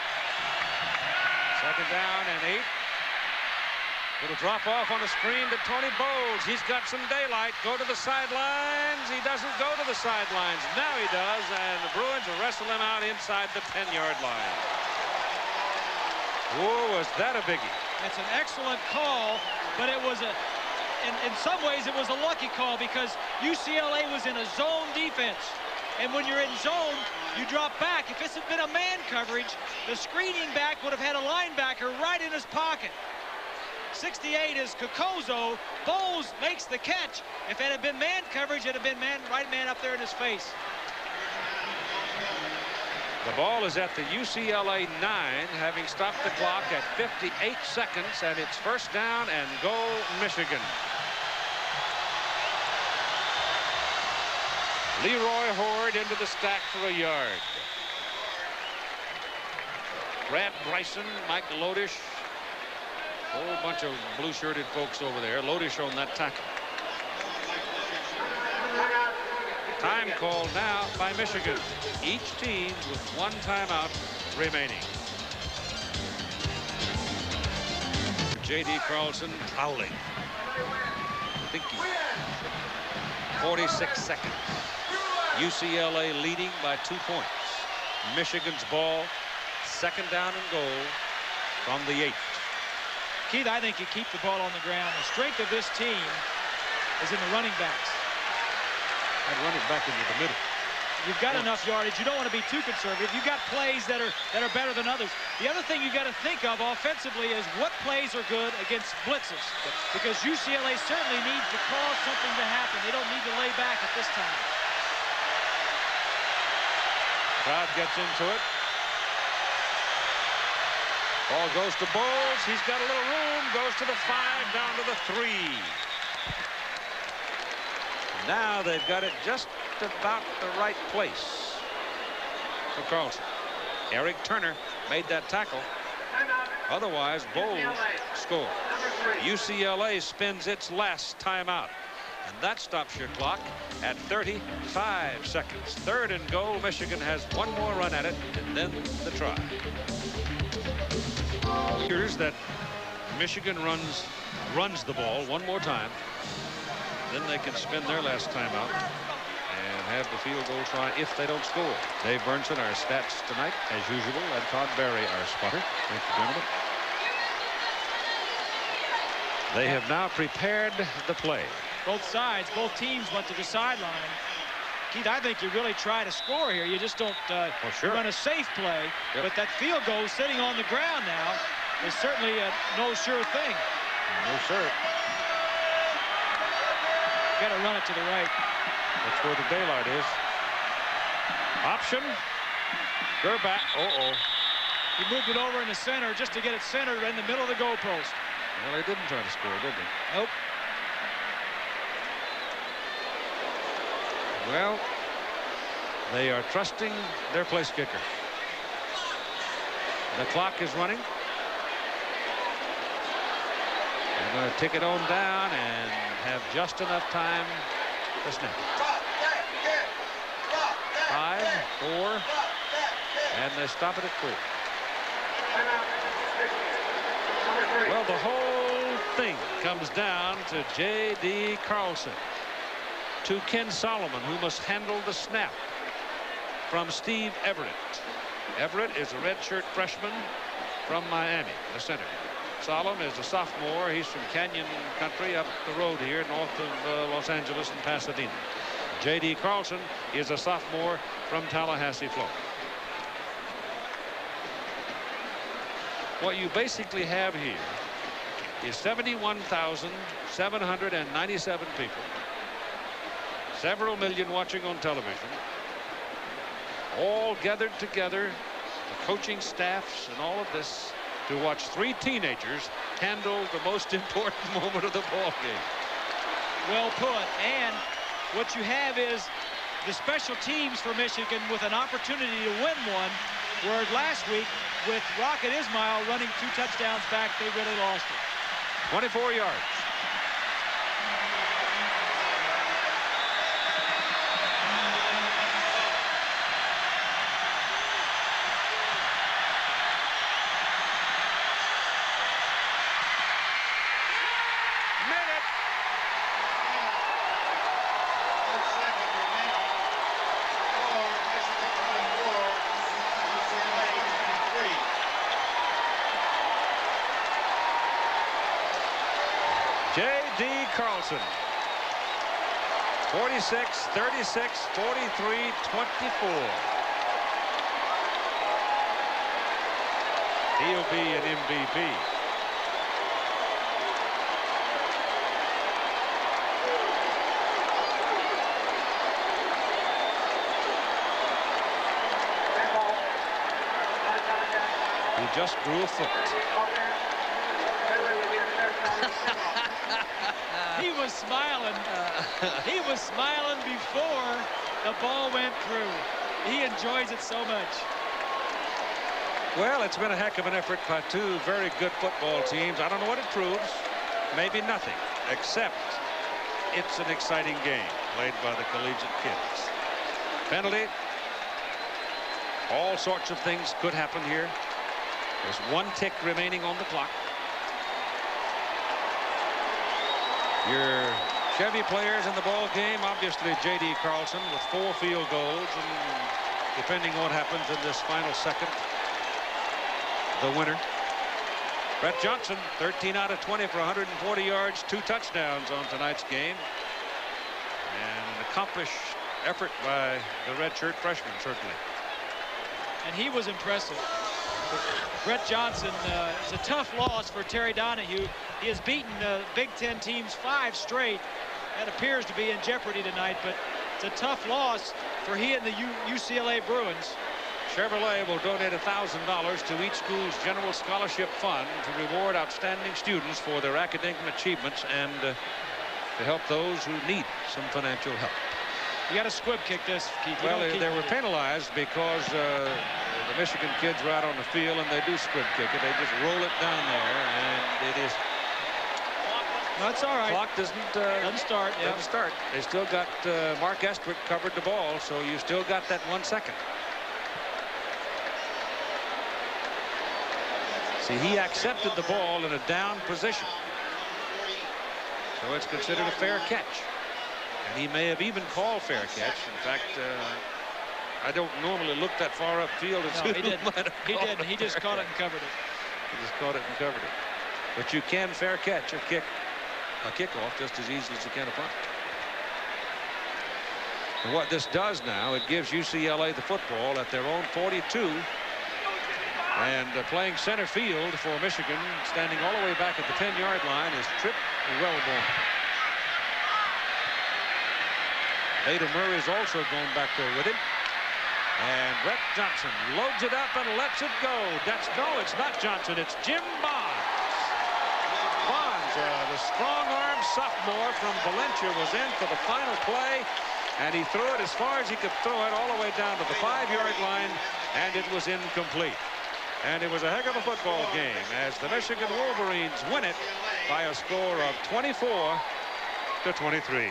2nd down and 8. Little drop off on the screen to Tony Bowles. He's got some daylight. Go to the sidelines. He doesn't go to the sidelines. Now he does, and the Bruins will wrestle him out inside the 10-yard line. Whoa, was that a biggie? It's an excellent call, but it was in some ways it was a lucky call because UCLA was in a zone defense. And when you're in zone, you drop back. If this had been a man coverage, the screening back would have had a linebacker right in his pocket. 68 is Kokozo. Bowles makes the catch. If it had been man coverage, it would have been right man up there in his face. The ball is at the UCLA 9, having stopped the clock at 58 seconds, and it's 1st down and goal, Michigan. Leroy Horde into the stack for a yard. Brad Bryson, Mike Lodish, a whole bunch of blue-shirted folks over there. Lodish on that tackle. Time called now by Michigan. Each team with 1 timeout remaining. J.D. Carlson prowling. Thinking. 46 seconds. UCLA leading by 2 points. Michigan's ball, 2nd down and goal from the 8. Keith, I think you keep the ball on the ground. The strength of this team is in the running backs. I'd run it back into the middle. You've got enough yardage. You don't want to be too conservative. You've got plays that are better than others. The other thing you got to think of offensively is what plays are good against blitzes. Because UCLA certainly needs to cause something to happen. They don't need to lay back at this time. Crowd gets into it. Ball goes to Bowles. He's got a little room. Goes to the 5, down to the 3. Now they've got it just about the right place for Carlson. Eric Turner made that tackle. Otherwise, Bowles scored. UCLA spends its last timeout. And that stops your clock at 35 seconds. 3rd and goal. Michigan has 1 more run at it, and then the try. Here's that Michigan runs the ball 1 more time. Then they can spend their last timeout and have the field goal try if they don't score. Dave Burnson, our stats tonight, as usual, and Todd Barry, our spotter. Thank you, gentlemen. They have now prepared the play. Both sides, both teams went to the sideline. Keith, I think you really try to score here. You just don't run a safe play. Yep. But that field goal sitting on the ground now is certainly no sure thing. No, sir. Got to run it to the right. That's where the daylight is. Option. Gerbach. He moved it over in the center just to get it centered in the middle of the goalpost. Well, they didn't try to score, did they? Nope. Well, they are trusting their place kicker. The clock is running. They're going to tick it on down and have just enough time to snap it. 5, 4, and they stop it at 3. Well, the whole thing comes down to J.D. Carlson, to Ken Solomon, who must handle the snap from Steve Everett. Everett is a redshirt freshman from Miami, the center. Solomon is a sophomore. He's from Canyon Country up the road here north of Los Angeles and Pasadena. J.D. Carlson is a sophomore from Tallahassee, Florida. What you basically have here is 71,797 people, several million watching on television, all gathered together, the coaching staffs and all of this, to watch three teenagers handle the most important moment of the ball game. Well put. And what you have is the special teams for Michigan with an opportunity to win one, where last week with Rocket Ismail running 2 touchdowns back, they really lost it. 24 yards. J.D. Carlson, 46, 36, 43, 24. He'll be an MVP. He just drew a foot. He was smiling. He was smiling before the ball went through. He enjoys it so much. Well, it's been a heck of an effort by two very good football teams. I don't know what it proves. Maybe nothing, except it's an exciting game played by the collegiate kids. Penalty. All sorts of things could happen here. There's 1 tick remaining on the clock. Your Chevy players in the ball game, obviously J.D. Carlson with 4 field goals, and depending on what happens in this final second, the winner. Brett Johnson, 13 out of 20 for 140 yards, 2 touchdowns on tonight's game. And an accomplished effort by the redshirt freshman, certainly. And he was impressive. Brett Johnson, it's a tough loss for Terry Donahue. He has beaten Big Ten teams 5 straight. That appears to be in jeopardy tonight, but it's a tough loss for he and the UCLA Bruins. Chevrolet will donate $1,000 to each school's general scholarship fund to reward outstanding students for their academic achievements and to help those who need some financial help. You got to squib kick this, Keith. Well, they were penalized because the Michigan kids were out on the field, and they do squib kick it. They just roll it down there, and it is. No, it's all right. Clock doesn't start. Yeah. Doesn't start. They still got Mark Estrick covered the ball, so you still got that 1 second. See, he accepted the ball in a down position, so it's considered a fair catch. And he may have even called fair catch. In fact, I don't normally look that far upfield. No, he didn't. He didn't. He just caught it and covered it. He just caught it and covered it. But you can fair catch a kickoff just as easily as you can a punt. And what this does now, it gives UCLA the football at their own 42. And playing center field for Michigan, standing all the way back at the 10-yard line, is Trip Wellborn. Ada Murray's also going back there with him. And Brett Johnson loads it up and lets it go. No, it's not Johnson. It's Jim Bonds. Bonds, the strong-arm sophomore from Valencia, was in for the final play. And he threw it as far as he could throw it all the way down to the 5-yard line. And it was incomplete. And it was a heck of a football game as the Michigan Wolverines win it by a score of 24-23.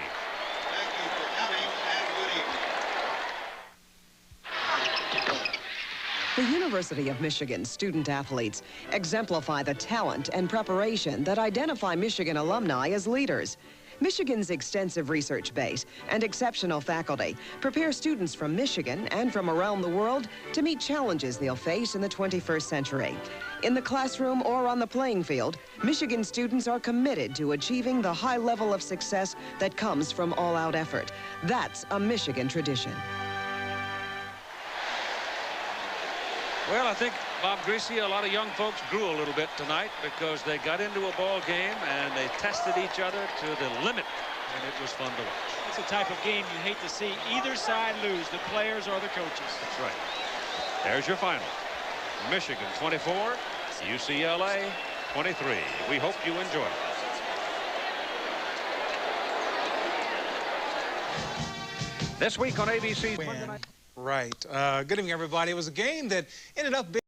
The University of Michigan student athletes exemplify the talent and preparation that identify Michigan alumni as leaders. Michigan's extensive research base and exceptional faculty prepare students from Michigan and from around the world to meet challenges they'll face in the 21st century. In the classroom or on the playing field, Michigan students are committed to achieving the high level of success that comes from all-out effort. That's a Michigan tradition. Well, I think, Bob Greasy, a lot of young folks grew a little bit tonight because they got into a ball game and they tested each other to the limit, and it was fun to watch. It's a type of game you hate to see either side lose, the players or the coaches. That's right. There's your final. Michigan 24, UCLA 23. We hope you enjoy it. This week on ABC. Right. Good evening, everybody. It was a game that ended up being